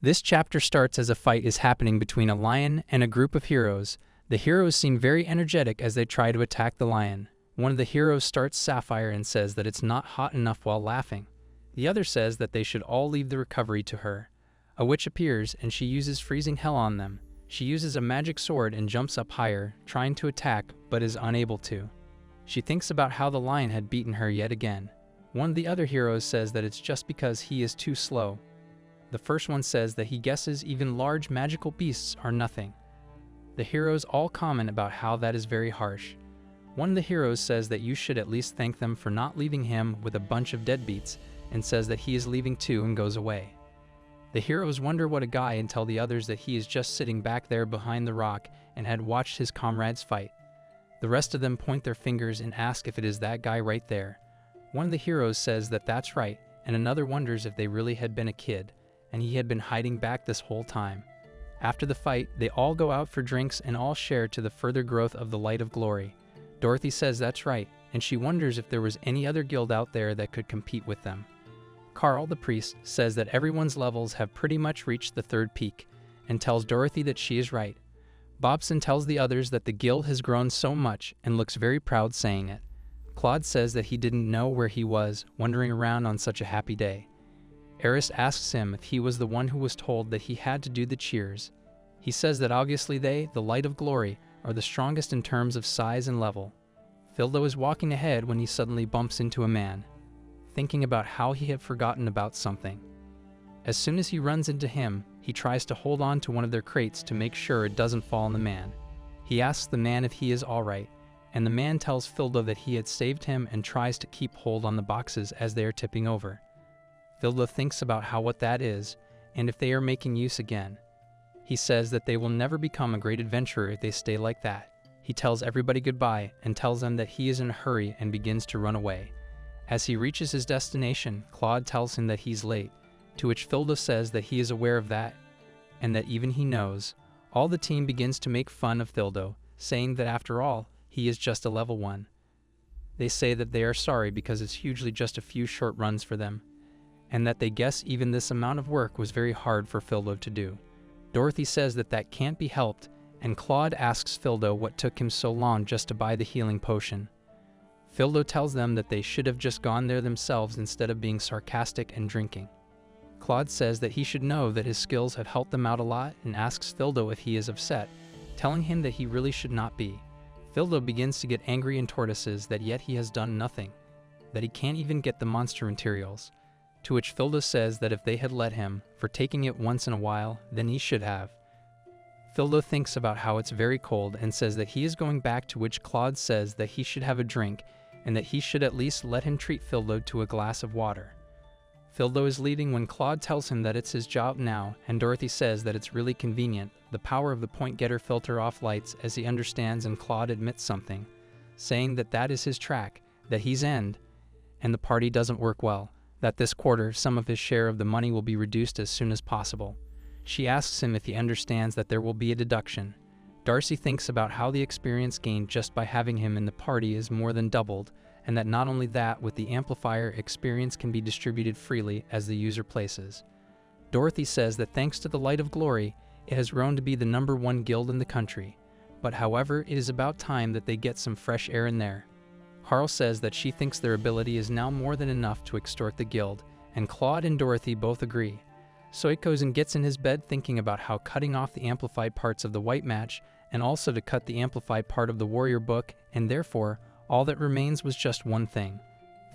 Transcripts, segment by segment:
This chapter starts as a fight is happening between a lion and a group of heroes. The heroes seem very energetic as they try to attack the lion. One of the heroes starts Sapphire and says that it's not hot enough while laughing. The other says that they should all leave the recovery to her. A witch appears and she uses freezing hell on them. She uses a magic sword and jumps up higher, trying to attack, but is unable to. She thinks about how the lion had beaten her yet again. One of the other heroes says that it's just because he is too slow. The first one says that he guesses even large magical beasts are nothing. The heroes all comment about how that is very harsh. One of the heroes says that you should at least thank them for not leaving him with a bunch of deadbeats, and says that he is leaving too and goes away. The heroes wonder what a guy and tell the others that he is just sitting back there behind the rock and had watched his comrades fight. The rest of them point their fingers and ask if it is that guy right there. One of the heroes says that that's right, and another wonders if they really had been a kid, and he had been hiding back this whole time. After the fight, they all go out for drinks and all share to the further growth of the light of glory. Dorothy says that's right, and she wonders if there was any other guild out there that could compete with them. Carl, the priest, says that everyone's levels have pretty much reached the third peak, and tells Dorothy that she is right. Bobson tells the others that the guild has grown so much and looks very proud saying it. Claude says that he didn't know where he was, wandering around on such a happy day. Eris asks him if he was the one who was told that he had to do the cheers. He says that obviously they, the light of glory, are the strongest in terms of size and level. Fildo is walking ahead when he suddenly bumps into a man, thinking about how he had forgotten about something. As soon as he runs into him, he tries to hold on to one of their crates to make sure it doesn't fall on the man. He asks the man if he is alright, and the man tells Fildo that he had saved him and tries to keep hold on the boxes as they are tipping over. Fildo thinks about what that is, and if they are making use again. He says that they will never become a great adventurer if they stay like that. He tells everybody goodbye and tells them that he is in a hurry and begins to run away. As he reaches his destination, Claude tells him that he's late, to which Fildo says that he is aware of that, and that even he knows. All the team begins to make fun of Fildo, saying that after all, he is just a level 1. They say that they are sorry because it's usually just a few short runs for them, and that they guess even this amount of work was very hard for Fildo to do. Dorothy says that that can't be helped, and Claude asks Fildo what took him so long just to buy the healing potion. Fildo tells them that they should have just gone there themselves instead of being sarcastic and drinking. Claude says that he should know that his skills have helped them out a lot and asks Fildo if he is upset, telling him that he really should not be. Fildo begins to get angry and tortoises that yet he has done nothing, that he can't even get the monster materials. To which Fildo says that if they had let him, for taking it once in a while, then he should have. Fildo thinks about how it's very cold and says that he is going back, to which Claude says that he should have a drink and that he should at least let him treat Fildo to a glass of water. Fildo is leaving when Claude tells him that it's his job now, and Dorothy says that it's really convenient, the power of the point getter filter off lights as he understands, and Claude admits something, saying that that is his track, that he's end, and the party doesn't work well, that this quarter some of his share of the money will be reduced as soon as possible. She asks him if he understands that there will be a deduction. Darcy thinks about how the experience gained just by having him in the party is more than doubled, and that not only that, with the amplifier, experience can be distributed freely as the user places. Dorothy says that thanks to the Light of Glory, it has grown to be the #1 guild in the country, but however, it is about time that they get some fresh air in there. Carl says that she thinks their ability is now more than enough to extort the guild, and Claude and Dorothy both agree. So he goes and gets in his bed thinking about how cutting off the amplified parts of the white match, and also to cut the amplified part of the warrior book, and therefore, all that remains was just one thing.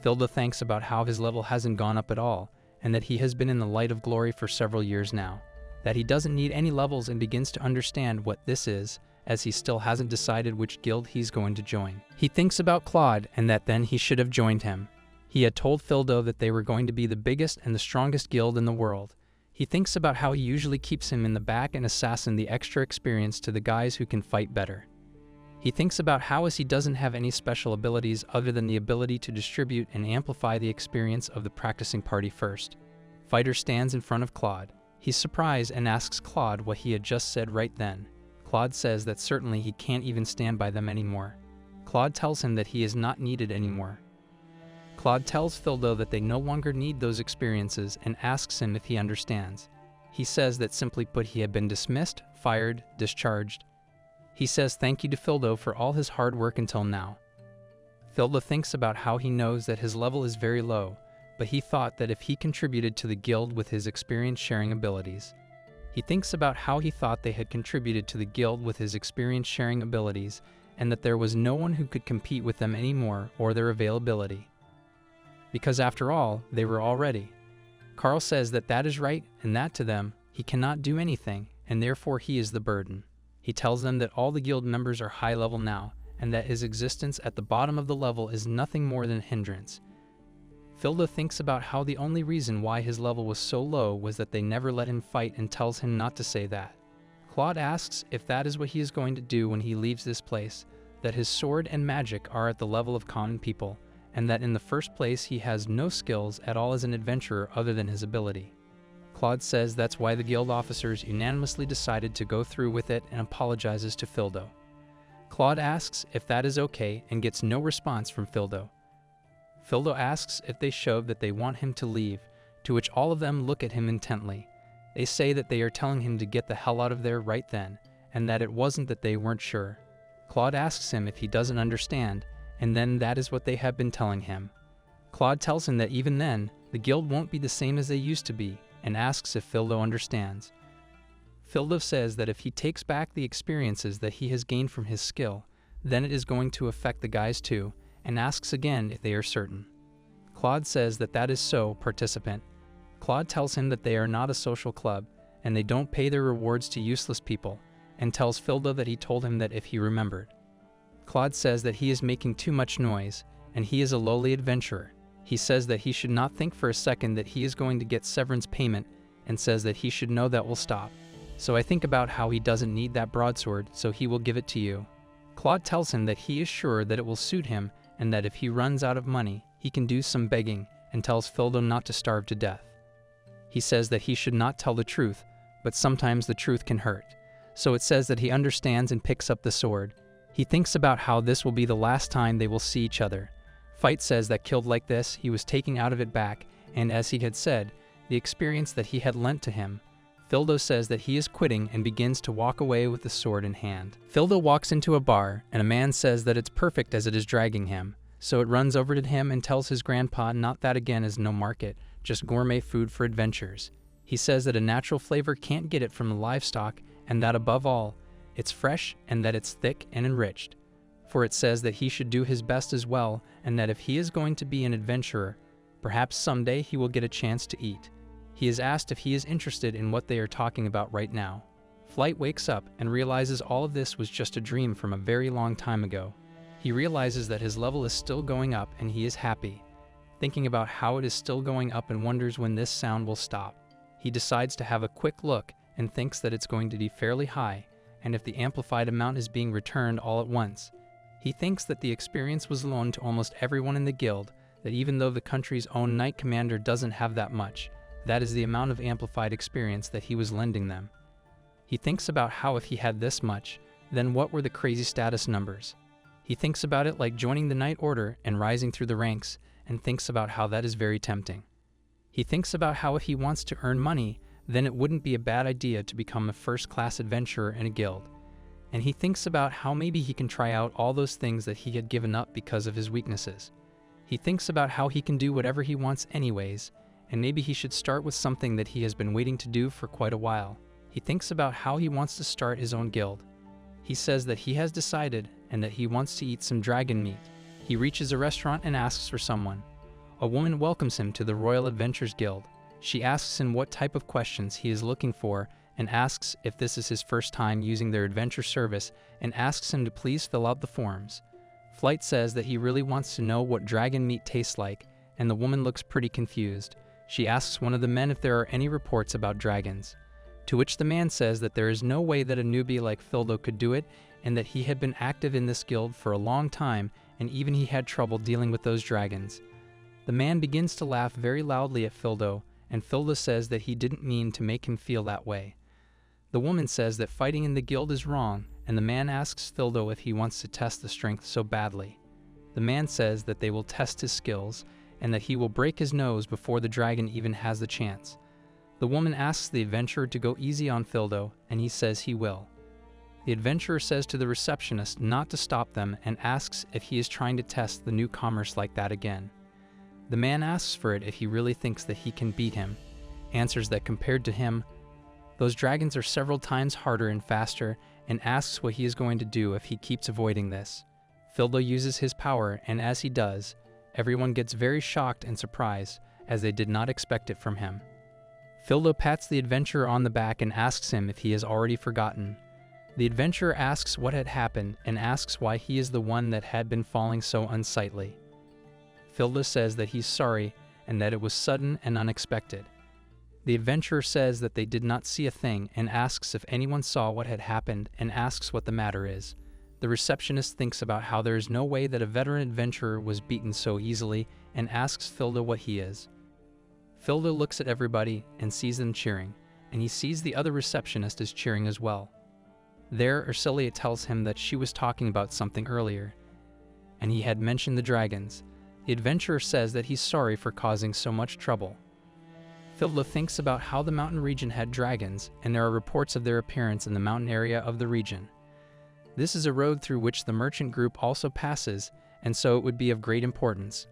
Fildo thinks about how his level hasn't gone up at all, and that he has been in the Light of Glory for several years now, that he doesn't need any levels, and begins to understand what this is, as he still hasn't decided which guild he's going to join. He thinks about Claude, and that then he should have joined him. He had told Fildo that they were going to be the biggest and the strongest guild in the world. He thinks about how he usually keeps him in the back and assassin the extra experience to the guys who can fight better. He thinks about how as he doesn't have any special abilities other than the ability to distribute and amplify the experience of the practicing party first. Fighter stands in front of Claude. He's surprised and asks Claude what he had just said right then. Claude says that certainly he can't even stand by them anymore. Claude tells him that he is not needed anymore. Claude tells Fildo that they no longer need those experiences and asks him if he understands. He says that simply put he had been dismissed, fired, discharged. He says thank you to Fildo for all his hard work until now. Fildo thinks about how he knows that his level is very low, but he thought that if he contributed to the guild with his experience sharing abilities. He thinks about how he thought they had contributed to the guild with his experience sharing abilities, and that there was no one who could compete with them anymore or their availability. Because after all, they were all ready. Carl says that that is right, and that to them, he cannot do anything, and therefore he is the burden. He tells them that all the guild members are high level now, and that his existence at the bottom of the level is nothing more than a hindrance. Fildo thinks about how the only reason why his level was so low was that they never let him fight and tells him not to say that. Claude asks if that is what he is going to do when he leaves this place, that his sword and magic are at the level of common people, and that in the first place he has no skills at all as an adventurer other than his ability. Claude says that's why the guild officers unanimously decided to go through with it and apologizes to Fildo. Claude asks if that is okay and gets no response from Fildo. Fildo asks if they show that they want him to leave, to which all of them look at him intently. They say that they are telling him to get the hell out of there right then, and that it wasn't that they weren't sure. Claude asks him if he doesn't understand, and then that is what they have been telling him. Claude tells him that even then, the guild won't be the same as they used to be, and asks if Fildo understands. Fildo says that if he takes back the experiences that he has gained from his skill, then it is going to affect the guys too, and asks again if they are certain. Claude says that that is so, participant. Claude tells him that they are not a social club, and they don't pay their rewards to useless people, and tells Fildo that he told him that if he remembered. Claude says that he is making too much noise, and he is a lowly adventurer. He says that he should not think for a second that he is going to get severance payment, and says that he should know that will stop. So I think about how he doesn't need that broadsword, so he will give it to you. Claude tells him that he is sure that it will suit him, and that if he runs out of money, he can do some begging, and tells Fildo not to starve to death. He says that he should not tell the truth, but sometimes the truth can hurt. So it says that he understands and picks up the sword. He thinks about how this will be the last time they will see each other. Fight says that killed like this, he was taking out of it back, and as he had said, the experience that he had lent to him. Fildo says that he is quitting and begins to walk away with the sword in hand. Fildo walks into a bar, and a man says that it's perfect as it is dragging him. So it runs over to him and tells his grandpa not that again is no market, just gourmet food for adventures. He says that a natural flavor can't get it from the livestock, and that above all, it's fresh and that it's thick and enriched. For it says that he should do his best as well, and that if he is going to be an adventurer, perhaps someday he will get a chance to eat. He is asked if he is interested in what they are talking about right now. Flight wakes up and realizes all of this was just a dream from a very long time ago. He realizes that his level is still going up and he is happy, thinking about how it is still going up and wonders when this sound will stop. He decides to have a quick look and thinks that it's going to be fairly high, and if the amplified amount is being returned all at once. He thinks that the experience was loaned to almost everyone in the guild, that even though the country's own knight commander doesn't have that much, that is the amount of amplified experience that he was lending them. He thinks about how if he had this much, then what were the crazy status numbers? He thinks about it like joining the Knight Order and rising through the ranks, and thinks about how that is very tempting. He thinks about how if he wants to earn money, then it wouldn't be a bad idea to become a first-class adventurer in a guild. And he thinks about how maybe he can try out all those things that he had given up because of his weaknesses. He thinks about how he can do whatever he wants anyways, and maybe he should start with something that he has been waiting to do for quite a while. He thinks about how he wants to start his own guild. He says that he has decided and that he wants to eat some dragon meat. He reaches a restaurant and asks for someone. A woman welcomes him to the Royal Adventures Guild. She asks him what type of questions he is looking for and asks if this is his first time using their adventure service and asks him to please fill out the forms. Flight says that he really wants to know what dragon meat tastes like, and the woman looks pretty confused. She asks one of the men if there are any reports about dragons, to which the man says that there is no way that a newbie like Fildo could do it, and that he had been active in this guild for a long time, and even he had trouble dealing with those dragons. The man begins to laugh very loudly at Fildo, and Fildo says that he didn't mean to make him feel that way. The woman says that fighting in the guild is wrong, and the man asks Fildo if he wants to test the strength so badly. The man says that they will test his skills, and that he will break his nose before the dragon even has the chance. The woman asks the adventurer to go easy on Fildo, and he says he will. The adventurer says to the receptionist not to stop them and asks if he is trying to test the newcomers like that again. The man asks for it if he really thinks that he can beat him, answers that compared to him, those dragons are several times harder and faster, and asks what he is going to do if he keeps avoiding this. Fildo uses his power, and as he does, everyone gets very shocked and surprised, as they did not expect it from him. Fildo pats the adventurer on the back and asks him if he has already forgotten. The adventurer asks what had happened and asks why he is the one that had been falling so unsightly. Fildo says that he's sorry and that it was sudden and unexpected. The adventurer says that they did not see a thing and asks if anyone saw what had happened and asks what the matter is. The receptionist thinks about how there is no way that a veteran adventurer was beaten so easily and asks Fildo what he is. Fildo looks at everybody and sees them cheering, and he sees the other receptionist is cheering as well. There, Ursilia tells him that she was talking about something earlier, and he had mentioned the dragons. The adventurer says that he's sorry for causing so much trouble. Fildo thinks about how the mountain region had dragons, and there are reports of their appearance in the mountain area of the region. This is a road through which the merchant group also passes, and so it would be of great importance.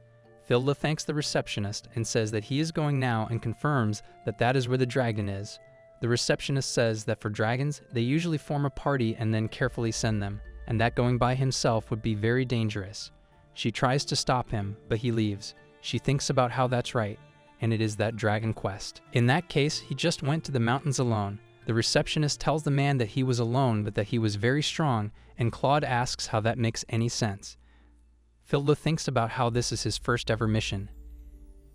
Fildo thanks the receptionist and says that he is going now and confirms that that is where the dragon is. The receptionist says that for dragons, they usually form a party and then carefully send them, and that going by himself would be very dangerous. She tries to stop him, but he leaves. She thinks about how that's right, and it is that dragon quest. In that case, he just went to the mountains alone. The receptionist tells the man that he was alone but that he was very strong, and Claude asks how that makes any sense. Fildo thinks about how this is his first ever mission,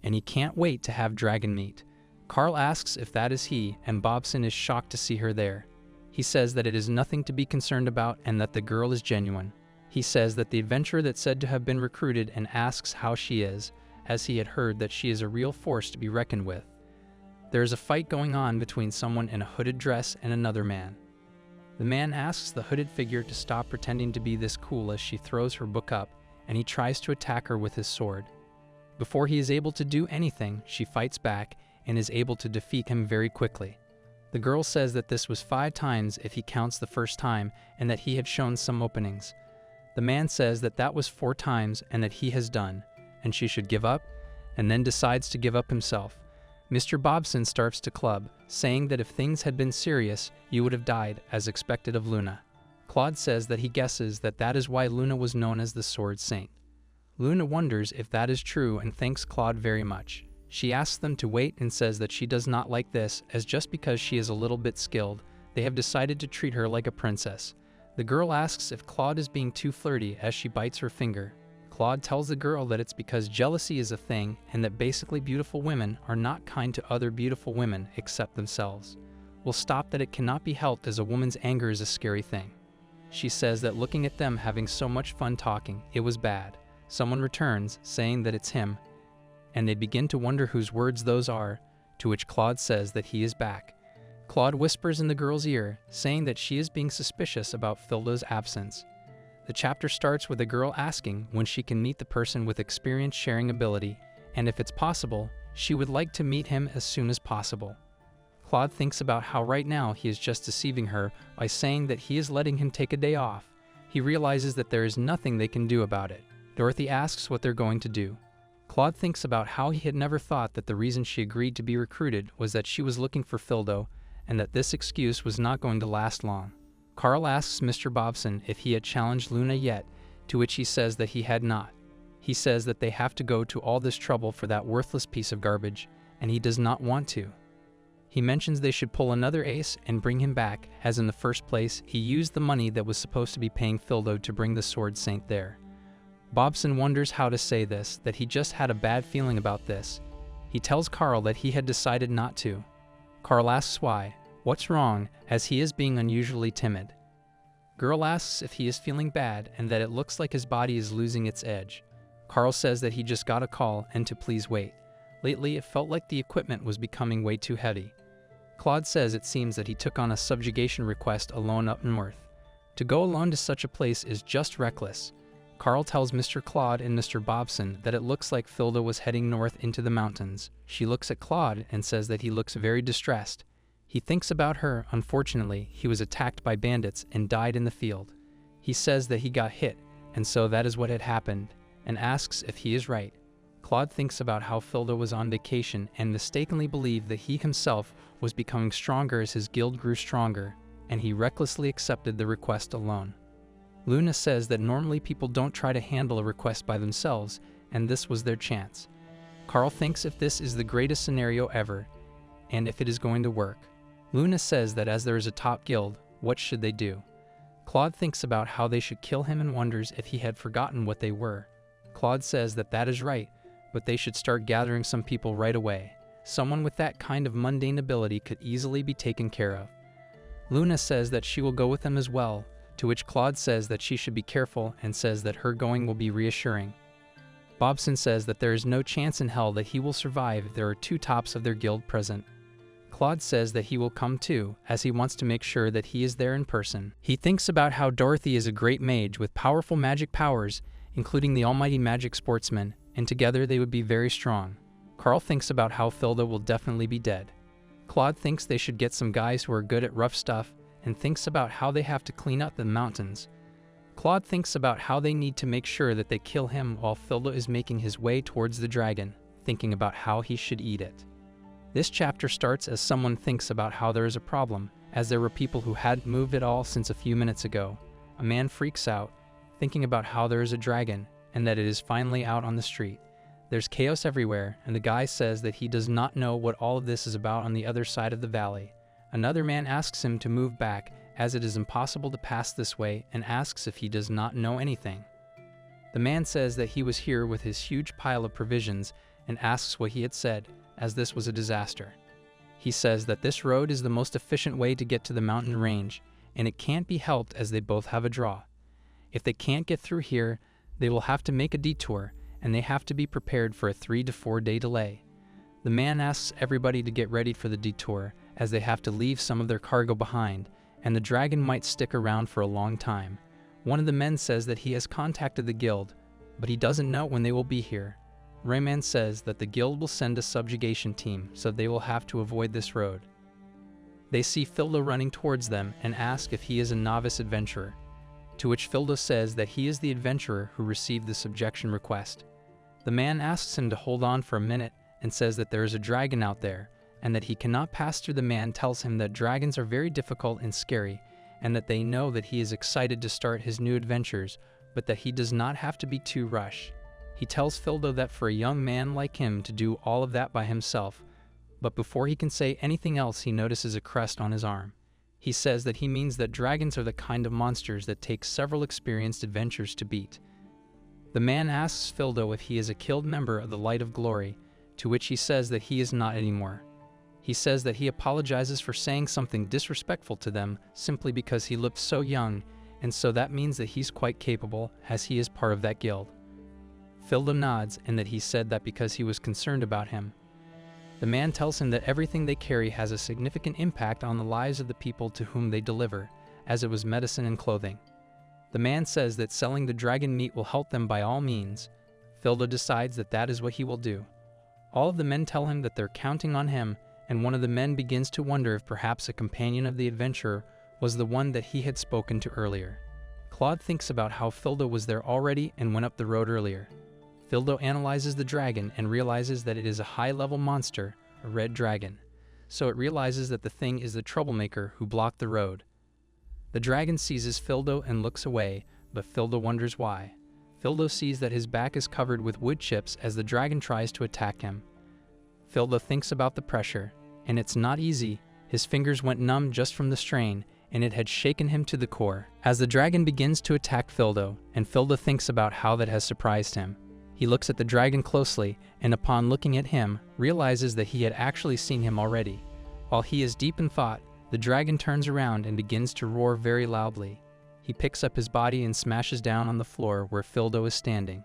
and he can't wait to have dragon meat. Carl asks if that is he, and Bobson is shocked to see her there. He says that it is nothing to be concerned about and that the girl is genuine. He says that the adventurer that's said to have been recruited and asks how she is, as he had heard that she is a real force to be reckoned with. There is a fight going on between someone in a hooded dress and another man. The man asks the hooded figure to stop pretending to be this cool as she throws her book up, and he tries to attack her with his sword. Before he is able to do anything, she fights back and is able to defeat him very quickly. The girl says that this was 5 times if he counts the first time, and that he had shown some openings. The man says that that was 4 times and that he has done, and she should give up, and then decides to give up himself. Mr. Bobson starts to club, saying that if things had been serious, you would have died, as expected of Luna. Claude says that he guesses that that is why Luna was known as the Sword Saint. Luna wonders if that is true and thanks Claude very much. She asks them to wait and says that she does not like this, as just because she is a little bit skilled, they have decided to treat her like a princess. The girl asks if Claude is being too flirty as she bites her finger. Claude tells the girl that it's because jealousy is a thing and that basically beautiful women are not kind to other beautiful women except themselves. Will stop that it cannot be helped as a woman's anger is a scary thing. She says that looking at them having so much fun talking, it was bad. Someone returns, saying that it's him, and they begin to wonder whose words those are, to which Claude says that he is back. Claude whispers in the girl's ear, saying that she is being suspicious about Fildo's absence. The chapter starts with a girl asking when she can meet the person with experience sharing ability, and if it's possible, she would like to meet him as soon as possible. Claude thinks about how right now he is just deceiving her by saying that he is letting him take a day off. He realizes that there is nothing they can do about it. Dorothy asks what they're going to do. Claude thinks about how he had never thought that the reason she agreed to be recruited was that she was looking for Fildo, and that this excuse was not going to last long. Carl asks Mr. Bobson if he had challenged Luna yet, to which he says that he had not. He says that they have to go to all this trouble for that worthless piece of garbage, and he does not want to. He mentions they should pull another ace and bring him back, as in the first place, he used the money that was supposed to be paying Fildo to bring the Sword Saint there. Bobson wonders how to say this, that he just had a bad feeling about this. He tells Carl that he had decided not to. Carl asks why, what's wrong, as he is being unusually timid. Girl asks if he is feeling bad and that it looks like his body is losing its edge. Carl says that he just got a call and to please wait. Lately, it felt like the equipment was becoming way too heavy. Claude says it seems that he took on a subjugation request alone up north. To go alone to such a place is just reckless. Carl tells Mr. Claude and Mr. Bobson that it looks like Filda was heading north into the mountains. She looks at Claude and says that he looks very distressed. He thinks about her. Unfortunately, he was attacked by bandits and died in the field. He says that he got hit, and so that is what had happened, and asks if he is right. Claude thinks about how Filda was on vacation and mistakenly believed that he himself was becoming stronger as his guild grew stronger, and he recklessly accepted the request alone. Luna says that normally people don't try to handle a request by themselves, and this was their chance. Carl thinks if this is the greatest scenario ever, and if it is going to work. Luna says that as there is a top guild, what should they do? Claude thinks about how they should kill him and wonders if he had forgotten what they were. Claude says that that is right, but they should start gathering some people right away. Someone with that kind of mundane ability could easily be taken care of. Luna says that she will go with them as well, to which Claude says that she should be careful and says that her going will be reassuring. Bobson says that there is no chance in hell that he will survive if there are two tops of their guild present. Claude says that he will come too, as he wants to make sure that he is there in person. He thinks about how Dorothy is a great mage with powerful magic powers, including the almighty magic sportsman, and together they would be very strong. Carl thinks about how Filda will definitely be dead. Claude thinks they should get some guys who are good at rough stuff, and thinks about how they have to clean up the mountains. Claude thinks about how they need to make sure that they kill him while Filda is making his way towards the dragon, thinking about how he should eat it. This chapter starts as someone thinks about how there is a problem, as there were people who hadn't moved at all since a few minutes ago. A man freaks out, thinking about how there is a dragon, and that it is finally out on the street. There's chaos everywhere, and the guy says that he does not know what all of this is about on the other side of the valley. Another man asks him to move back, as it is impossible to pass this way, and asks if he does not know anything. The man says that he was here with his huge pile of provisions, and asks what he had said, as this was a disaster. He says that this road is the most efficient way to get to the mountain range, and it can't be helped as they both have a draw. If they can't get through here, they will have to make a detour, and they have to be prepared for a 3 to 4 day delay. The man asks everybody to get ready for the detour, as they have to leave some of their cargo behind, and the dragon might stick around for a long time. One of the men says that he has contacted the guild, but he doesn't know when they will be here. Rayman says that the guild will send a subjugation team, so they will have to avoid this road. They see Filda running towards them and ask if he is a novice adventurer, to which Filda says that he is the adventurer who received the subjection request. The man asks him to hold on for a minute and says that there is a dragon out there, and that he cannot pass through. The man tells him that dragons are very difficult and scary, and that they know that he is excited to start his new adventures, but that he does not have to be too rushed. He tells Filda that for a young man like him to do all of that by himself, but before he can say anything else he notices a crest on his arm. He says that he means that dragons are the kind of monsters that take several experienced adventurers to beat. The man asks Filda if he is a killed member of the Light of Glory, to which he says that he is not anymore. He says that he apologizes for saying something disrespectful to them simply because he looked so young, and so that means that he's quite capable, as he is part of that guild. Filda nods, and that he said that because he was concerned about him. The man tells him that everything they carry has a significant impact on the lives of the people to whom they deliver, as it was medicine and clothing. The man says that selling the dragon meat will help them by all means. Filda decides that that is what he will do. All of the men tell him that they're counting on him, and one of the men begins to wonder if perhaps a companion of the adventurer was the one that he had spoken to earlier. Claude thinks about how Filda was there already and went up the road earlier. Filda analyzes the dragon and realizes that it is a high-level monster, a red dragon. So it realizes that the thing is the troublemaker who blocked the road. The dragon seizes Filda and looks away, but Filda wonders why. Filda sees that his back is covered with wood chips as the dragon tries to attack him. Filda thinks about the pressure, and it's not easy. His fingers went numb just from the strain, and it had shaken him to the core. As the dragon begins to attack Filda, and Filda thinks about how that has surprised him. He looks at the dragon closely, and upon looking at him, realizes that he had actually seen him already. While he is deep in thought, the dragon turns around and begins to roar very loudly. He picks up his body and smashes down on the floor where Filda is standing.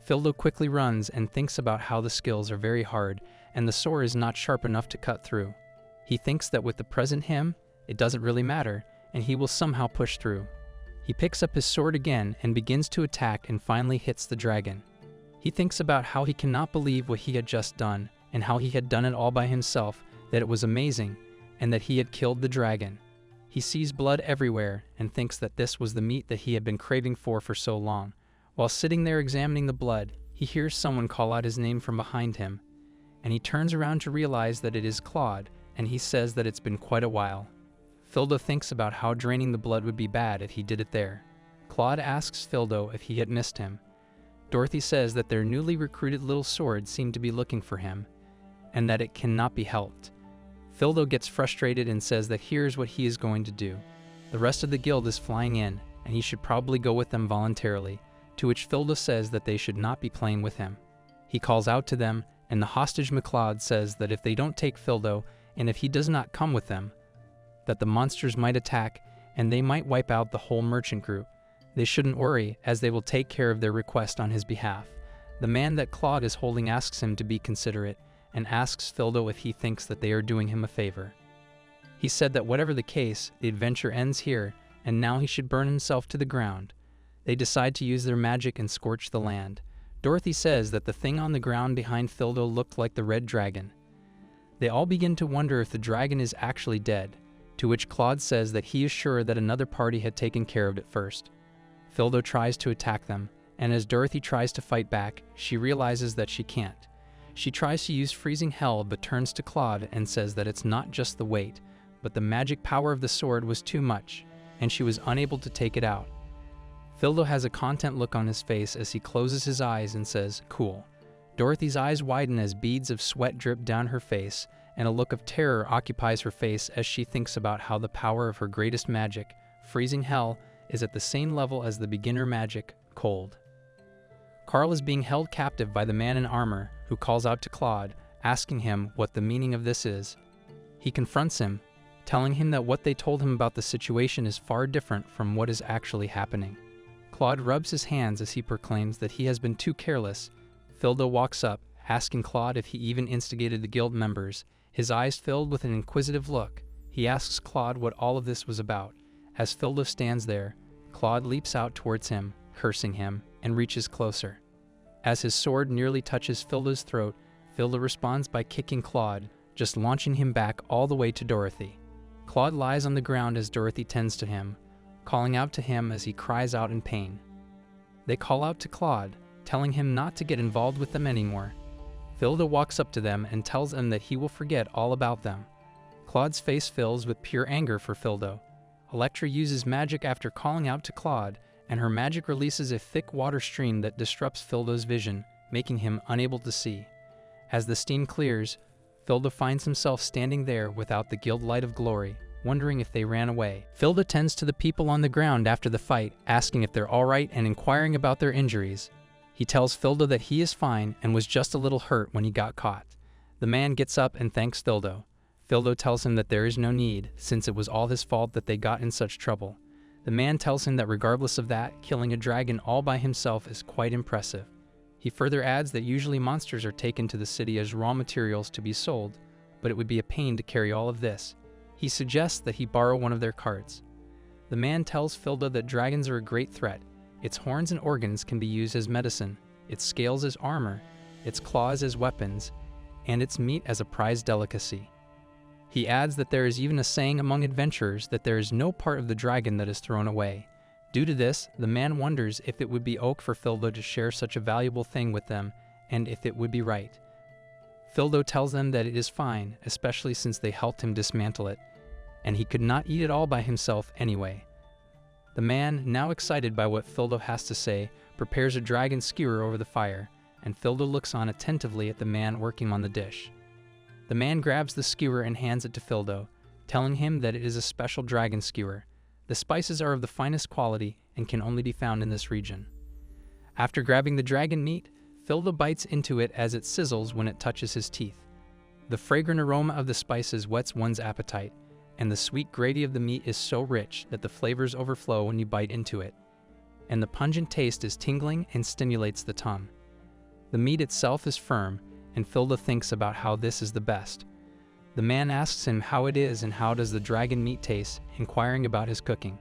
Filda quickly runs and thinks about how the skills are very hard, and the sword is not sharp enough to cut through. He thinks that with the present him, it doesn't really matter, and he will somehow push through. He picks up his sword again and begins to attack and finally hits the dragon. He thinks about how he cannot believe what he had just done and how he had done it all by himself, that it was amazing, and that he had killed the dragon. He sees blood everywhere and thinks that this was the meat that he had been craving for so long. While sitting there examining the blood, he hears someone call out his name from behind him, and he turns around to realize that it is Claude, and he says that it's been quite a while. Fildo thinks about how draining the blood would be bad if he did it there. Claude asks Fildo if he had missed him. Dorothy says that their newly recruited little sword seemed to be looking for him, and that it cannot be helped. Fildo gets frustrated and says that here's what he is going to do. The rest of the guild is flying in, and he should probably go with them voluntarily, to which Fildo says that they should not be playing with him. He calls out to them, and the hostage McLeod says that if they don't take Fildo, and if he does not come with them, that the monsters might attack, and they might wipe out the whole merchant group. They shouldn't worry, as they will take care of their request on his behalf. The man that Claude is holding asks him to be considerate, and asks Fildo if he thinks that they are doing him a favor. He said that whatever the case, the adventure ends here, and now he should burn himself to the ground. They decide to use their magic and scorch the land. Dorothy says that the thing on the ground behind Fildo looked like the red dragon. They all begin to wonder if the dragon is actually dead, to which Claude says that he is sure that another party had taken care of it first. Fildo tries to attack them, and as Dorothy tries to fight back, she realizes that she can't. She tries to use freezing hell but turns to Claude and says that it's not just the weight, but the magic power of the sword was too much, and she was unable to take it out. Fildo has a content look on his face as he closes his eyes and says, "Cool." Dorothy's eyes widen as beads of sweat drip down her face, and a look of terror occupies her face as she thinks about how the power of her greatest magic, freezing hell, is at the same level as the beginner magic, cold. Carl is being held captive by the man in armor, who calls out to Claude, asking him what the meaning of this is. He confronts him, telling him that what they told him about the situation is far different from what is actually happening. Claude rubs his hands as he proclaims that he has been too careless. Fildo walks up, asking Claude if he even instigated the guild members, his eyes filled with an inquisitive look. He asks Claude what all of this was about. As Fildo stands there, Claude leaps out towards him, cursing him, and reaches closer. As his sword nearly touches Fildo's throat, Fildo responds by kicking Claude, just launching him back all the way to Dorothy. Claude lies on the ground as Dorothy tends to him, calling out to him as he cries out in pain. They call out to Claude, telling him not to get involved with them anymore. Fildo walks up to them and tells them that he will forget all about them. Claude's face fills with pure anger for Fildo. Electra uses magic after calling out to Claude, and her magic releases a thick water stream that disrupts Fildo's vision, making him unable to see. As the steam clears, Fildo finds himself standing there without the guild light of glory, wondering if they ran away. Fildo tends to the people on the ground after the fight, asking if they're alright and inquiring about their injuries. He tells Fildo that he is fine and was just a little hurt when he got caught. The man gets up and thanks Fildo. Fildo tells him that there is no need, since it was all his fault that they got in such trouble. The man tells him that regardless of that, killing a dragon all by himself is quite impressive. He further adds that usually monsters are taken to the city as raw materials to be sold, but it would be a pain to carry all of this. He suggests that he borrow one of their carts. The man tells Fildo that dragons are a great threat. Its horns and organs can be used as medicine, its scales as armor, its claws as weapons, and its meat as a prized delicacy. He adds that there is even a saying among adventurers that there is no part of the dragon that is thrown away. Due to this, the man wonders if it would be ok for Fildo to share such a valuable thing with them, and if it would be right. Fildo tells them that it is fine, especially since they helped him dismantle it, and he could not eat it all by himself anyway. The man, now excited by what Fildo has to say, prepares a dragon skewer over the fire, and Fildo looks on attentively at the man working on the dish. The man grabs the skewer and hands it to Fildo, telling him that it is a special dragon skewer. The spices are of the finest quality and can only be found in this region. After grabbing the dragon meat, Fildo bites into it as it sizzles when it touches his teeth. The fragrant aroma of the spices whets one's appetite, and the sweet gravy of the meat is so rich that the flavors overflow when you bite into it, and the pungent taste is tingling and stimulates the tongue. The meat itself is firm, and Fildo thinks about how this is the best. The man asks him how it is and how does the dragon meat taste, inquiring about his cooking.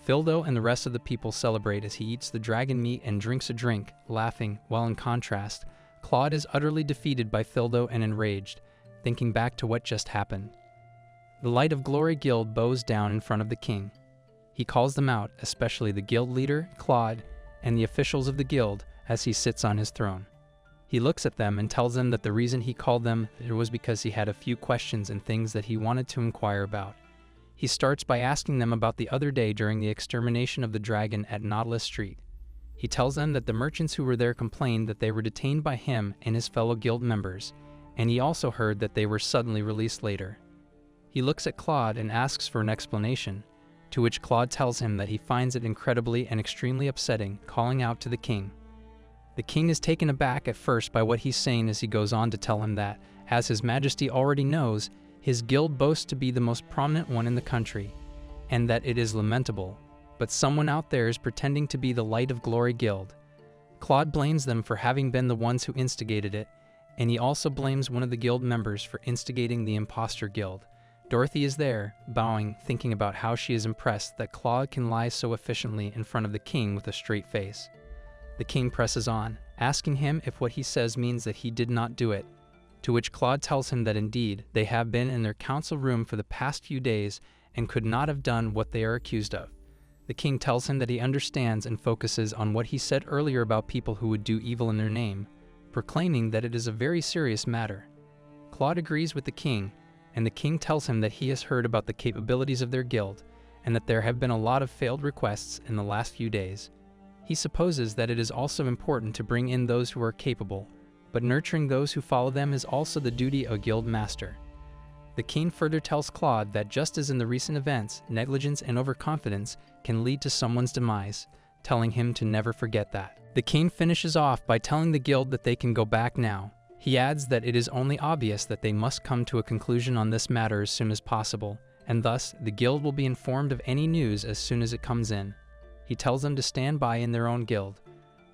Fildo and the rest of the people celebrate as he eats the dragon meat and drinks a drink, laughing, while in contrast, Claude is utterly defeated by Fildo and enraged, thinking back to what just happened. The Light of Glory Guild bows down in front of the king. He calls them out, especially the guild leader, Claude, and the officials of the guild as he sits on his throne. He looks at them and tells them that the reason he called them was because he had a few questions and things that he wanted to inquire about. He starts by asking them about the other day during the extermination of the dragon at Nautilus Street. He tells them that the merchants who were there complained that they were detained by him and his fellow guild members, and he also heard that they were suddenly released later. He looks at Claude and asks for an explanation, to which Claude tells him that he finds it incredibly and extremely upsetting, calling out to the king. The king is taken aback at first by what he's saying as he goes on to tell him that, as His Majesty already knows, his guild boasts to be the most prominent one in the country, and that it is lamentable, but someone out there is pretending to be the Light of Glory Guild. Claude blames them for having been the ones who instigated it, and he also blames one of the guild members for instigating the imposter guild. Dorothy is there, bowing, thinking about how she is impressed that Claude can lie so efficiently in front of the king with a straight face. The king presses on, asking him if what he says means that he did not do it, to which Claude tells him that indeed they have been in their council room for the past few days and could not have done what they are accused of. The king tells him that he understands and focuses on what he said earlier about people who would do evil in their name, proclaiming that it is a very serious matter. Claude agrees with the king, and the king tells him that he has heard about the capabilities of their guild, and that there have been a lot of failed requests in the last few days. He supposes that it is also important to bring in those who are capable, but nurturing those who follow them is also the duty of a guild master. The king further tells Claude that just as in the recent events, negligence and overconfidence can lead to someone's demise, telling him to never forget that. The king finishes off by telling the guild that they can go back now. He adds that it is only obvious that they must come to a conclusion on this matter as soon as possible, and thus the guild will be informed of any news as soon as it comes in. He tells them to stand by in their own guild.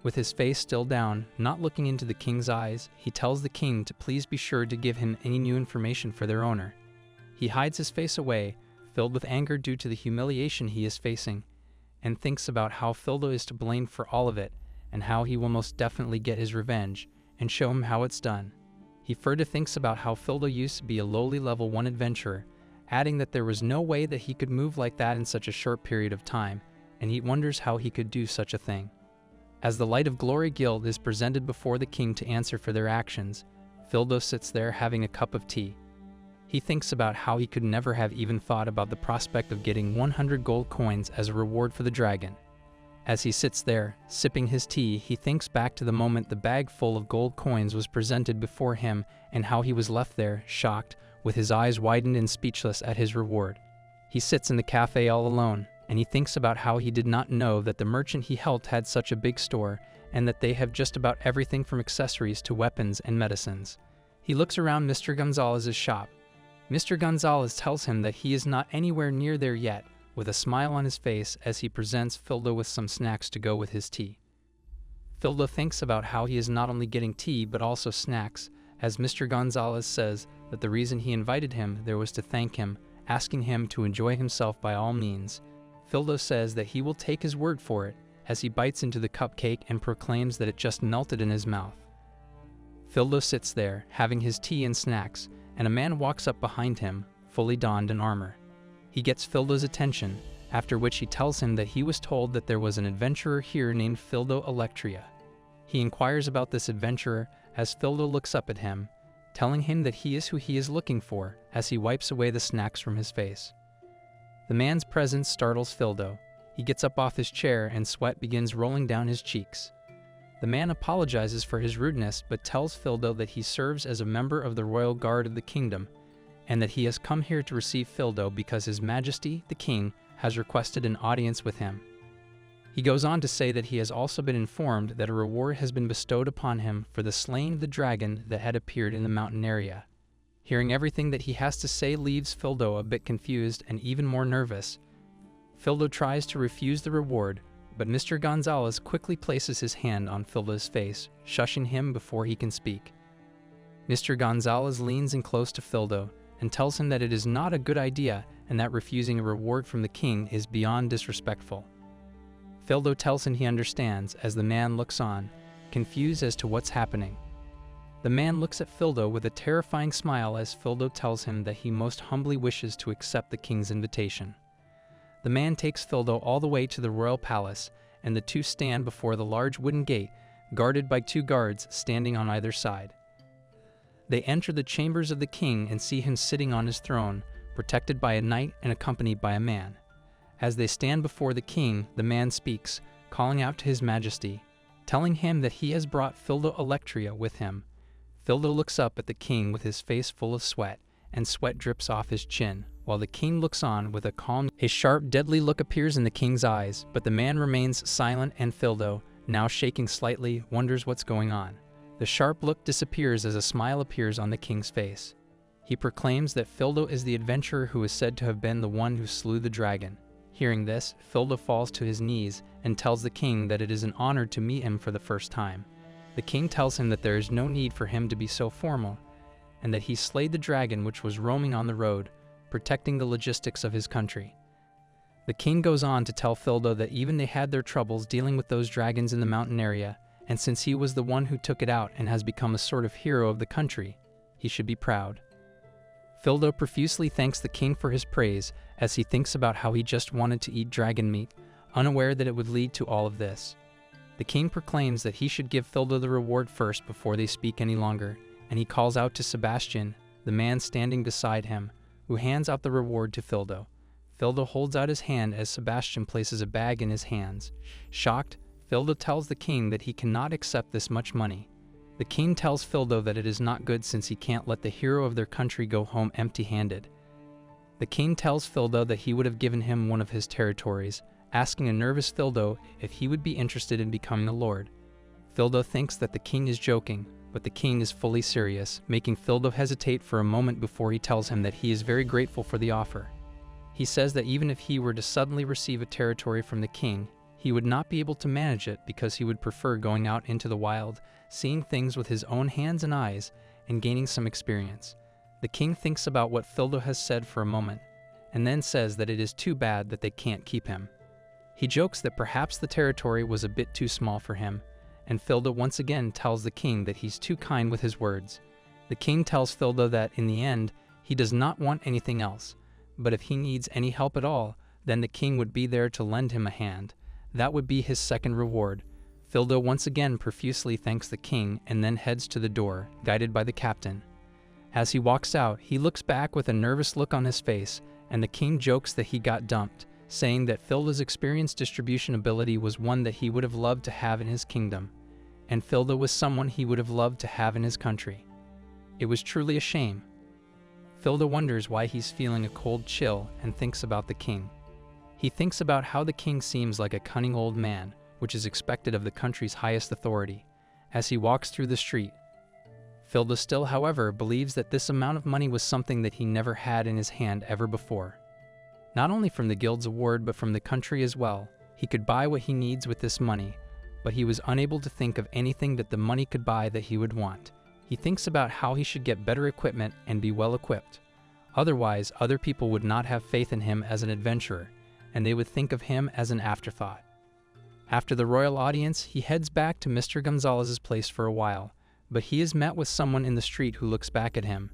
With his face still down, not looking into the king's eyes, he tells the king to please be sure to give him any new information for their owner. He hides his face away, filled with anger due to the humiliation he is facing, and thinks about how Fildo is to blame for all of it, and how he will most definitely get his revenge, and show him how it's done. He further thinks about how Fildo used to be a lowly level 1 adventurer, adding that there was no way that he could move like that in such a short period of time, and he wonders how he could do such a thing. As the Light of Glory Guild is presented before the king to answer for their actions, Fildo sits there having a cup of tea. He thinks about how he could never have even thought about the prospect of getting 100 gold coins as a reward for the dragon. As he sits there, sipping his tea, he thinks back to the moment the bag full of gold coins was presented before him and how he was left there, shocked, with his eyes widened and speechless at his reward. He sits in the cafe all alone, and he thinks about how he did not know that the merchant he helped had such a big store, and that they have just about everything from accessories to weapons and medicines. He looks around Mr. Gonzalez's shop. Mr. Gonzalez tells him that he is not anywhere near there yet, with a smile on his face as he presents Fildo with some snacks to go with his tea. Fildo thinks about how he is not only getting tea but also snacks, as Mr. Gonzalez says that the reason he invited him there was to thank him, asking him to enjoy himself by all means. Fildo says that he will take his word for it, as he bites into the cupcake and proclaims that it just melted in his mouth. Fildo sits there, having his tea and snacks, and a man walks up behind him, fully donned in armor. He gets Fildo's attention, after which he tells him that he was told that there was an adventurer here named Fildo Electria. He inquires about this adventurer as Fildo looks up at him, telling him that he is who he is looking for as he wipes away the snacks from his face. The man's presence startles Fildo. He gets up off his chair and sweat begins rolling down his cheeks. The man apologizes for his rudeness but tells Fildo that he serves as a member of the royal guard of the kingdom and that he has come here to receive Fildo because His Majesty, the king, has requested an audience with him. He goes on to say that he has also been informed that a reward has been bestowed upon him for the slaying of the dragon that had appeared in the mountain area. Hearing everything that he has to say leaves Fildo a bit confused and even more nervous. Fildo tries to refuse the reward, but Mr. Gonzalez quickly places his hand on Fildo's face, shushing him before he can speak. Mr. Gonzalez leans in close to Fildo and tells him that it is not a good idea, and that refusing a reward from the king is beyond disrespectful. Fildo tells him he understands as the man looks on, confused as to what's happening. The man looks at Fildo with a terrifying smile as Fildo tells him that he most humbly wishes to accept the king's invitation. The man takes Fildo all the way to the royal palace, and the two stand before the large wooden gate, guarded by two guards standing on either side. They enter the chambers of the king and see him sitting on his throne, protected by a knight and accompanied by a man. As they stand before the king, the man speaks, calling out to his majesty, telling him that he has brought Fildo Electria with him. Fildo looks up at the king with his face full of sweat, and sweat drips off his chin, while the king looks on with a calm. A sharp, deadly look appears in the king's eyes, but the man remains silent, and Fildo, now shaking slightly, wonders what's going on. The sharp look disappears as a smile appears on the king's face. He proclaims that Fildo is the adventurer who is said to have been the one who slew the dragon. Hearing this, Fildo falls to his knees and tells the king that it is an honor to meet him for the first time. The king tells him that there is no need for him to be so formal, and that he slayed the dragon which was roaming on the road, protecting the logistics of his country. The king goes on to tell Fildo that even they had their troubles dealing with those dragons in the mountain area, and since he was the one who took it out and has become a sort of hero of the country, he should be proud. Fildo profusely thanks the king for his praise as he thinks about how he just wanted to eat dragon meat, unaware that it would lead to all of this. The king proclaims that he should give Fildo the reward first before they speak any longer, and he calls out to Sebastian, the man standing beside him, who hands out the reward to Fildo. Fildo holds out his hand as Sebastian places a bag in his hands. Shocked, Fildo tells the king that he cannot accept this much money. The king tells Fildo that it is not good since he can't let the hero of their country go home empty-handed. The king tells Fildo that he would have given him one of his territories, asking a nervous Fildo if he would be interested in becoming a lord. Fildo thinks that the king is joking, but the king is fully serious, making Fildo hesitate for a moment before he tells him that he is very grateful for the offer. He says that even if he were to suddenly receive a territory from the king, he would not be able to manage it because he would prefer going out into the wild, seeing things with his own hands and eyes, and gaining some experience. The king thinks about what Fildo has said for a moment, and then says that it is too bad that they can't keep him. He jokes that perhaps the territory was a bit too small for him, and Fildo once again tells the king that he's too kind with his words. The king tells Fildo that, in the end, he does not want anything else, but if he needs any help at all, then the king would be there to lend him a hand. That would be his second reward. Fildo once again profusely thanks the king and then heads to the door, guided by the captain. As he walks out, he looks back with a nervous look on his face, and the king jokes that he got dumped, saying that Fildo's experience distribution ability was one that he would have loved to have in his kingdom, and Fildo was someone he would have loved to have in his country. It was truly a shame. Fildo wonders why he's feeling a cold chill and thinks about the king. He thinks about how the king seems like a cunning old man, which is expected of the country's highest authority, as he walks through the street. Fildo still, however, believes that this amount of money was something that he never had in his hand ever before. Not only from the guild's award, but from the country as well. He could buy what he needs with this money, but he was unable to think of anything that the money could buy that he would want. He thinks about how he should get better equipment and be well equipped. Otherwise, other people would not have faith in him as an adventurer, and they would think of him as an afterthought. After the royal audience, he heads back to Mr. Gonzalez's place for a while, but he is met with someone in the street who looks back at him.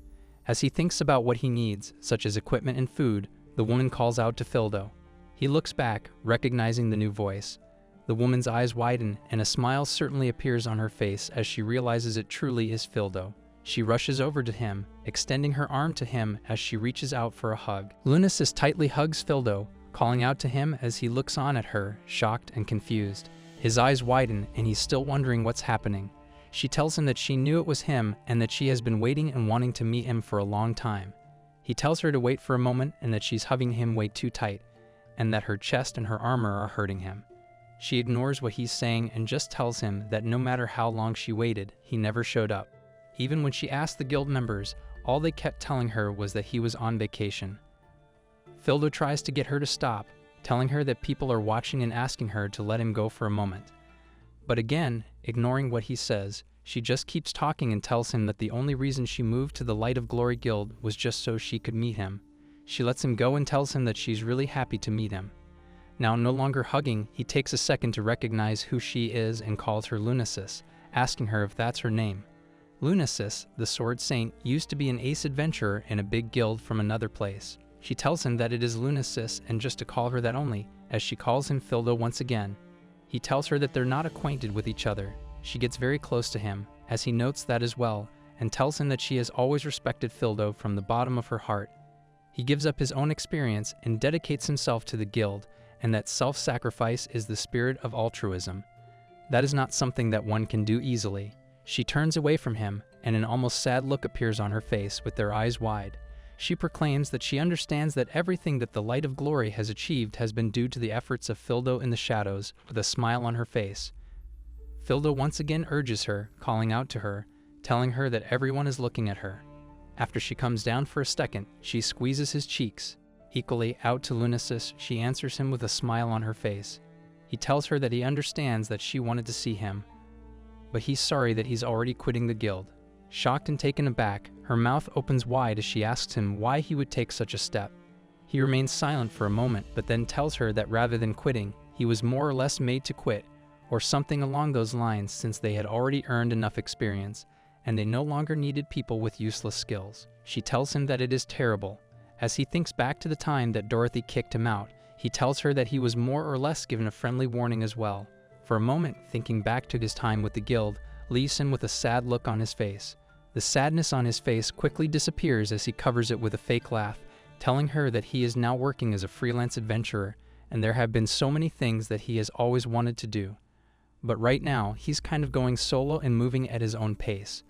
As he thinks about what he needs, such as equipment and food, the woman calls out to Fildo. He looks back, recognizing the new voice. The woman's eyes widen, and a smile certainly appears on her face as she realizes it truly is Fildo. She rushes over to him, extending her arm to him as she reaches out for a hug. Lunasis tightly hugs Fildo, calling out to him as he looks on at her, shocked and confused. His eyes widen, and he's still wondering what's happening. She tells him that she knew it was him and that she has been waiting and wanting to meet him for a long time. He tells her to wait for a moment and that she's hugging him way too tight, and that her chest and her armor are hurting him. She ignores what he's saying and just tells him that no matter how long she waited, he never showed up. Even when she asked the guild members, all they kept telling her was that he was on vacation. Fildo tries to get her to stop, telling her that people are watching and asking her to let him go for a moment. But again, ignoring what he says, she just keeps talking and tells him that the only reason she moved to the Light of Glory Guild was just so she could meet him. She lets him go and tells him that she's really happy to meet him. Now no longer hugging, he takes a second to recognize who she is and calls her Lunasis, asking her if that's her name. Lunasis, the Sword Saint, used to be an ace adventurer in a big guild from another place. She tells him that it is Lunasis and just to call her that only, as she calls him Fildo once again. He tells her that they're not acquainted with each other. She gets very close to him, as he notes that as well, and tells him that she has always respected Fildo from the bottom of her heart. He gives up his own experience and dedicates himself to the guild, and that self-sacrifice is the spirit of altruism. That is not something that one can do easily. She turns away from him, and an almost sad look appears on her face with their eyes wide. She proclaims that she understands that everything that the Light of Glory has achieved has been due to the efforts of Fildo in the shadows, with a smile on her face. Fildo once again urges her, calling out to her, telling her that everyone is looking at her. After she comes down for a second, she squeezes his cheeks. Equally out to Lunasis, she answers him with a smile on her face. He tells her that he understands that she wanted to see him, but he's sorry that he's already quitting the guild. Shocked and taken aback, her mouth opens wide as she asks him why he would take such a step. He remains silent for a moment, but then tells her that rather than quitting, he was more or less made to quit, or something along those lines, since they had already earned enough experience, and they no longer needed people with useless skills. She tells him that it is terrible. As he thinks back to the time that Dorothy kicked him out, he tells her that he was more or less given a friendly warning as well. For a moment, thinking back to his time with the guild leaves him with a sad look on his face. The sadness on his face quickly disappears as he covers it with a fake laugh, telling her that he is now working as a freelance adventurer, and there have been so many things that he has always wanted to do. But right now, he's kind of going solo and moving at his own pace.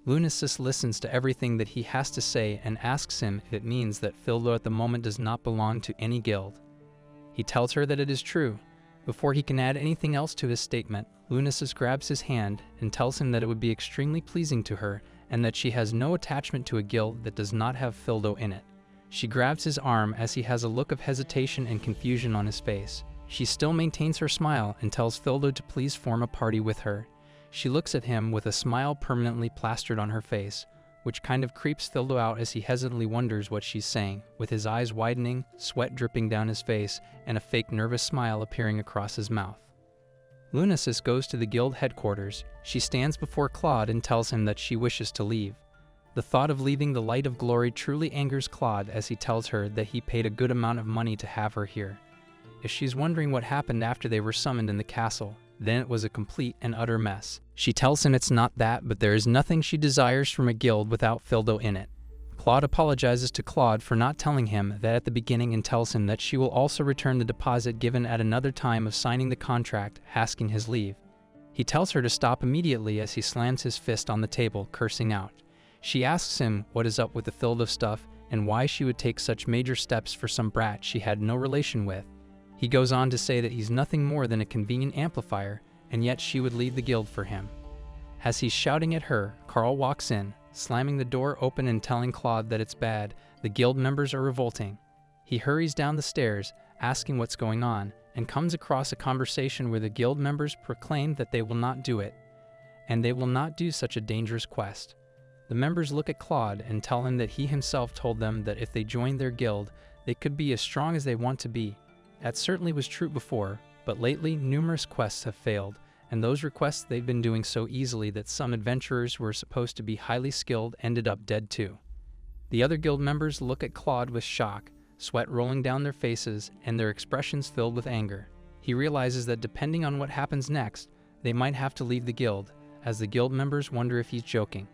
Lunasis listens to everything that he has to say and asks him if it means that Fildo at the moment does not belong to any guild. He tells her that it is true. Before he can add anything else to his statement, Lunasis grabs his hand and tells him that it would be extremely pleasing to her and that she has no attachment to a guild that does not have Fildo in it. She grabs his arm as he has a look of hesitation and confusion on his face. She still maintains her smile and tells Fildo to please form a party with her. She looks at him with a smile permanently plastered on her face, which kind of creeps Fildo out as he hesitantly wonders what she's saying, with his eyes widening, sweat dripping down his face, and a fake nervous smile appearing across his mouth. Lunasis goes to the guild headquarters. She stands before Claude and tells him that she wishes to leave. The thought of leaving the Light of Glory truly angers Claude as he tells her that he paid a good amount of money to have her here. If she's wondering what happened after they were summoned in the castle, then it was a complete and utter mess. She tells him it's not that, but there is nothing she desires from a guild without Fildo in it. Claude apologizes to Claude for not telling him that at the beginning and tells him that she will also return the deposit given at another time of signing the contract, asking his leave. He tells her to stop immediately as he slams his fist on the table, cursing out. She asks him what is up with the Fildo stuff and why she would take such major steps for some brat she had no relation with. He goes on to say that he's nothing more than a convenient amplifier, and yet she would leave the guild for him. As he's shouting at her, Carl walks in, slamming the door open and telling Claude that it's bad. The guild members are revolting. He hurries down the stairs, asking what's going on, and comes across a conversation where the guild members proclaim that they will not do it, and they will not do such a dangerous quest. The members look at Claude and tell him that he himself told them that if they joined their guild, they could be as strong as they want to be. That certainly was true before, but lately numerous quests have failed, and those requests they've been doing so easily that some adventurers who were supposed to be highly skilled ended up dead too. The other guild members look at Claude with shock, sweat rolling down their faces, and their expressions filled with anger. He realizes that depending on what happens next, they might have to leave the guild, as the guild members wonder if he's joking.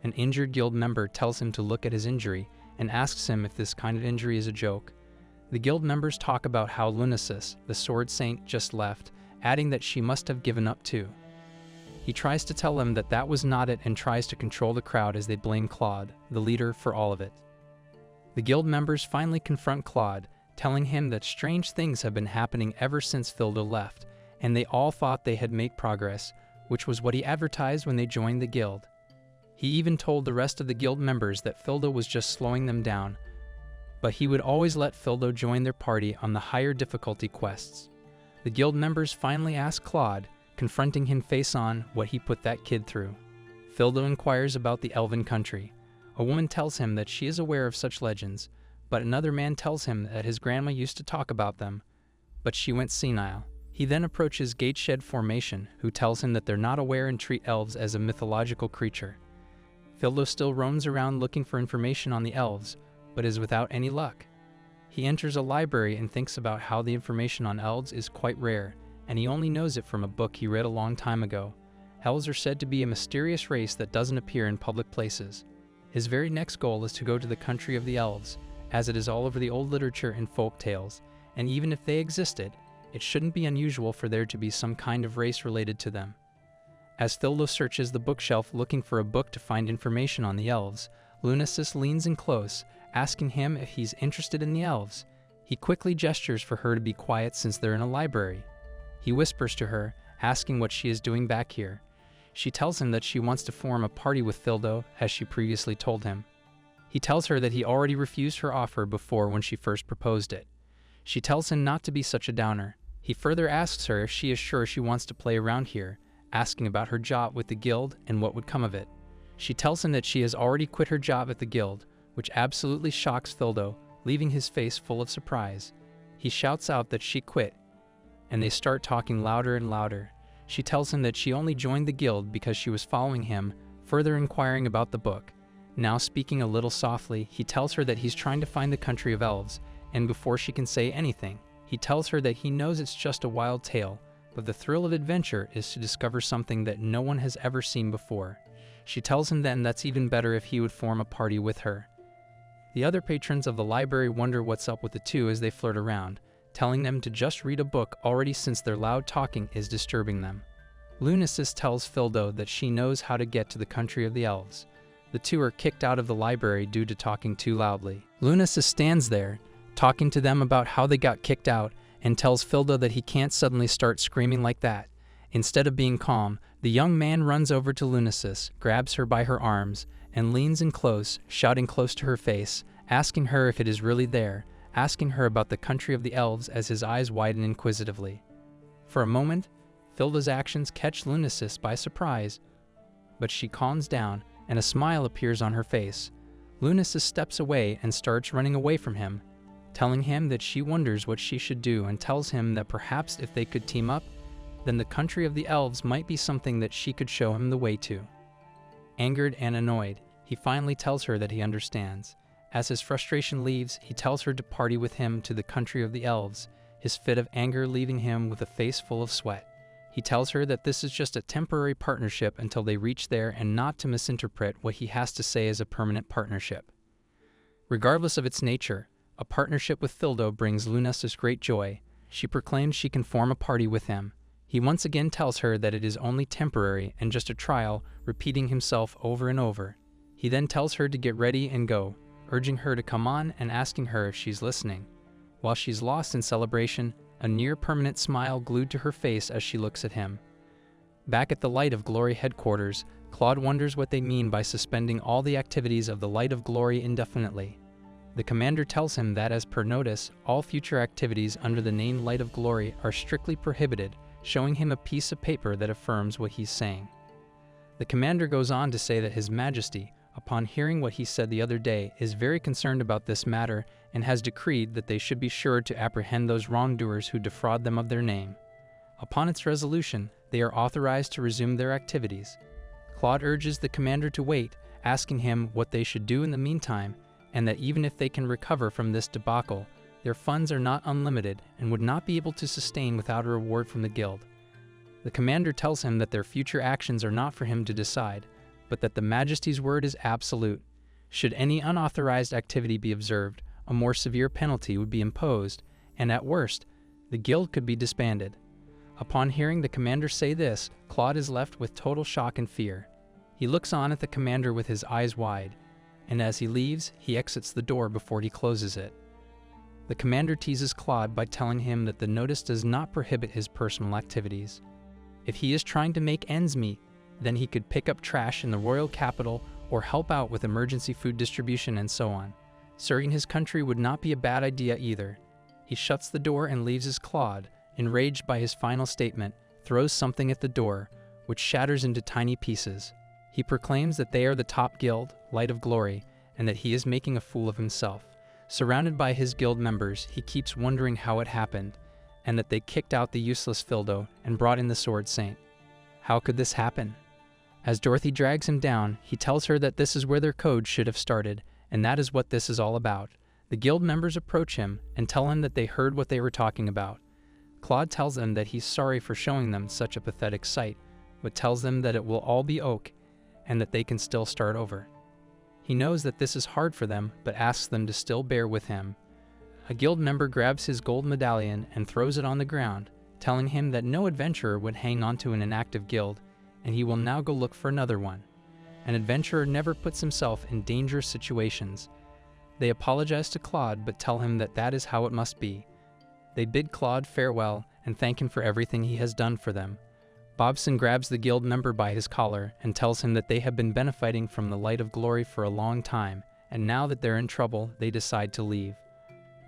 An injured guild member tells him to look at his injury and asks him if this kind of injury is a joke. The guild members talk about how Lunasis, the Sword Saint, just left, adding that she must have given up too. He tries to tell them that that was not it and tries to control the crowd as they blame Claude, the leader, for all of it. The guild members finally confront Claude, telling him that strange things have been happening ever since Fildo left, and they all thought they had made progress, which was what he advertised when they joined the guild. He even told the rest of the guild members that Fildo was just slowing them down, but he would always let Fildo join their party on the higher difficulty quests. The guild members finally ask Claude, confronting him face-on, what he put that kid through. Fildo inquires about the Elven country. A woman tells him that she is aware of such legends, but another man tells him that his grandma used to talk about them, but she went senile. He then approaches Gateshed Formation, who tells him that they're not aware and treat elves as a mythological creature. Fildo still roams around looking for information on the elves, but is without any luck. He enters a library and thinks about how the information on elves is quite rare, and he only knows it from a book he read a long time ago. Elves are said to be a mysterious race that doesn't appear in public places. His very next goal is to go to the country of the elves, as it is all over the old literature and folk tales, and even if they existed, it shouldn't be unusual for there to be some kind of race related to them. As Fildo searches the bookshelf looking for a book to find information on the elves, Lunasis leans in close, asking him if he's interested in the elves. He quickly gestures for her to be quiet since they're in a library. He whispers to her, asking what she is doing back here. She tells him that she wants to form a party with Fildo, as she previously told him. He tells her that he already refused her offer before when she first proposed it. She tells him not to be such a downer. He further asks her if she is sure she wants to play around here, asking about her job with the guild and what would come of it. She tells him that she has already quit her job at the guild, which absolutely shocks Fildo, leaving his face full of surprise. He shouts out that she quit, and they start talking louder and louder. She tells him that she only joined the guild because she was following him, further inquiring about the book. Now speaking a little softly, he tells her that he's trying to find the country of elves, and before she can say anything, he tells her that he knows it's just a wild tale, but the thrill of adventure is to discover something that no one has ever seen before. She tells him then that's even better if he would form a party with her. The other patrons of the library wonder what's up with the two as they flirt around, telling them to just read a book already since their loud talking is disturbing them. Lunasis tells Fildo that she knows how to get to the country of the elves. The two are kicked out of the library due to talking too loudly. Lunasis stands there, talking to them about how they got kicked out, and tells Fildo that he can't suddenly start screaming like that. Instead of being calm, the young man runs over to Lunasis, grabs her by her arms, and leans in close, shouting close to her face, asking her if it is really there, asking her about the country of the elves as his eyes widen inquisitively. For a moment, Fildo's actions catch Lunasis by surprise, but she calms down, and a smile appears on her face. Lunasis steps away and starts running away from him, telling him that she wonders what she should do and tells him that perhaps if they could team up, then the country of the elves might be something that she could show him the way to. Angered and annoyed, he finally tells her that he understands. As his frustration leaves, he tells her to party with him to the country of the elves, his fit of anger leaving him with a face full of sweat. He tells her that this is just a temporary partnership until they reach there and not to misinterpret what he has to say as a permanent partnership. Regardless of its nature, a partnership with Fildo brings Lunasis great joy. She proclaims she can form a party with him. He once again tells her that it is only temporary and just a trial, repeating himself over and over. He then tells her to get ready and go, urging her to come on and asking her if she's listening. While she's lost in celebration, a near-permanent smile glued to her face as she looks at him. Back at the Light of Glory headquarters, Claude wonders what they mean by suspending all the activities of the Light of Glory indefinitely. The commander tells him that as per notice, all future activities under the name Light of Glory are strictly prohibited, showing him a piece of paper that affirms what he's saying. The commander goes on to say that His Majesty, upon hearing what he said the other day, is very concerned about this matter and has decreed that they should be sure to apprehend those wrongdoers who defraud them of their name. Upon its resolution, they are authorized to resume their activities. Claude urges the commander to wait, asking him what they should do in the meantime, and that even if they can recover from this debacle, their funds are not unlimited and would not be able to sustain without a reward from the guild. The commander tells him that their future actions are not for him to decide, but that the Majesty's word is absolute. Should any unauthorized activity be observed, a more severe penalty would be imposed, and at worst, the guild could be disbanded. Upon hearing the commander say this, Claude is left with total shock and fear. He looks on at the commander with his eyes wide, and as he leaves, he exits the door before he closes it. The commander teases Claude by telling him that the notice does not prohibit his personal activities. If he is trying to make ends meet, then he could pick up trash in the royal capital or help out with emergency food distribution and so on. Serving his country would not be a bad idea either. He shuts the door and leaves as Claude, enraged by his final statement, throws something at the door, which shatters into tiny pieces. He proclaims that they are the top guild, Light of Glory, and that he is making a fool of himself. Surrounded by his guild members, he keeps wondering how it happened, and that they kicked out the useless Fildo and brought in the Sword Saint. How could this happen? As Dorothy drags him down, he tells her that this is where their code should have started, and that is what this is all about. The guild members approach him and tell him that they heard what they were talking about. Claude tells them that he's sorry for showing them such a pathetic sight, but tells them that it will all be oak and that they can still start over. He knows that this is hard for them, but asks them to still bear with him. A guild member grabs his gold medallion and throws it on the ground, telling him that no adventurer would hang onto an inactive guild, and he will now go look for another one. An adventurer never puts himself in dangerous situations. They apologize to Claude, but tell him that that is how it must be. They bid Claude farewell and thank him for everything he has done for them. Bobson grabs the guild member by his collar and tells him that they have been benefiting from the light of glory for a long time, and now that they're in trouble, they decide to leave.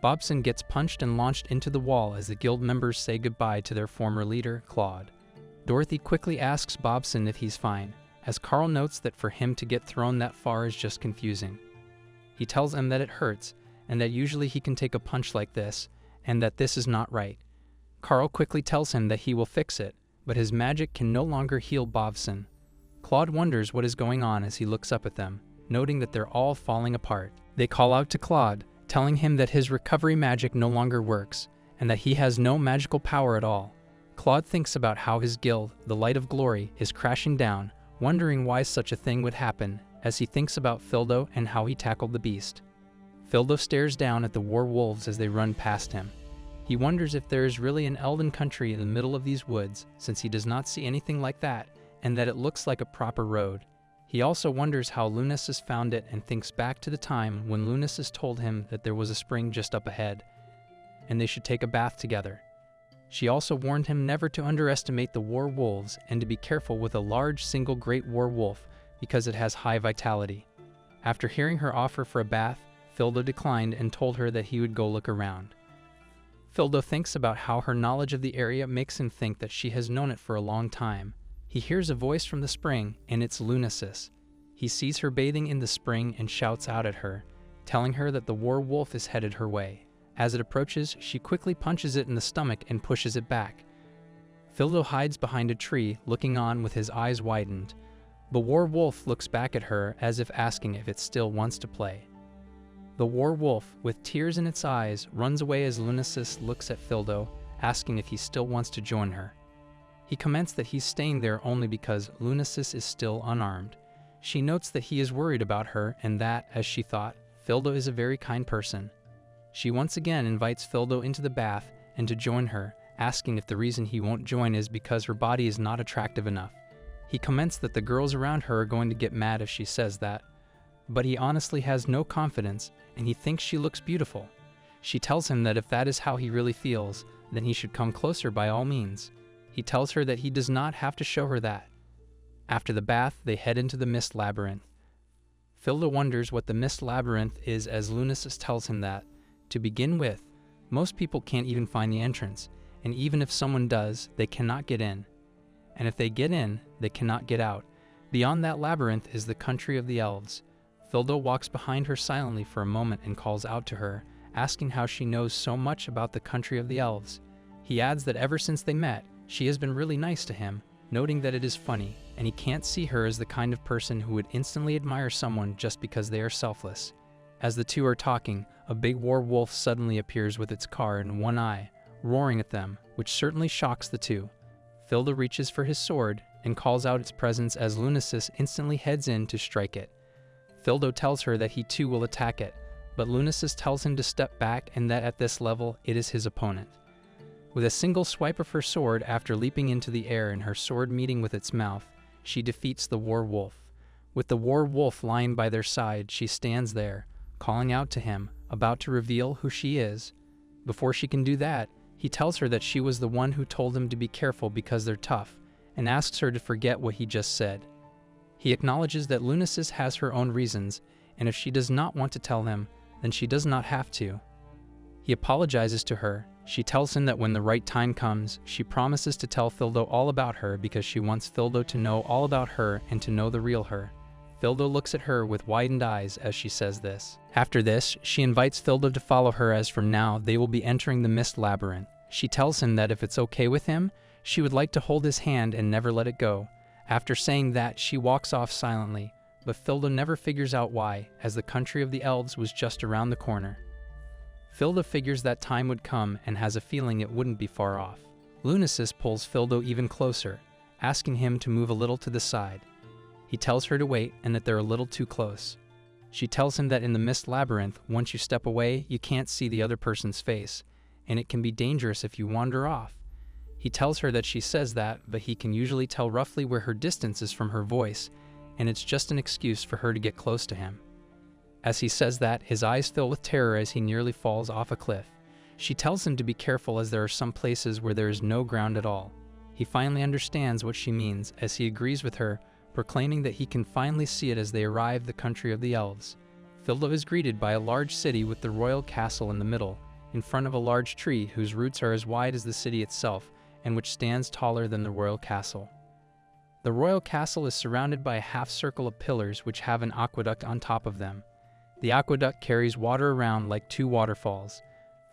Bobson gets punched and launched into the wall as the guild members say goodbye to their former leader, Claude. Dorothy quickly asks Bobson if he's fine, as Carl notes that for him to get thrown that far is just confusing. He tells him that it hurts, and that usually he can take a punch like this, and that this is not right. Carl quickly tells him that he will fix it, but his magic can no longer heal Bobson. Claude wonders what is going on as he looks up at them, noting that they're all falling apart. They call out to Claude, telling him that his recovery magic no longer works, and that he has no magical power at all. Claude thinks about how his guild, the Light of Glory, is crashing down, wondering why such a thing would happen, as he thinks about Fildo and how he tackled the beast. Fildo stares down at the war wolves as they run past him. He wonders if there is really an elven country in the middle of these woods, since he does not see anything like that, and that it looks like a proper road. He also wonders how Lunasis found it and thinks back to the time when Lunasis told him that there was a spring just up ahead, and they should take a bath together. She also warned him never to underestimate the war wolves and to be careful with a large single great war wolf because it has high vitality. After hearing her offer for a bath, Fildo declined and told her that he would go look around. Fildo thinks about how her knowledge of the area makes him think that she has known it for a long time. He hears a voice from the spring, and it's Lunasis. He sees her bathing in the spring and shouts out at her, telling her that the war wolf is headed her way. As it approaches, she quickly punches it in the stomach and pushes it back. Fildo hides behind a tree, looking on with his eyes widened. The war wolf looks back at her as if asking if it still wants to play. The war wolf, with tears in its eyes, runs away as Lunasis looks at Fildo, asking if he still wants to join her. He comments that he's staying there only because Lunasis is still unarmed. She notes that he is worried about her and that, as she thought, Fildo is a very kind person. She once again invites Fildo into the bath and to join her, asking if the reason he won't join is because her body is not attractive enough. He comments that the girls around her are going to get mad if she says that, but he honestly has no confidence and he thinks she looks beautiful. She tells him that if that is how he really feels, then he should come closer by all means. He tells her that he does not have to show her that. After the bath, they head into the Mist Labyrinth. Fildo wonders what the Mist Labyrinth is as Lunasis tells him that, to begin with, most people can't even find the entrance, and even if someone does, they cannot get in. And if they get in, they cannot get out. Beyond that labyrinth is the country of the elves. Fildo walks behind her silently for a moment and calls out to her, asking how she knows so much about the country of the elves. He adds that ever since they met, she has been really nice to him, noting that it is funny, and he can't see her as the kind of person who would instantly admire someone just because they are selfless. As the two are talking, a big war wolf suddenly appears with its car in one eye, roaring at them, which certainly shocks the two. Fildo reaches for his sword and calls out its presence as Lunasis instantly heads in to strike it. Fildo tells her that he too will attack it, but Lunasis tells him to step back and that at this level it is his opponent. With a single swipe of her sword after leaping into the air and her sword meeting with its mouth, she defeats the war wolf. With the war wolf lying by their side, she stands there, calling out to him, about to reveal who she is. Before she can do that, he tells her that she was the one who told him to be careful because they're tough, and asks her to forget what he just said. He acknowledges that Lunasis has her own reasons, and if she does not want to tell him, then she does not have to. He apologizes to her. She tells him that when the right time comes, she promises to tell Fildo all about her because she wants Fildo to know all about her and to know the real her. Fildo looks at her with widened eyes as she says this. After this, she invites Fildo to follow her as from now they will be entering the mist labyrinth. She tells him that if it's okay with him, she would like to hold his hand and never let it go. After saying that, she walks off silently, but Fildo never figures out why, as the country of the elves was just around the corner. Fildo figures that time would come and has a feeling it wouldn't be far off. Lunasis pulls Fildo even closer, asking him to move a little to the side. He tells her to wait and that they're a little too close. She tells him that in the mist labyrinth, once you step away, you can't see the other person's face, and it can be dangerous if you wander off. He tells her that she says that, but he can usually tell roughly where her distance is from her voice, and it's just an excuse for her to get close to him. As he says that, his eyes fill with terror as he nearly falls off a cliff. She tells him to be careful as there are some places where there is no ground at all. He finally understands what she means as he agrees with her, proclaiming that he can finally see it as they arrive the country of the elves. Fildo is greeted by a large city with the royal castle in the middle, in front of a large tree whose roots are as wide as the city itself, and which stands taller than the royal castle. The royal castle is surrounded by a half circle of pillars which have an aqueduct on top of them. The aqueduct carries water around like two waterfalls.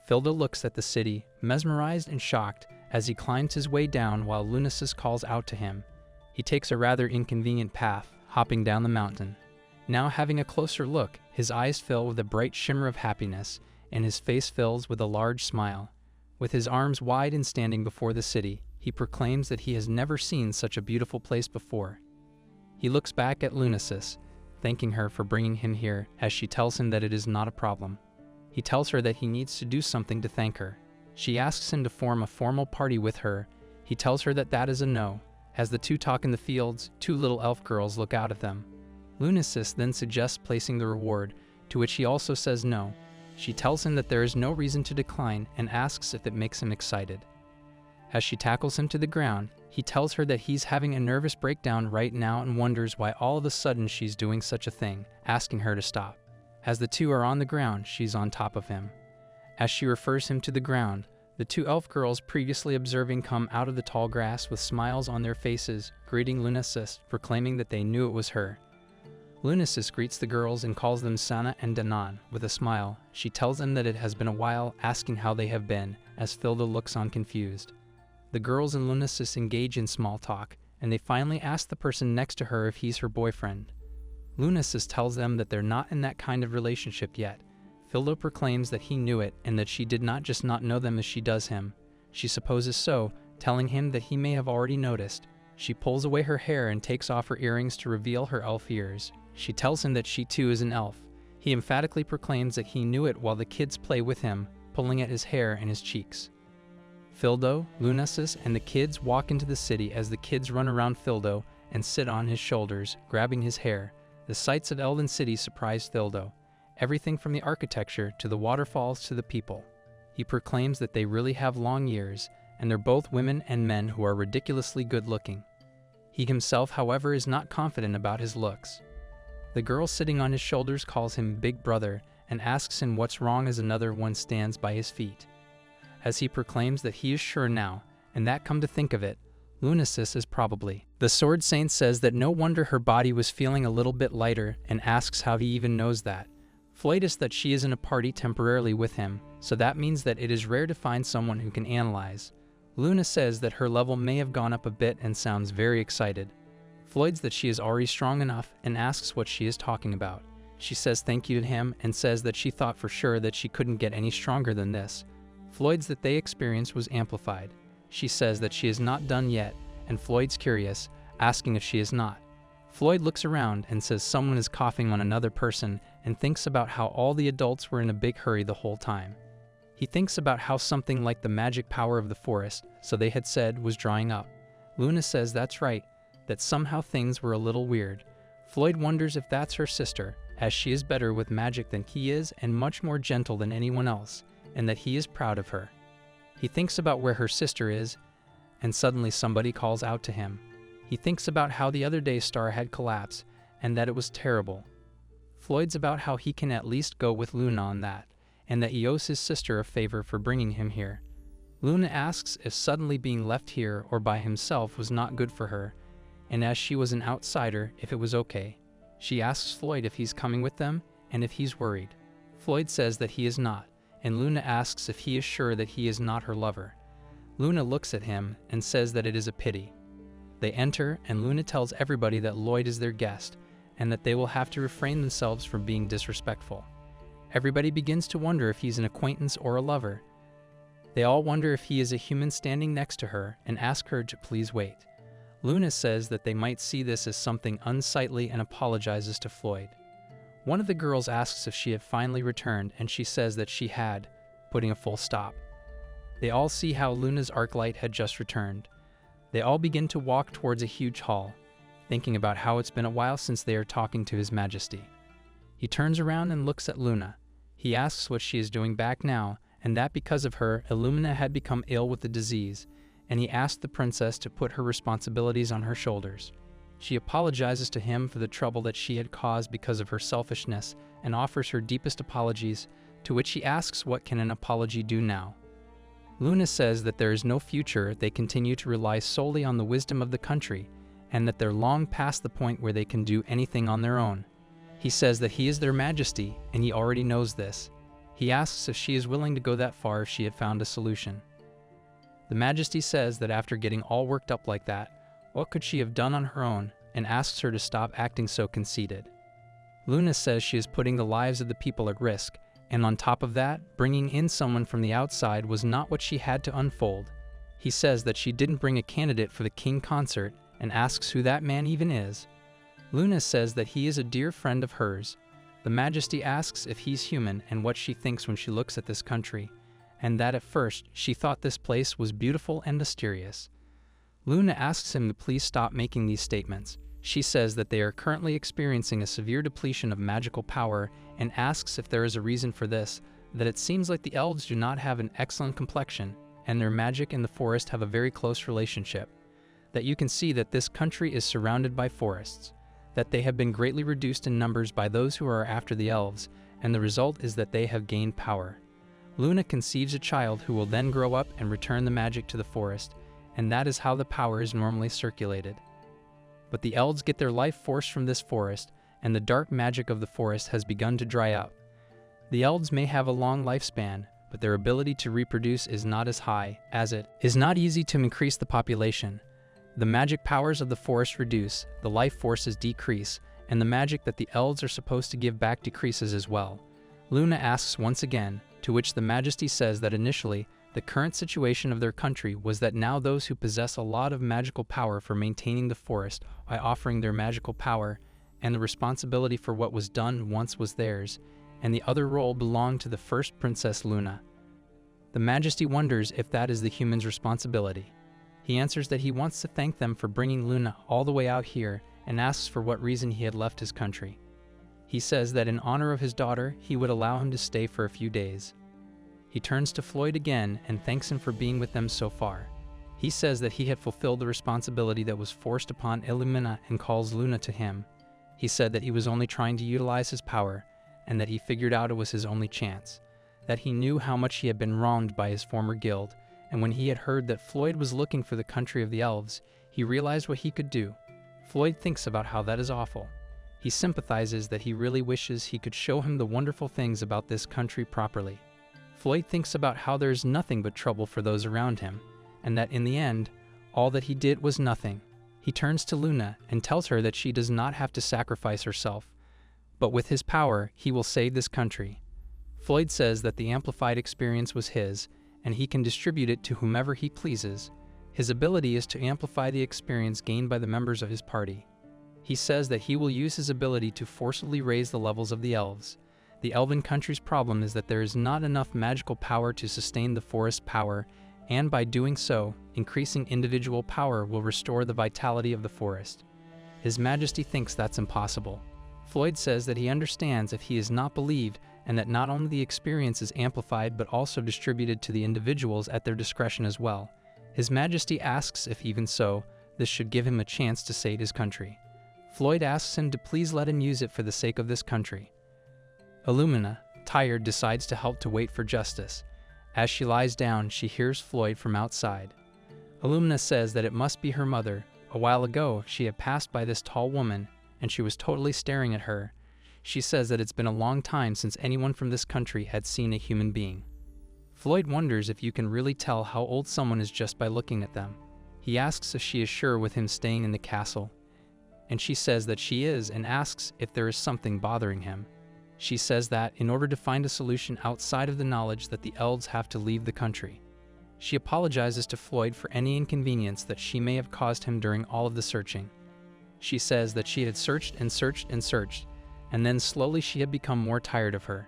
Fildo looks at the city, mesmerized and shocked, as he climbs his way down while Lunasis calls out to him. He takes a rather inconvenient path, hopping down the mountain. Now having a closer look, his eyes fill with a bright shimmer of happiness, and his face fills with a large smile. With his arms wide and standing before the city, he proclaims that he has never seen such a beautiful place before. He looks back at Lunasis, thanking her for bringing him here, as she tells him that it is not a problem. He tells her that he needs to do something to thank her. She asks him to form a formal party with her. He tells her that that is a no. As the two talk in the fields, two little elf girls look out at them. Lunasis then suggests placing the reward, to which he also says no. She tells him that there is no reason to decline and asks if it makes him excited. As she tackles him to the ground, he tells her that he's having a nervous breakdown right now and wonders why all of a sudden she's doing such a thing, asking her to stop. As the two are on the ground, she's on top of him. As she refers him to the ground, the two elf girls previously observing come out of the tall grass with smiles on their faces, greeting Lunasis, proclaiming that they knew it was her. Lunasis greets the girls and calls them Sana and Danan. With a smile, she tells them that it has been a while, asking how they have been, as Fildo looks on confused. The girls and Lunasis engage in small talk, and they finally ask the person next to her if he's her boyfriend. Lunasis tells them that they're not in that kind of relationship yet. Fildo proclaims that he knew it and that she did not just not know them as she does him. She supposes so, telling him that he may have already noticed. She pulls away her hair and takes off her earrings to reveal her elf ears. She tells him that she too is an elf. He emphatically proclaims that he knew it while the kids play with him, pulling at his hair and his cheeks. Fildo, Lunasis, and the kids walk into the city as the kids run around Fildo and sit on his shoulders, grabbing his hair. The sights of Elven City surprise Fildo. Everything from the architecture to the waterfalls to the people. He proclaims that they really have long years, and they're both women and men who are ridiculously good-looking. He himself, however, is not confident about his looks. The girl sitting on his shoulders calls him Big Brother and asks him what's wrong as another one stands by his feet. As he proclaims that he is sure now, and that come to think of it, Lunasis is probably. The Sword Saint says that no wonder her body was feeling a little bit lighter and asks how he even knows that. Floyd is that she is in a party temporarily with him, so that means that it is rare to find someone who can analyze. Luna says that her level may have gone up a bit and sounds very excited. Floyd's that she is already strong enough and asks what she is talking about. She says thank you to him and says that she thought for sure that she couldn't get any stronger than this. Floyd's that they experienced was amplified. She says that she is not done yet, and Floyd's curious, asking if she is not. Floyd looks around and says someone is coughing on another person and thinks about how all the adults were in a big hurry the whole time. He thinks about how something like the magic power of the forest, so they had said, was drying up. Luna says that's right, that somehow things were a little weird. Floyd wonders if that's her sister, as she is better with magic than he is and much more gentle than anyone else, and that he is proud of her. He thinks about where her sister is, and suddenly somebody calls out to him. He thinks about how the other day Star had collapsed, and that it was terrible. Floyd's about how he can at least go with Luna on that, and that he owes his sister a favor for bringing him here. Luna asks if suddenly being left here or by himself was not good for her, and as she was an outsider, if it was okay. She asks Floyd if he's coming with them and if he's worried. Floyd says that he is not, and Luna asks if he is sure that he is not her lover. Luna looks at him and says that it is a pity. They enter, and Luna tells everybody that Lloyd is their guest and that they will have to refrain themselves from being disrespectful. Everybody begins to wonder if he's an acquaintance or a lover. They all wonder if he is a human standing next to her and ask her to please wait. Luna says that they might see this as something unsightly and apologizes to Floyd. One of the girls asks if she had finally returned, and she says that she had, putting a full stop. They all see how Luna's arc light had just returned. They all begin to walk towards a huge hall, thinking about how it's been a while since they are talking to His Majesty. He turns around and looks at Luna. He asks what she is doing back now, and that because of her, Illumina had become ill with the disease, and he asked the princess to put her responsibilities on her shoulders. She apologizes to him for the trouble that she had caused because of her selfishness and offers her deepest apologies, to which he asks what can an apology do now. Luna says that there is no future, they continue to rely solely on the wisdom of the country, and that they're long past the point where they can do anything on their own. He says that he is their majesty, and he already knows this. He asks if she is willing to go that far if she had found a solution. The majesty says that after getting all worked up like that, what could she have done on her own, and asks her to stop acting so conceited. Luna says she is putting the lives of the people at risk, and on top of that, bringing in someone from the outside was not what she had to unfold. He says that she didn't bring a candidate for the King concert, and asks who that man even is. Luna says that he is a dear friend of hers. The majesty asks if he's human and what she thinks when she looks at this country, and that at first she thought this place was beautiful and mysterious. Luna asks him to please stop making these statements. She says that they are currently experiencing a severe depletion of magical power and asks if there is a reason for this, that it seems like the elves do not have an excellent complexion, and their magic and the forest have a very close relationship. That you can see that this country is surrounded by forests, that they have been greatly reduced in numbers by those who are after the elves, and the result is that they have gained power. Luna conceives a child who will then grow up and return the magic to the forest, and that is how the power is normally circulated. But the elves get their life force from this forest, and the dark magic of the forest has begun to dry up. The elves may have a long lifespan, but their ability to reproduce is not as high, as it is not easy to increase the population. The magic powers of the forest reduce, the life forces decrease, and the magic that the elves are supposed to give back decreases as well. Luna asks once again, to which the majesty says that initially, the current situation of their country was that now those who possess a lot of magical power for maintaining the forest by offering their magical power, and the responsibility for what was done once was theirs, and the other role belonged to the first Princess Luna. The majesty wonders if that is the human's responsibility. He answers that he wants to thank them for bringing Luna all the way out here and asks for what reason he had left his country. He says that in honor of his daughter, he would allow him to stay for a few days. He turns to Floyd again and thanks him for being with them so far. He says that he had fulfilled the responsibility that was forced upon Illumina and calls Luna to him. He said that he was only trying to utilize his power and that he figured out it was his only chance, that he knew how much he had been wronged by his former guild, and when he had heard that Floyd was looking for the country of the elves, he realized what he could do. Floyd thinks about how that is awful. He sympathizes that he really wishes he could show him the wonderful things about this country properly. Floyd thinks about how there is nothing but trouble for those around him, and that in the end, all that he did was nothing. He turns to Luna and tells her that she does not have to sacrifice herself, but with his power, he will save this country. Floyd says that the amplified experience was his, and he can distribute it to whomever he pleases. His ability is to amplify the experience gained by the members of his party. He says that he will use his ability to forcibly raise the levels of the elves. The elven country's problem is that there is not enough magical power to sustain the forest's power, and by doing so, increasing individual power will restore the vitality of the forest. His Majesty thinks that's impossible. Floyd says that he understands if he is not believed, and that not only the experience is amplified but also distributed to the individuals at their discretion as well. His Majesty asks if even so, this should give him a chance to save his country. Floyd asks him to please let him use it for the sake of this country. Illumina, tired, decides to help to wait for justice. As she lies down, she hears Floyd from outside. Illumina says that it must be her mother. A while ago, she had passed by this tall woman, and she was totally staring at her. She says that it's been a long time since anyone from this country had seen a human being. Floyd wonders if you can really tell how old someone is just by looking at them. He asks if she is sure with him staying in the castle, and she says that she is and asks if there is something bothering him. She says that in order to find a solution outside of the knowledge that the elves have to leave the country. She apologizes to Floyd for any inconvenience that she may have caused him during all of the searching. She says that she had searched and searched and searched, and then slowly she had become more tired of her.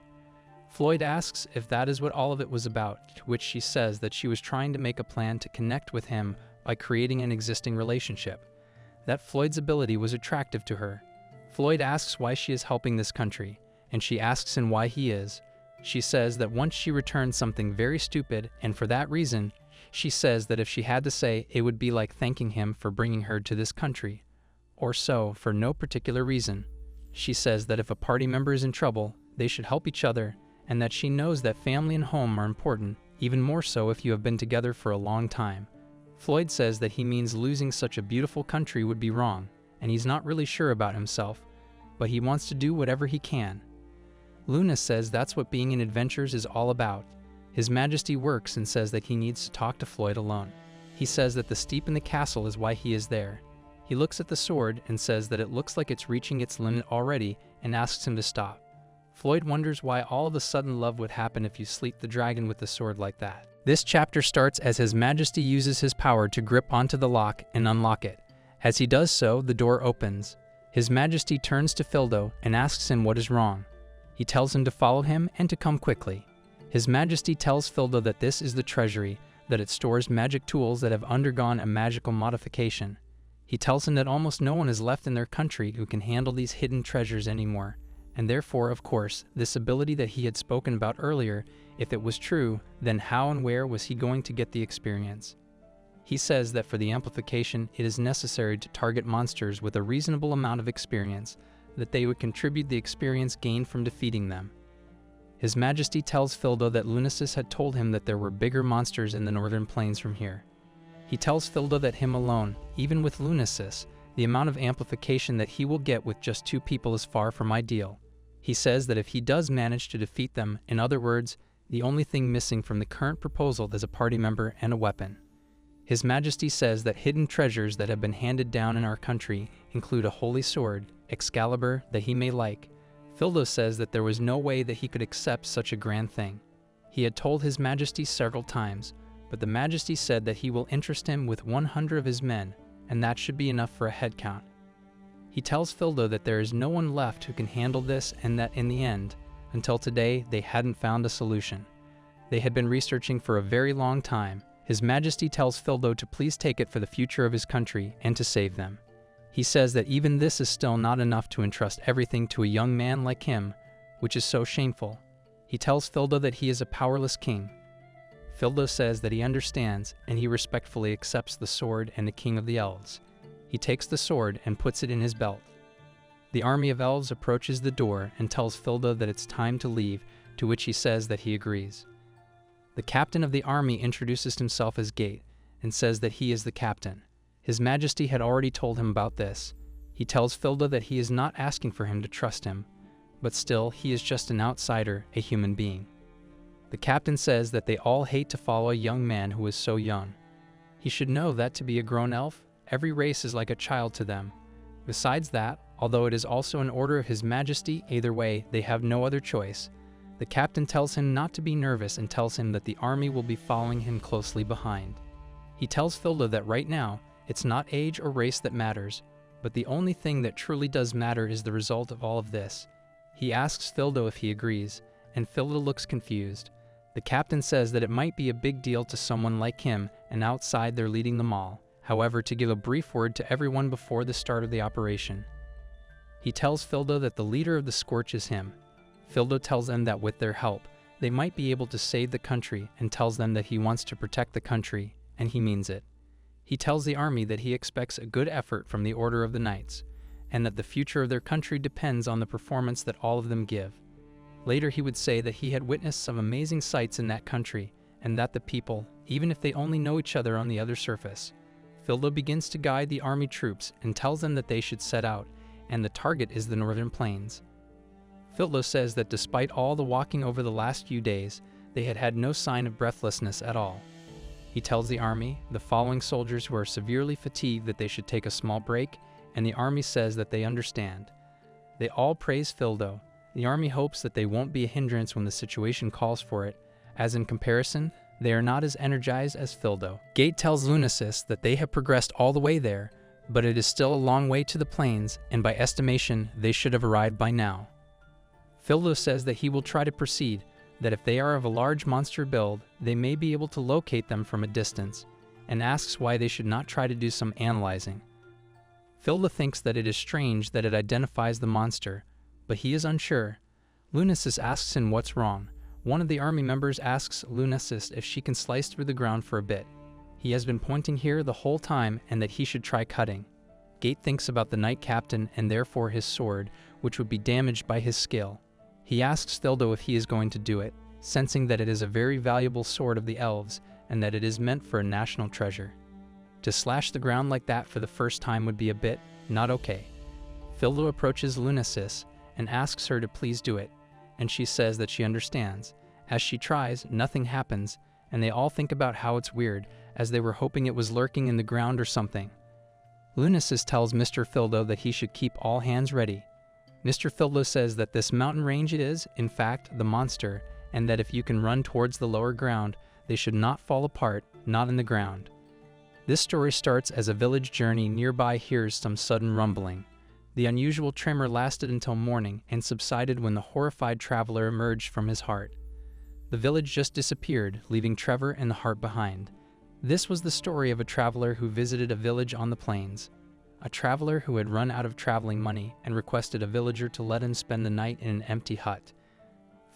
Floyd asks if that is what all of it was about, to which she says that she was trying to make a plan to connect with him by creating an existing relationship. That Floyd's ability was attractive to her. Floyd asks why she is helping this country, and she asks him why he is. She says that once she returned something very stupid, and for that reason, she says that if she had to say, it would be like thanking him for bringing her to this country, or so, for no particular reason. She says that if a party member is in trouble, they should help each other, and that she knows that family and home are important, even more so if you have been together for a long time. Floyd says that he means losing such a beautiful country would be wrong, and he's not really sure about himself, but he wants to do whatever he can. Luna says that's what being in adventures is all about. His Majesty works and says that he needs to talk to Floyd alone. He says that the steep in the castle is why he is there. He looks at the sword and says that it looks like it's reaching its limit already and asks him to stop. Floyd wonders why all of a sudden love would happen if you sleep the dragon with the sword like that. This chapter starts as His Majesty uses his power to grip onto the lock and unlock it. As he does so, the door opens. His Majesty turns to Fildo and asks him what is wrong. He tells him to follow him and to come quickly. His Majesty tells Fildo that this is the treasury, that it stores magic tools that have undergone a magical modification. He tells him that almost no one is left in their country who can handle these hidden treasures anymore, and therefore, of course, this ability that he had spoken about earlier, if it was true, then how and where was he going to get the experience? He says that for the amplification, it is necessary to target monsters with a reasonable amount of experience, that they would contribute the experience gained from defeating them. His Majesty tells Fildo that Lunasis had told him that there were bigger monsters in the northern plains from here. He tells Fildo that him alone, even with Lunasis, the amount of amplification that he will get with just 2 people is far from ideal. He says that if he does manage to defeat them, in other words, the only thing missing from the current proposal is a party member and a weapon. His Majesty says that hidden treasures that have been handed down in our country include a holy sword, Excalibur, that he may like. Fildo says that there was no way that he could accept such a grand thing. He had told His Majesty several times, but the Majesty said that he will interest him with 100 of his men, and that should be enough for a head count. He tells Fildo that there is no one left who can handle this and that in the end, until today, they hadn't found a solution. They had been researching for a very long time. His Majesty tells Fildo to please take it for the future of his country and to save them. He says that even this is still not enough to entrust everything to a young man like him, which is so shameful. He tells Fildo that he is a powerless king. Fildo says that he understands, and he respectfully accepts the sword and the king of the elves. He takes the sword and puts it in his belt. The army of elves approaches the door and tells Fildo that it's time to leave, to which he says that he agrees. The captain of the army introduces himself as Gate and says that he is the captain. His Majesty had already told him about this. He tells Fildo that he is not asking for him to trust him, but still he is just an outsider, a human being. The captain says that they all hate to follow a young man who is so young. He should know that to be a grown elf, every race is like a child to them. Besides that, although it is also an order of His Majesty, either way, they have no other choice. The captain tells him not to be nervous and tells him that the army will be following him closely behind. He tells Fildo that right now, it's not age or race that matters, but the only thing that truly does matter is the result of all of this. He asks Fildo if he agrees, and Fildo looks confused. The captain says that it might be a big deal to someone like him, and outside they're leading them all, however, to give a brief word to everyone before the start of the operation. He tells Fildo that the leader of the Scorch is him. Fildo tells them that with their help, they might be able to save the country and tells them that he wants to protect the country, and he means it. He tells the army that he expects a good effort from the Order of the Knights, and that the future of their country depends on the performance that all of them give. Later he would say that he had witnessed some amazing sights in that country, and that the people, even if they only know each other on the other surface. Fildo begins to guide the army troops and tells them that they should set out, and the target is the northern plains. Fildo says that despite all the walking over the last few days, they had had no sign of breathlessness at all. He tells the army, the following soldiers who are severely fatigued, that they should take a small break, and the army says that they understand. They all praise Fildo. The army hopes that they won't be a hindrance when the situation calls for it, as in comparison, they are not as energized as Fildo. Gate tells Lunasis that they have progressed all the way there, but it is still a long way to the plains, and by estimation, they should have arrived by now. Fildo says that he will try to proceed, that if they are of a large monster build, they may be able to locate them from a distance, and asks why they should not try to do some analyzing. Fildo thinks that it is strange that it identifies the monster, but he is unsure. Lunasis asks him what's wrong. One of the army members asks Lunasis if she can slice through the ground for a bit. He has been pointing here the whole time and that he should try cutting. Gate thinks about the knight captain and therefore his sword, which would be damaged by his skill. He asks Fildo if he is going to do it, sensing that it is a very valuable sword of the elves and that it is meant for a national treasure. To slash the ground like that for the first time would be a bit not okay. Fildo approaches Lunasis and asks her to please do it, and she says that she understands. As she tries, nothing happens, and they all think about how it's weird, as they were hoping it was lurking in the ground or something. Lunasis tells Mr. Fildo that he should keep all hands ready. Mr. Fildo says that this mountain range is, in fact, the monster, and that if you can run towards the lower ground, they should not fall apart, not in the ground. This story starts as a village journey nearby hears some sudden rumbling. The unusual tremor lasted until morning and subsided when the horrified traveler emerged from his heart. The village just disappeared, leaving Trevor and the heart behind. This was the story of a traveler who visited a village on the plains. A traveler who had run out of traveling money and requested a villager to let him spend the night in an empty hut.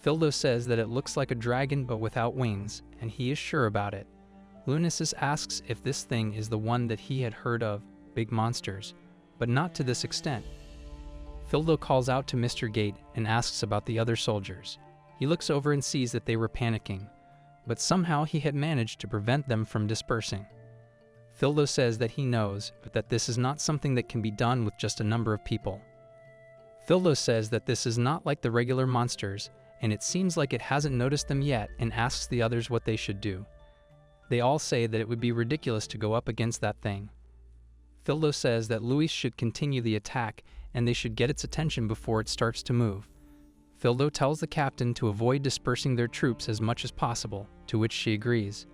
Fildo says that it looks like a dragon but without wings, and he is sure about it. Lunasis asks if this thing is the one that he had heard of, big monsters, but not to this extent. Fildo calls out to Mr. Gate and asks about the other soldiers. He looks over and sees that they were panicking, but somehow he had managed to prevent them from dispersing. Fildo says that he knows, but that this is not something that can be done with just a number of people. Fildo says that this is not like the regular monsters, and it seems like it hasn't noticed them yet, and asks the others what they should do. They all say that it would be ridiculous to go up against that thing. Fildo says that Luis should continue the attack, and they should get its attention before it starts to move. Fildo tells the captain to avoid dispersing their troops as much as possible, to which she agrees.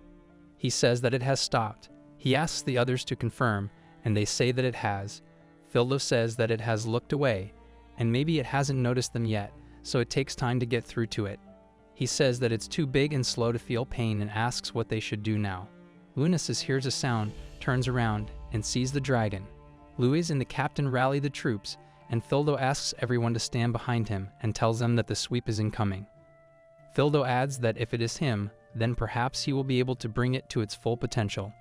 He says that it has stopped. He asks the others to confirm, and they say that it has. Fildo says that it has looked away, and maybe it hasn't noticed them yet, so it takes time to get through to it. He says that it's too big and slow to feel pain and asks what they should do now. Lunasis hears a sound, turns around, and sees the dragon. Luis and the captain rally the troops, and Fildo asks everyone to stand behind him and tells them that the sweep is incoming. Fildo adds that if it is him, then perhaps he will be able to bring it to its full potential.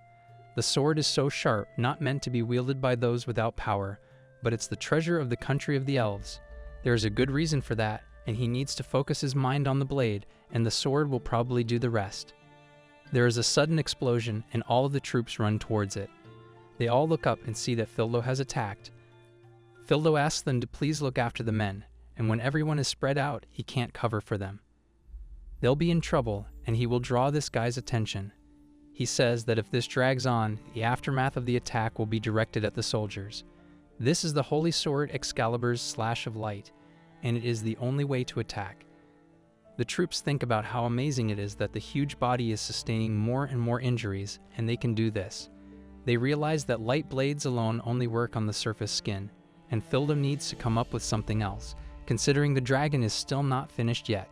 The sword is so sharp, not meant to be wielded by those without power, but it's the treasure of the country of the elves. There is a good reason for that, and he needs to focus his mind on the blade, and the sword will probably do the rest. There is a sudden explosion, and all of the troops run towards it. They all look up and see that Fildo has attacked. Fildo asks them to please look after the men, and when everyone is spread out, he can't cover for them. They'll be in trouble, and he will draw this guy's attention. He says that if this drags on, the aftermath of the attack will be directed at the soldiers. This is the holy sword Excalibur's slash of light, and it is the only way to attack. The troops think about how amazing it is that the huge body is sustaining more and more injuries, and they can do this. They realize that light blades alone only work on the surface skin, and Fildo needs to come up with something else, considering the dragon is still not finished yet.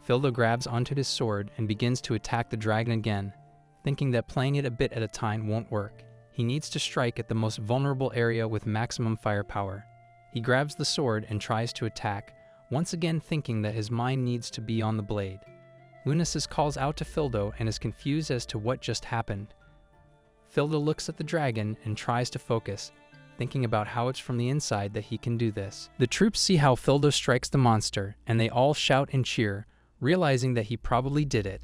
Fildo grabs onto his sword and begins to attack the dragon again, thinking that playing it a bit at a time won't work. He needs to strike at the most vulnerable area with maximum firepower. He grabs the sword and tries to attack, once again thinking that his mind needs to be on the blade. Lunasis calls out to Fildo and is confused as to what just happened. Fildo looks at the dragon and tries to focus, thinking about how it's from the inside that he can do this. The troops see how Fildo strikes the monster, and they all shout and cheer, realizing that he probably did it.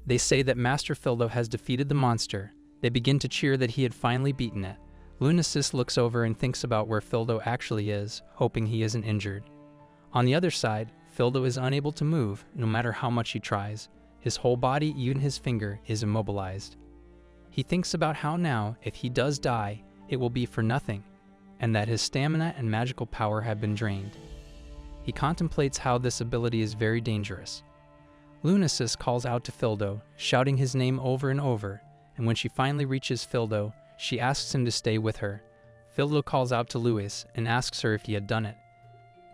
They say that Master Fildo has defeated the monster. They begin to cheer that he had finally beaten it. Lunasis looks over and thinks about where Fildo actually is, hoping he isn't injured. On the other side, Fildo is unable to move, no matter how much he tries. His whole body, even his finger, is immobilized. He thinks about how now, if he does die, it will be for nothing, and that his stamina and magical power have been drained. He contemplates how this ability is very dangerous. Lunasis calls out to Fildo, shouting his name over and over, and when she finally reaches Fildo, she asks him to stay with her. Fildo calls out to Lewis and asks her if he had done it,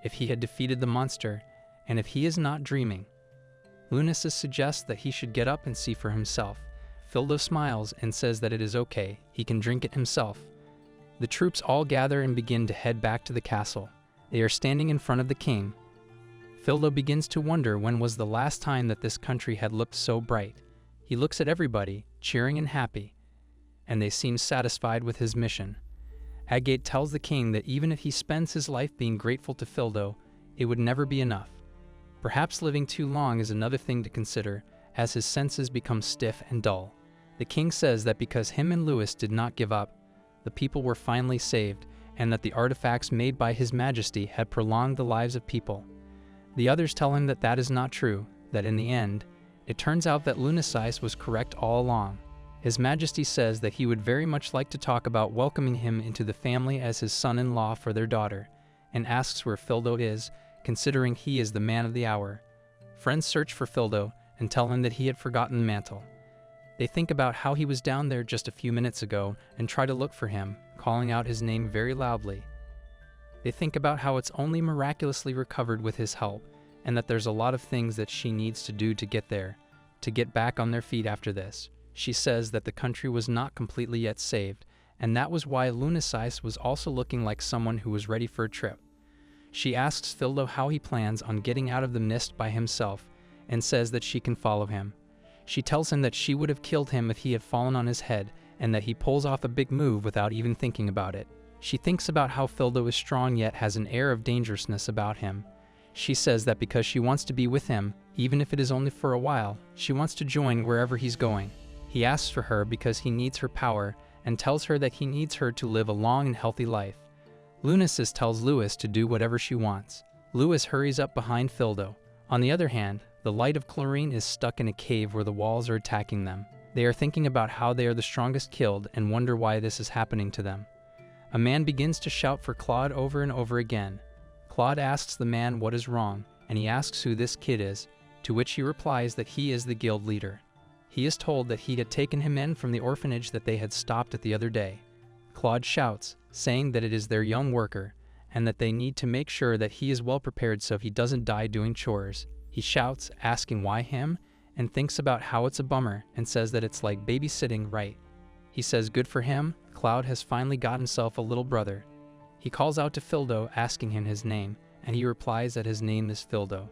if he had defeated the monster, and if he is not dreaming. Lunasis suggests that he should get up and see for himself. Fildo smiles and says that it is okay, he can drink it himself. The troops all gather and begin to head back to the castle. They are standing in front of the king. Fildo begins to wonder when was the last time that this country had looked so bright. He looks at everybody, cheering and happy, and they seem satisfied with his mission. Agate tells the king that even if he spends his life being grateful to Fildo, it would never be enough. Perhaps living too long is another thing to consider, as his senses become stiff and dull. The king says that because him and Lewis did not give up, the people were finally saved, and that the artifacts made by His Majesty had prolonged the lives of people. The others tell him that that is not true, that in the end, it turns out that Lunasis was correct all along. His Majesty says that he would very much like to talk about welcoming him into the family as his son-in-law for their daughter, and asks where Fildo is, considering he is the man of the hour. Friends search for Fildo and tell him that he had forgotten the mantle. They think about how he was down there just a few minutes ago and try to look for him, calling out his name very loudly. They think about how it's only miraculously recovered with his help, and that there's a lot of things that she needs to do to get there, to get back on their feet after this. She says that the country was not completely yet saved, and that was why Lunasis was also looking like someone who was ready for a trip. She asks Fildo how he plans on getting out of the mist by himself, and says that she can follow him. She tells him that she would have killed him if he had fallen on his head, and that he pulls off a big move without even thinking about it. She thinks about how Fildo is strong yet has an air of dangerousness about him. She says that because she wants to be with him, even if it is only for a while, she wants to join wherever he's going. He asks for her because he needs her power, and tells her that he needs her to live a long and healthy life. Lunasis tells Lewis to do whatever she wants. Lewis hurries up behind Fildo. On the other hand, the light of Chlorine is stuck in a cave where the walls are attacking them. They are thinking about how they are the strongest killed and wonder why this is happening to them. A man begins to shout for Claude over and over again. Claude asks the man what is wrong, and he asks who this kid is, to which he replies that he is the guild leader. He is told that he had taken him in from the orphanage that they had stopped at the other day. Claude shouts, saying that it is their young worker, and that they need to make sure that he is well prepared so he doesn't die doing chores. He shouts, asking why him, and thinks about how it's a bummer, and says that it's like babysitting, right? He says good for him, Cloud has finally got himself a little brother. He calls out to Fildo, asking him his name, and he replies that his name is Fildo.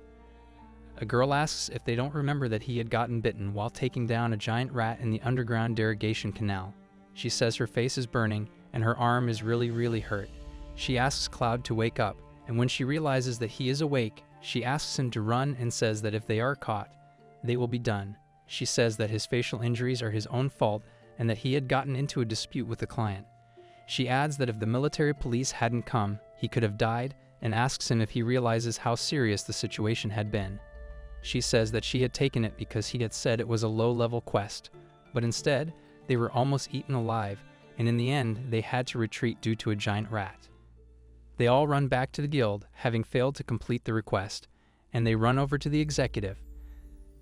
A girl asks if they don't remember that he had gotten bitten while taking down a giant rat in the underground irrigation canal. She says her face is burning, and her arm is really hurt. She asks Cloud to wake up, and when she realizes that he is awake, she asks him to run and says that if they are caught, they will be done. She says that his facial injuries are his own fault and that he had gotten into a dispute with the client. She adds that if the military police hadn't come, he could have died, and asks him if he realizes how serious the situation had been. She says that she had taken it because he had said it was a low-level quest, but instead, they were almost eaten alive, and in the end, they had to retreat due to a giant rat. They all run back to the guild, having failed to complete the request, and they run over to the executive.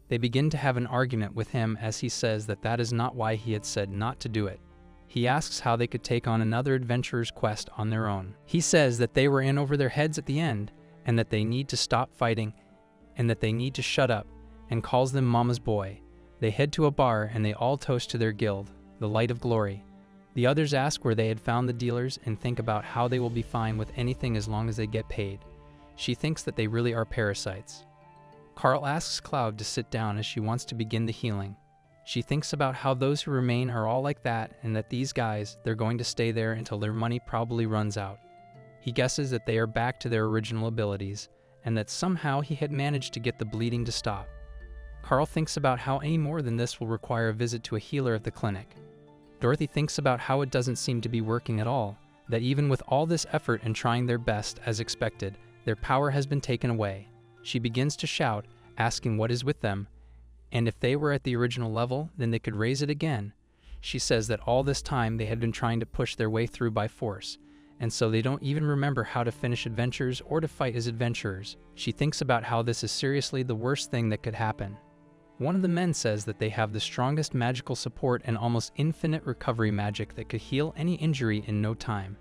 They begin to have an argument with him as he says that that is not why he had said not to do it. He asks how they could take on another adventurer's quest on their own. He says that they were in over their heads at the end, and that they need to stop fighting, and that they need to shut up, and calls them Mama's boy. They head to a bar and they all toast to their guild, the Light of Glory. The others ask where they had found the dealers and think about how they will be fine with anything as long as they get paid. She thinks that they really are parasites. Carl asks Cloud to sit down as she wants to begin the healing. She thinks about how those who remain are all like that and that these guys, they're going to stay there until their money probably runs out. He guesses that they are back to their original abilities and that somehow he had managed to get the bleeding to stop. Carl thinks about how any more than this will require a visit to a healer at the clinic. Dorothy thinks about how it doesn't seem to be working at all, that even with all this effort and trying their best as expected, their power has been taken away. She begins to shout, asking what is with them, and if they were at the original level, then they could raise it again. She says that all this time they had been trying to push their way through by force, and so they don't even remember how to finish adventures or to fight as adventurers. She thinks about how this is seriously the worst thing that could happen. One of the men says that they have the strongest magical support and almost infinite recovery magic that could heal any injury in no time.